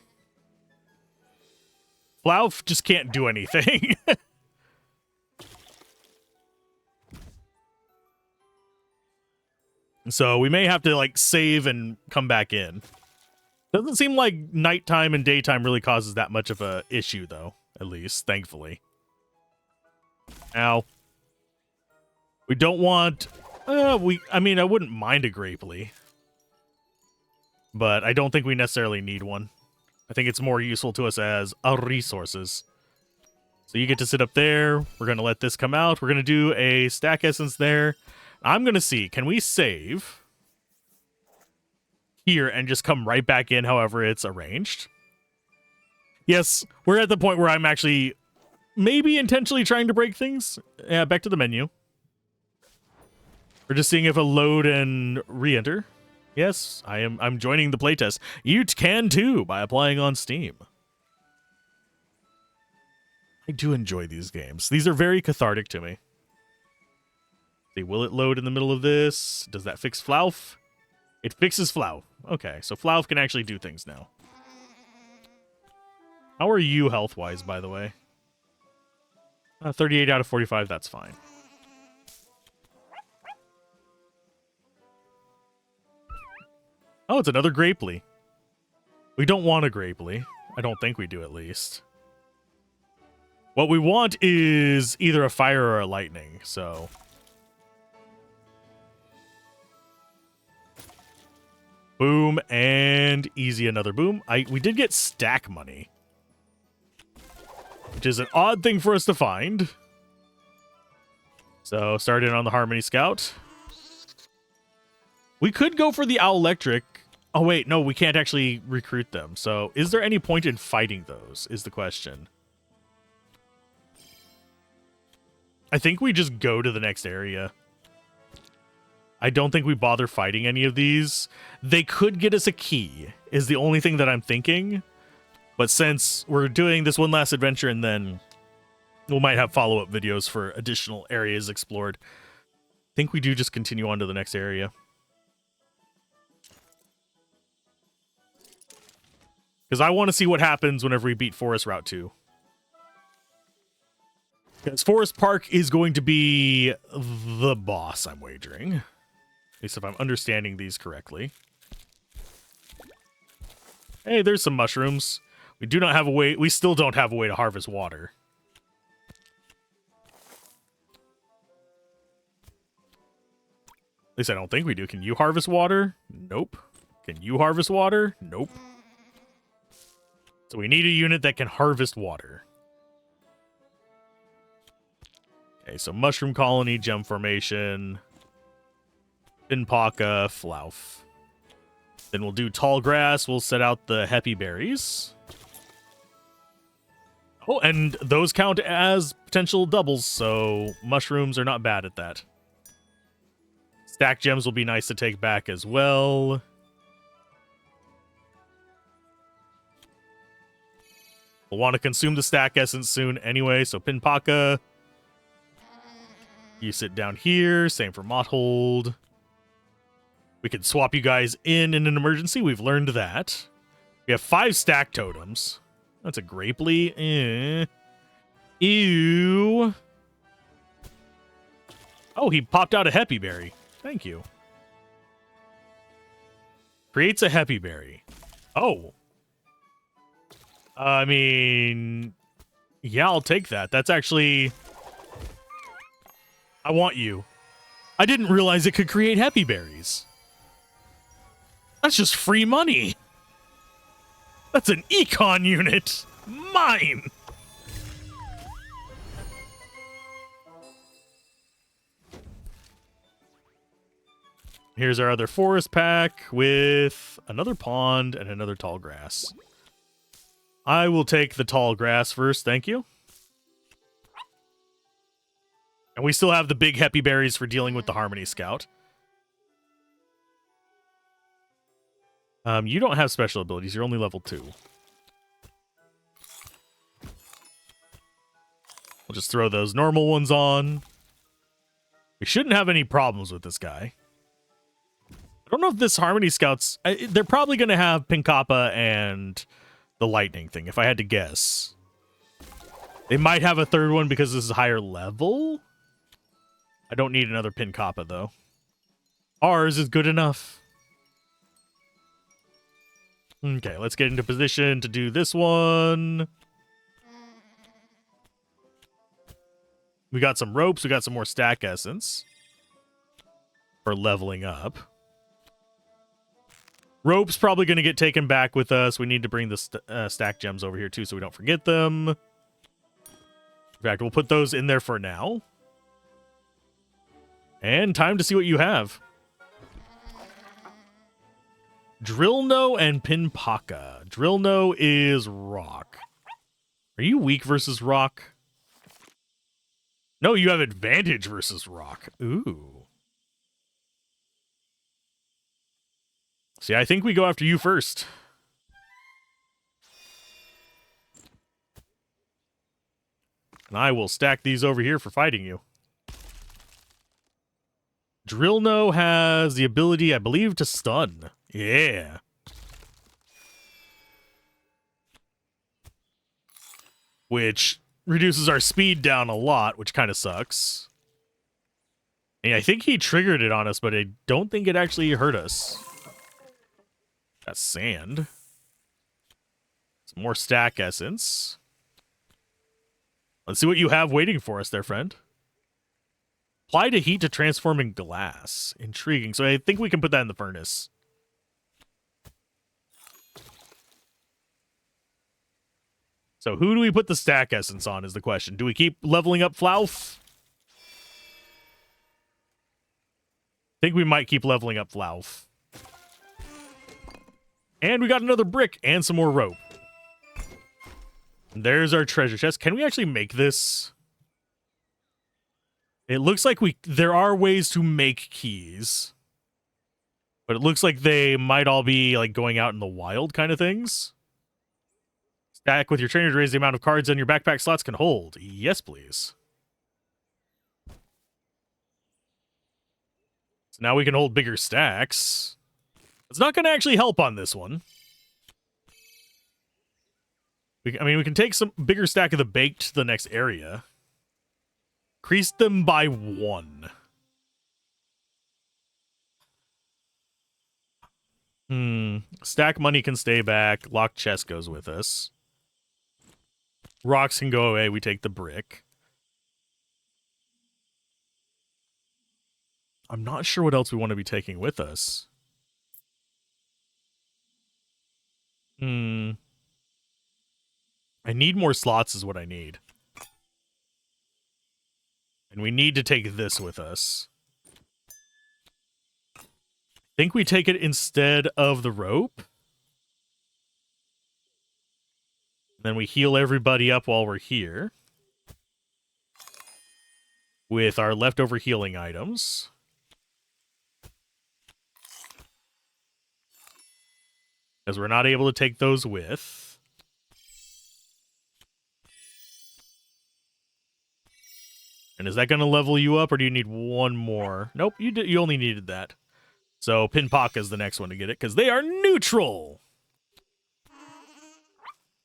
A: Flauf just can't do anything. So we may have to, like, save and come back in. Doesn't seem like nighttime and daytime really causes that much of a issue, though. At least, thankfully. Ow. We don't want... I mean, I wouldn't mind a Grapely. But I don't think we necessarily need one. I think it's more useful to us as a resources. So you get to sit up there. We're going to let this come out. We're going to do a stack essence there. I'm going to see, can we save here and just come right back in however it's arranged? Yes, we're at the point where I'm actually maybe intentionally trying to break things. Yeah, back to the menu. We're just seeing if a load and re-enter. Yes, I'm joining the playtest. You can too by applying on Steam. I do enjoy these games. These are very cathartic to me. See, will it load in the middle of this? Does that fix Flauf? It fixes Flauf. Okay, so Flauf can actually do things now. How are you health-wise, by the way? 38 out of 45, that's fine. Oh, it's another Grapely. We don't want a Grapely. I don't think we do, at least. What we want is either a fire or a lightning, so... boom, and easy another boom. We did get stack money, which is an odd thing for us to find. So, start in on the Harmony Scout. We could go for the Owl Electric. Oh, wait, no, we can't actually recruit them. So, is there any point in fighting those, is the question. I think we just go to the next area. I don't think we bother fighting any of these. They could get us a key, is the only thing that I'm thinking. But since we're doing this one last adventure and then we might have follow-up videos for additional areas explored, think we do just continue on to the next area. Because I want to see what happens whenever we beat Forest Route 2. Because Forest Park is going to be the boss, I'm wagering. At least if I'm understanding these correctly. Hey, there's some mushrooms. We do not have a way... We still don't have a way to harvest water. At least I don't think we do. Can you harvest water? Nope. Can you harvest water? Nope. So we need a unit that can harvest water. Okay, so mushroom colony, gem formation, Pinpaka, Flouf. Then we'll do tall grass. We'll set out the happy berries. Oh, and those count as potential doubles, so mushrooms are not bad at that. Stack gems will be nice to take back as well. We'll want to consume the stack essence soon anyway, so Pinpaka. You sit down here. Same for Motthold. We can swap you guys in an emergency. We've learned that. We have 5 stack totems. That's a Grapely. Ew. Oh, he popped out a Happy Berry. Thank you. Creates a Happy Berry. Oh. I mean... Yeah, I'll take that. That's actually... I want you. I didn't realize it could create Happy Berries. That's just free money. That's an econ unit. Mine. Here's our other forest pack with another pond and another tall grass. I will take the tall grass first, thank you. And we still have the big happy berries for dealing with the Harmony Scout. You don't have special abilities. You're only level 2. We'll just throw those normal ones on. We shouldn't have any problems with this guy. I don't know if this Harmony Scouts... they're probably going to have Pinkappa and the lightning thing, if I had to guess. They might have a third one because this is higher level. I don't need another Pinkappa, though. Ours is good enough. Okay, let's get into position to do this one. We got some ropes. We got some more stack essence for leveling up. Rope's probably going to get taken back with us. We need to bring the stack gems over here, too, so we don't forget them. In fact, we'll put those in there for now. And time to see what you have. Drillno and Pinpaka. Drillno is rock. Are you weak versus rock? No, you have advantage versus rock. Ooh. See, I think we go after you first. And I will stack these over here for fighting you. Drillno has the ability, I believe, to stun. Yeah. Which reduces our speed down a lot, which kind of sucks. And I think he triggered it on us, but I don't think it actually hurt us. That's sand. Some more stack essence. Let's see what you have waiting for us there, friend. Apply to heat to transform in glass. Intriguing. So I think we can put that in the furnace. So who do we put the stack essence on is the question. Do we keep leveling up Flouf? I think we might keep leveling up Flouf. And we got another brick and some more rope. And there's our treasure chest. Can we actually make this? It looks like there are ways to make keys. But it looks like they might all be like going out in the wild kind of things. Stack with your trainer to raise the amount of cards on your backpack slots can hold. Yes, please. Now we can hold bigger stacks. It's not going to actually help on this one. I mean, we can take some bigger stack of the baked to the next area. Increase them by 1. Stack money can stay back. Locked chest goes with us. Rocks can go away. We take the brick. I'm not sure what else we want to be taking with us. I need more slots is what I need. And we need to take this with us. I think we take it instead of the rope. Then we heal everybody up while we're here. With our leftover healing items. Because we're not able to take those with. And is that going to level you up, or do you need one more? Nope, you only needed that. So Pinpaka is the next one to get it, because they are neutral!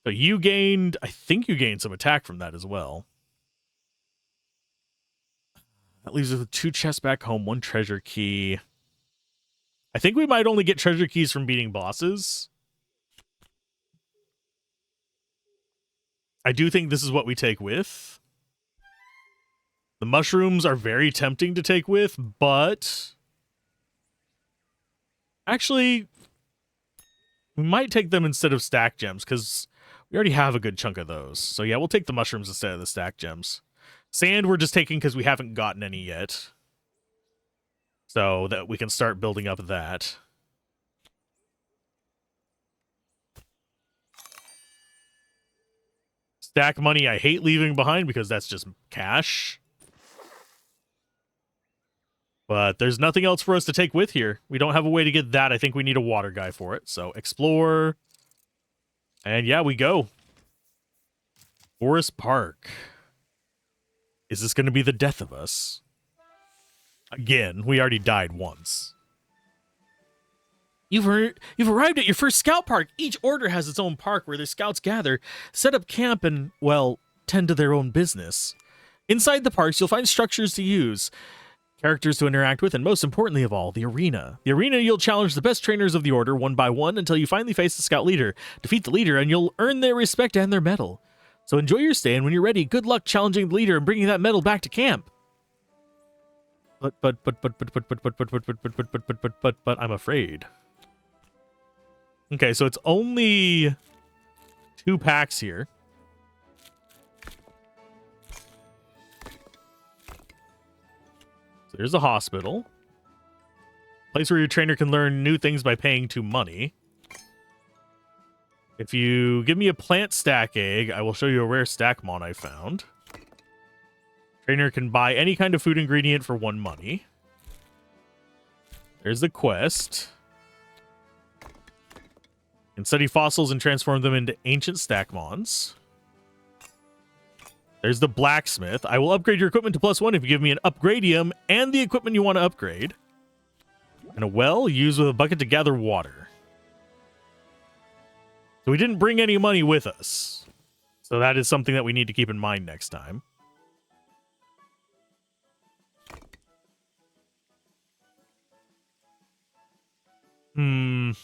A: So you gained... I think you gained some attack from that as well. That leaves us with 2 chests back home, 1 treasure key. I think we might only get treasure keys from beating bosses. I do think this is what we take with. The mushrooms are very tempting to take with, but... Actually, we might take them instead of stack gems, because we already have a good chunk of those. So yeah, we'll take the mushrooms instead of the stack gems. Sand we're just taking because we haven't gotten any yet. So that we can start building up that. Stack money I hate leaving behind because that's just cash. But there's nothing else for us to take with here. We don't have a way to get that. I think we need a water guy for it. So explore. And yeah, we go. Forest Park. Is this going to be the death of us? Again, we already died once.
B: You've arrived at your first scout park. Each order has its own park where their scouts gather, set up camp, and, well, tend to their own business. Inside the parks, you'll find structures to use, characters to interact with, and most importantly of all, the arena. The arena, you'll challenge the best trainers of the order one by one until you finally face the scout leader. Defeat the leader, and you'll earn their respect and their medal. So enjoy your stay, and when you're ready, good luck challenging the leader and bringing that medal back to camp. But I'm afraid.
A: Okay, so it's only 2 packs here. So there's a hospital. Place where your trainer can learn new things by paying 2 money. If you give me a plant stack egg, I will show you a rare Stackmon I found. Trainer can buy any kind of food ingredient for 1 money. There's the quest. And study fossils and transform them into ancient Stackmons. There's the blacksmith. I will upgrade your equipment to +1 if you give me an upgradium and the equipment you want to upgrade. And a well used with a bucket to gather water. So we didn't bring any money with us. So that is something that we need to keep in mind next time. And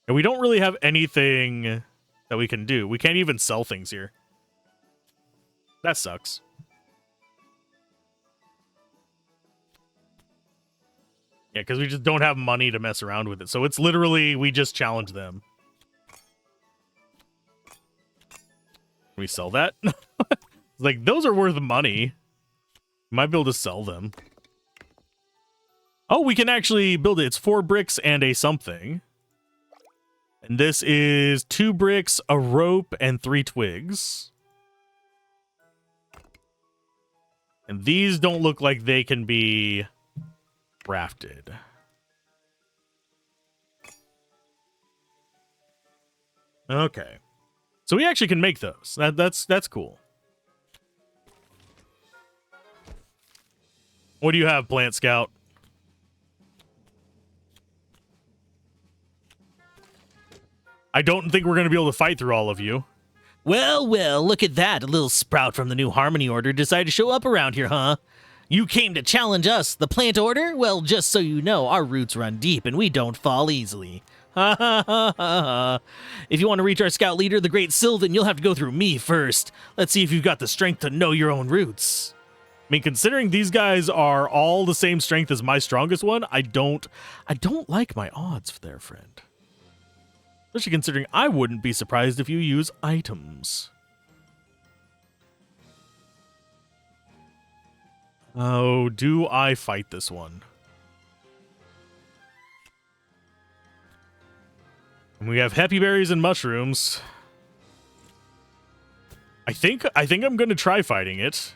A: we don't really have anything that we can do. We can't even sell things here. That sucks. Yeah, because we just don't have money to mess around with it. So it's literally, we just challenge them. Can we sell that? Like, those are worth money. Might be able to sell them. Oh, we can actually build it. It's 4 bricks and a something. And this is 2 bricks, a rope, and 3 twigs. And these don't look like they can be crafted. Okay. So we actually can make those. That's cool. What do you have, Plant Scout? I don't think we're going to be able to fight through all of you.
B: Well, well, look at that. A little sprout from the new Harmony Order decided to show up around here, huh? You came to challenge us, the Plant Order? Well, just so you know, our roots run deep and we don't fall easily. Ha ha ha ha ha. If you want to reach our scout leader, the Great Sylvan, you'll have to go through me first. Let's see if you've got the strength to know your own roots.
A: I mean, considering these guys are all the same strength as my strongest one, I don't like my odds there, friend. Especially considering I wouldn't be surprised if you use items. Oh, do I fight this one? And we have happy berries and mushrooms. I think I'm going to try fighting it.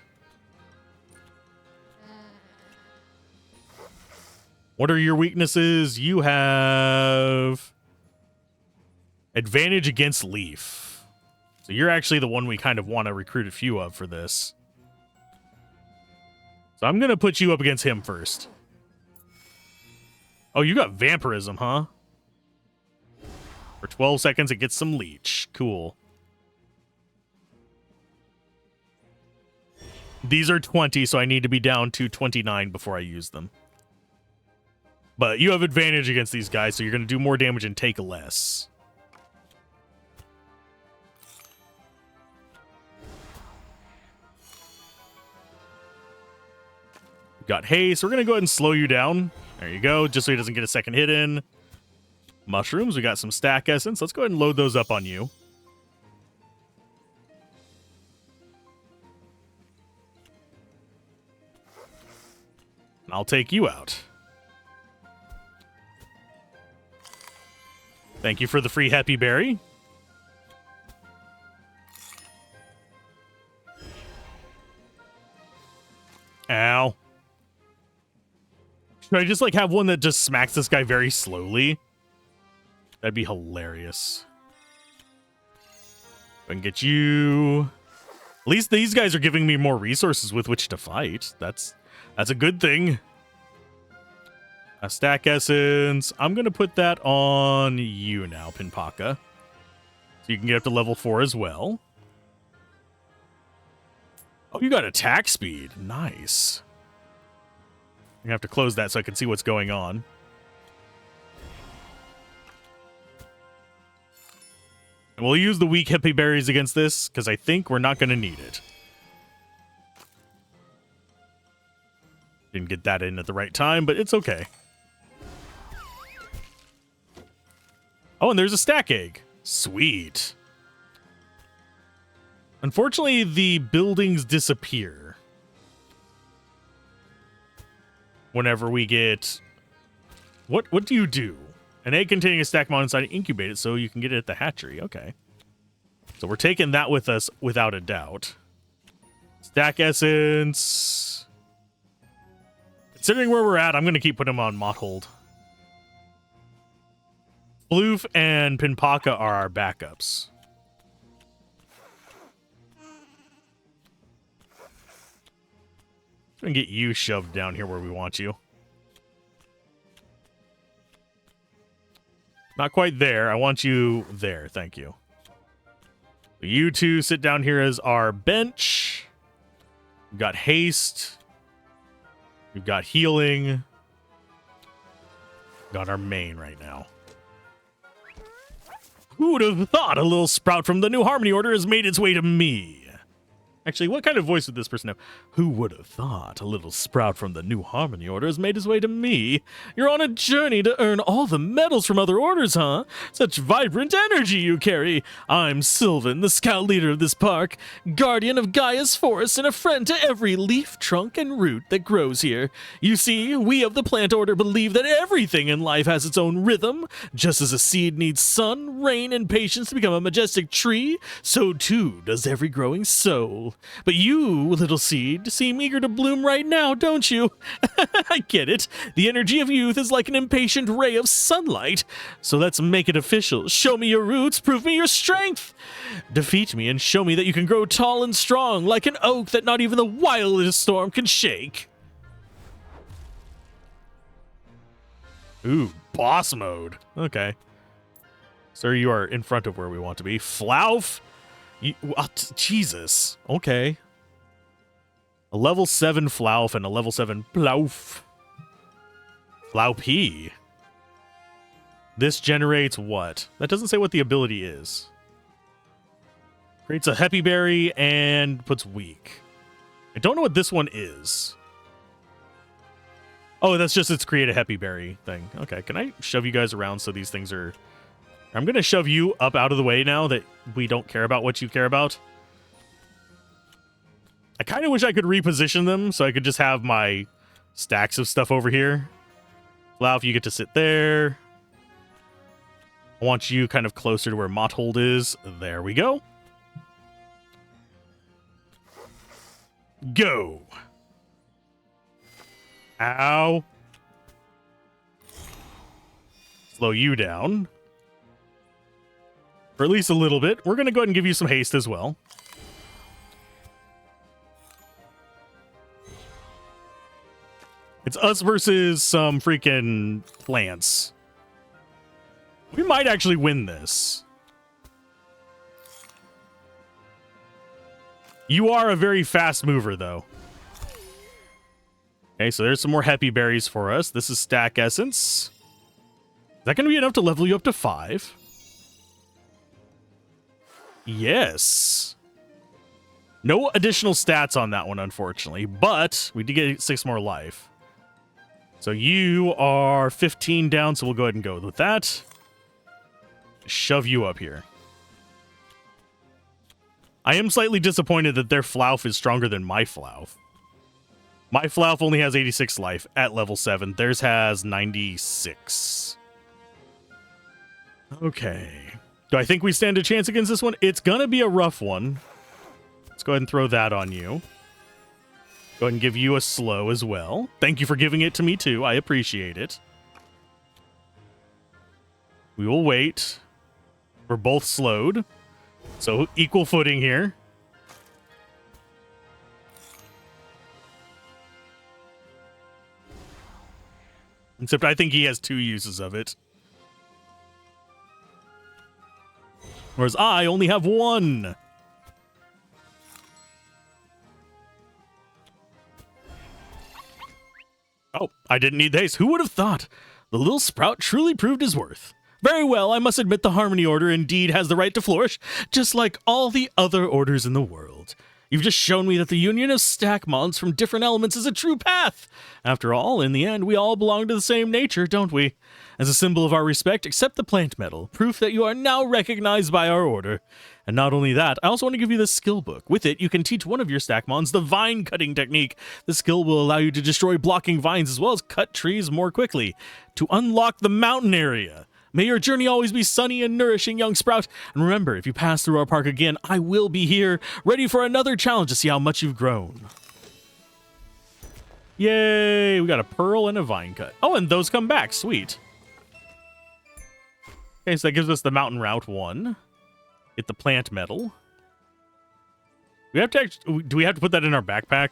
A: What are your weaknesses? You have advantage against leaf. So you're actually the one we kind of want to recruit a few of for this. So I'm going to put you up against him first. Oh, you got vampirism, huh? For 12 seconds, it gets some leech. Cool. These are 20, so I need to be down to 29 before I use them. But you have advantage against these guys, so you're going to do more damage and take less. Got haste. We're going to go ahead and slow you down. There you go, just so he doesn't get a second hit in. Mushrooms. We got some stack essence. Let's go ahead and load those up on you. I'll take you out. Thank you for the free happy berry. Ow. Should I just, like, have one that just smacks this guy very slowly? That'd be hilarious. I can get you... At least these guys are giving me more resources with which to fight. That's a good thing. A stack essence. I'm going to put that on you now, Pinpaka. So you can get up to level 4 as well. Oh, you got attack speed. Nice. I'm going to have to close that so I can see what's going on. And we'll use the weak hippie berries against this, because I think we're not going to need it. Didn't get that in at the right time, but it's okay. Oh, and there's a stack egg. Sweet. Unfortunately, the buildings disappear whenever we get... What do you do? An egg containing a Stackmon inside, incubate it so you can get it at the hatchery. Okay. So we're taking that with us without a doubt. Stack essence. Considering where we're at, I'm going to keep putting them on mod hold. Floof and Pinpaka are our backups. I'm going to get you shoved down here where we want you. Not quite there. I want you there. Thank you. You two sit down here as our bench. We've got haste. We've got healing. Got our main right now. Who would have thought a little sprout from the new Harmony Order has made its way to me? Actually, what kind of voice would this person have? Who would have thought a little sprout from the new Harmony Order has made his way to me? You're on a journey to earn all the medals from other orders, huh? Such vibrant energy you carry. I'm Sylvan, the scout leader of this park, guardian of Gaia's forest, and a friend to every leaf, trunk, and root that grows here. You see, we of the Plant Order believe that everything in life has its own rhythm. Just as a seed needs sun, rain, and patience to become a majestic tree, so too does every growing soul. But you, little seed, seem eager to bloom right now, don't you? I get it. The energy of youth is like an impatient ray of sunlight. So let's make it official. Show me your roots, prove me your strength. Defeat me and show me that you can grow tall and strong, like an oak that not even the wildest storm can shake. Ooh, boss mode. Okay. Sir, you are in front of where we want to be. Flauf? Jesus. Okay. A level 7 Flauf and a level 7 Plauf. Flaup. This generates what? That doesn't say what the ability is. Creates a Happy Berry and puts weak. I don't know what this one is. Oh, that's just its create a Happy Berry thing. Okay, can I shove you guys around so these things are... I'm going to shove you up out of the way now that we don't care about what you care about. I kind of wish I could reposition them so I could just have my stacks of stuff over here. Flauf, you get to sit there. I want you kind of closer to where Motthold is. There we go. Go. Ow. Slow you down. For at least a little bit. We're going to go ahead and give you some haste as well. It's us versus some freaking plants. We might actually win this. You are a very fast mover, though. Okay, so there's some more Happy Berries for us. This is Stack Essence. Is that going to be enough to level you up to 5? Yes. No additional stats on that one, unfortunately, but we did get 6 more life. So you are 15 down, so we'll go ahead and go with that. Shove you up here. I am slightly disappointed that their Flauf is stronger than my Flauf. My Flauf only has 86 life at level 7. Theirs has 96. Okay. Do I think we stand a chance against this one? It's gonna be a rough one. Let's go ahead and throw that on you. Go ahead and give you a slow as well. Thank you for giving it to me too. I appreciate it. We will wait. We're both slowed. So equal footing here. Except I think he has 2 uses of it. Whereas I only have 1. Oh, I didn't need haste. Who would have thought? The little sprout truly proved his worth. Very well, I must admit the Harmony Order indeed has the right to flourish, just like all the other orders in the world. You've just shown me that the union of Stackmons from different elements is a true path. After all, in the end, we all belong to the same nature, don't we? As a symbol of our respect, accept the plant medal, proof that you are now recognized by our order. And not only that, I also want to give you the skill book. With it, you can teach one of your Stackmons the vine cutting technique. The skill will allow you to destroy blocking vines as well as cut trees more quickly. To unlock the mountain area. May your journey always be sunny and nourishing, young sprout. And remember, if you pass through our park again, I will be here, ready for another challenge to see how much you've grown. Yay! We got a pearl and a vine cut. Oh, and those come back. Sweet. Okay, so that gives us the mountain route 1. Get the plant medal. We have to do we have to put that in our backpack?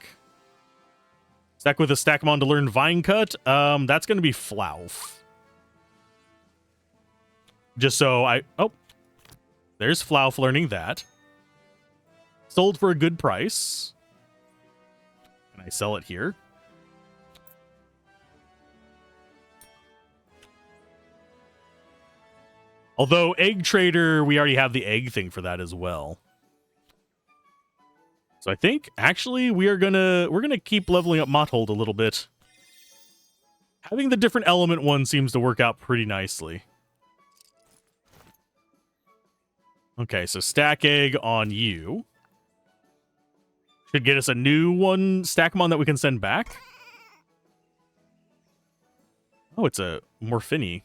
A: Stack with a Stackmon to learn vine cut. That's going to be Flauf. Just so oh, there's Flauf learning that. Sold for a good price. Can I sell it here? Although Egg Trader, we already have the egg thing for that as well. So I think actually we're gonna keep leveling up Motthold a little bit. Having the different element one seems to work out pretty nicely. Okay, so stack egg on you. Should get us a new one Stackmon that we can send back. Oh, it's a Morphini.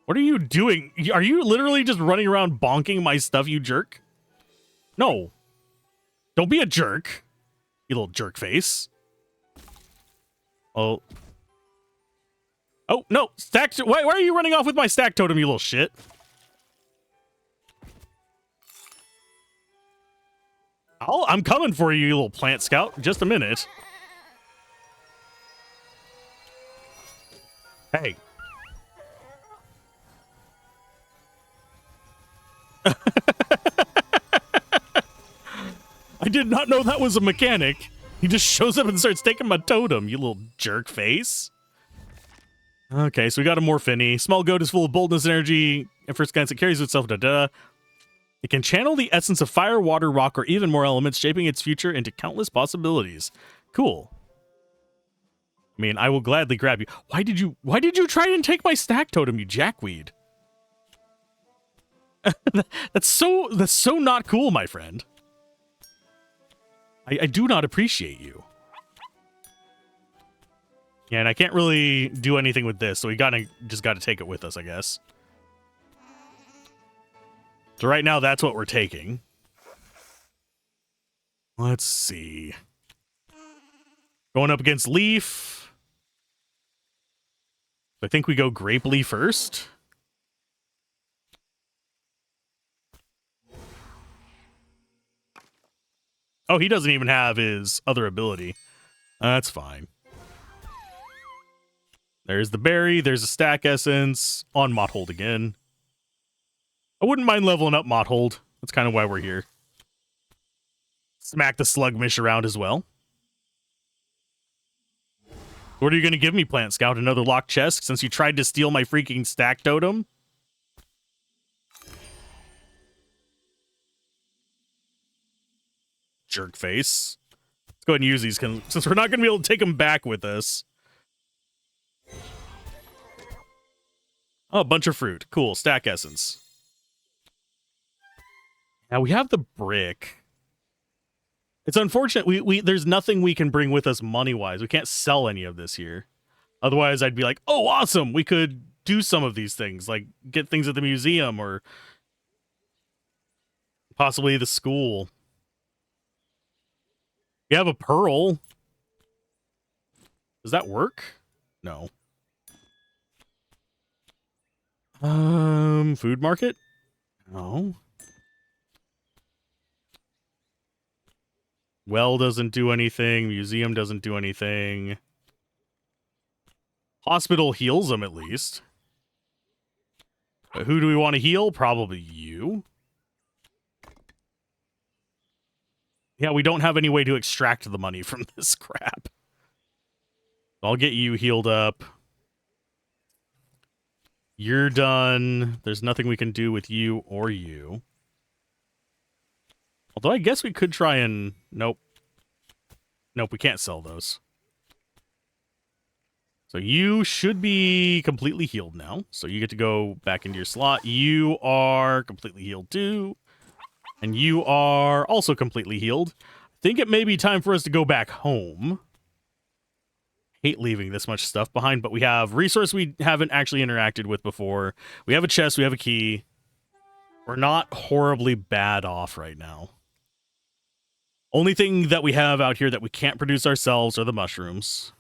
A: What are you doing? Are you literally just running around bonking my stuff, you jerk? No. Don't be a jerk, you little jerk face. Oh. Oh, no. Stack. Why are you running off with my stack totem, you little shit? I'm coming for you, you little plant scout. Just a minute. Hey. I did not know that was a mechanic. He just shows up and starts taking my totem, you little jerk face. Okay, so we got a Morphini. Small goat is full of boldness and energy. At first glance, it carries itself. It can channel the essence of fire, water, rock, or even more elements, shaping its future into countless possibilities. Cool. I mean, I will gladly grab you. Why did you try and take my stack totem, you jackweed? That's so not cool, my friend. I do not appreciate you. Yeah, and I can't really do anything with this, so we just gotta take it with us, I guess. So right now, that's what we're taking. Let's see. Going up against Leaf. I think we go Grapely first. Oh, he doesn't even have his other ability. That's fine. There's the berry. There's a stack essence. On Motthold again. I wouldn't mind leveling up Motthold. That's kind of why we're here. Smack the Slugmish around as well. What are you going to give me, Plant Scout? Another locked chest since you tried to steal my freaking stack totem? Jerk face. Let's go ahead and use these since we're not going to be able to take them back with us. Oh, a bunch of fruit. Cool. Stack essence. Now we have the brick. It's unfortunate. There's nothing we can bring with us money-wise. We can't sell any of this here. Otherwise, I'd be like, oh, awesome. We could do some of these things, like get things at the museum or possibly the school. You have a pearl. Does that work? No. Food market? No. Well doesn't do anything. Museum doesn't do anything. Hospital heals them at least. But who do we want to heal? Probably you. Yeah, we don't have any way to extract the money from this crap. I'll get you healed up. You're done. There's nothing we can do with you or you. Although I guess we could try and... Nope. Nope, we can't sell those. So you should be completely healed now. So you get to go back into your slot. You are completely healed too. And you are also completely healed. I think it may be time for us to go back home. Hate leaving this much stuff behind, but we have resource we haven't actually interacted with before. We have a chest, we have a key. We're not horribly bad off right now. Only thing that we have out here that we can't produce ourselves are the mushrooms.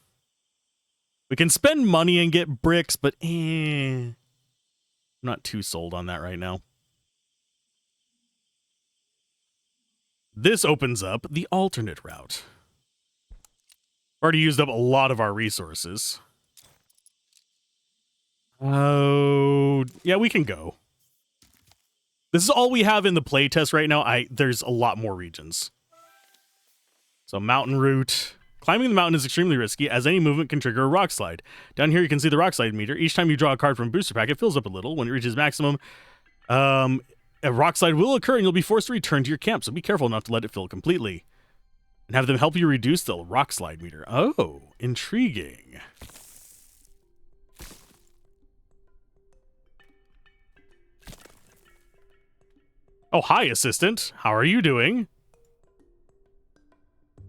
A: We can spend money and get bricks, but I'm not too sold on that right now. This opens up the alternate route. Already used up a lot of our resources. Oh, yeah, we can go. This is all we have in the playtest right now. There's a lot more regions. So mountain route. Climbing the mountain is extremely risky, as any movement can trigger a rock slide. Down here, you can see the rock slide meter. Each time you draw a card from a booster pack, it fills up a little. When it reaches maximum, a rock slide will occur, and you'll be forced to return to your camp. So be careful not to let it fill completely. And have them help you reduce the rock slide meter. Oh, intriguing. Oh, hi, assistant. How are you doing?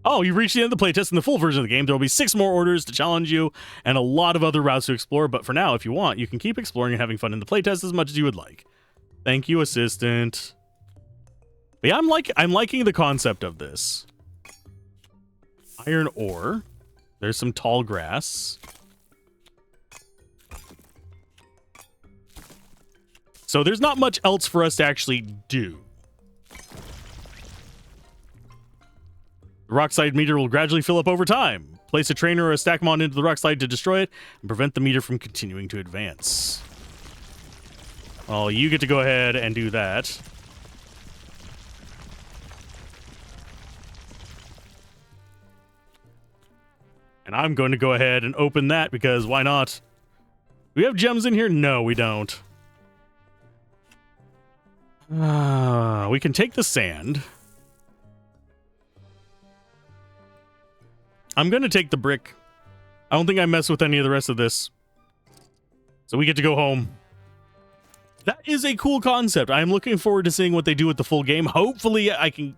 A: Oh, you've reached the end of the playtest. In the full version of the game, there will be 6 more orders to challenge you and a lot of other routes to explore. But for now, if you want, you can keep exploring and having fun in the playtest as much as you would like. Thank you, assistant. But yeah, I'm liking the concept of this. Iron ore. There's some tall grass. So there's not much else for us to actually do. The rock slide meter will gradually fill up over time. Place a trainer or a Stackmon into the rock slide to destroy it and prevent the meter from continuing to advance. Well, you get to go ahead and do that. And I'm going to go ahead and open that because why not? Do we have gems in here? No, we don't. We can take the sand. I'm going to take the brick. I don't think I mess with any of the rest of this. So we get to go home. That is a cool concept. I'm looking forward to seeing what they do with the full game. Hopefully I can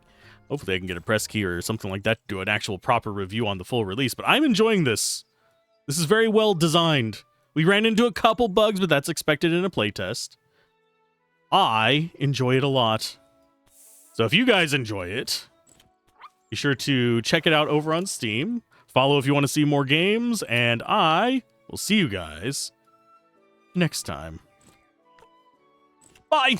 A: get a press key or something like that to do an actual proper review on the full release. But I'm enjoying this. This is very well designed. We ran into a couple bugs, but that's expected in a playtest. I enjoy it a lot. So if you guys enjoy it, be sure to check it out over on Steam. Follow if you want to see more games, and I will see you guys next time. Bye!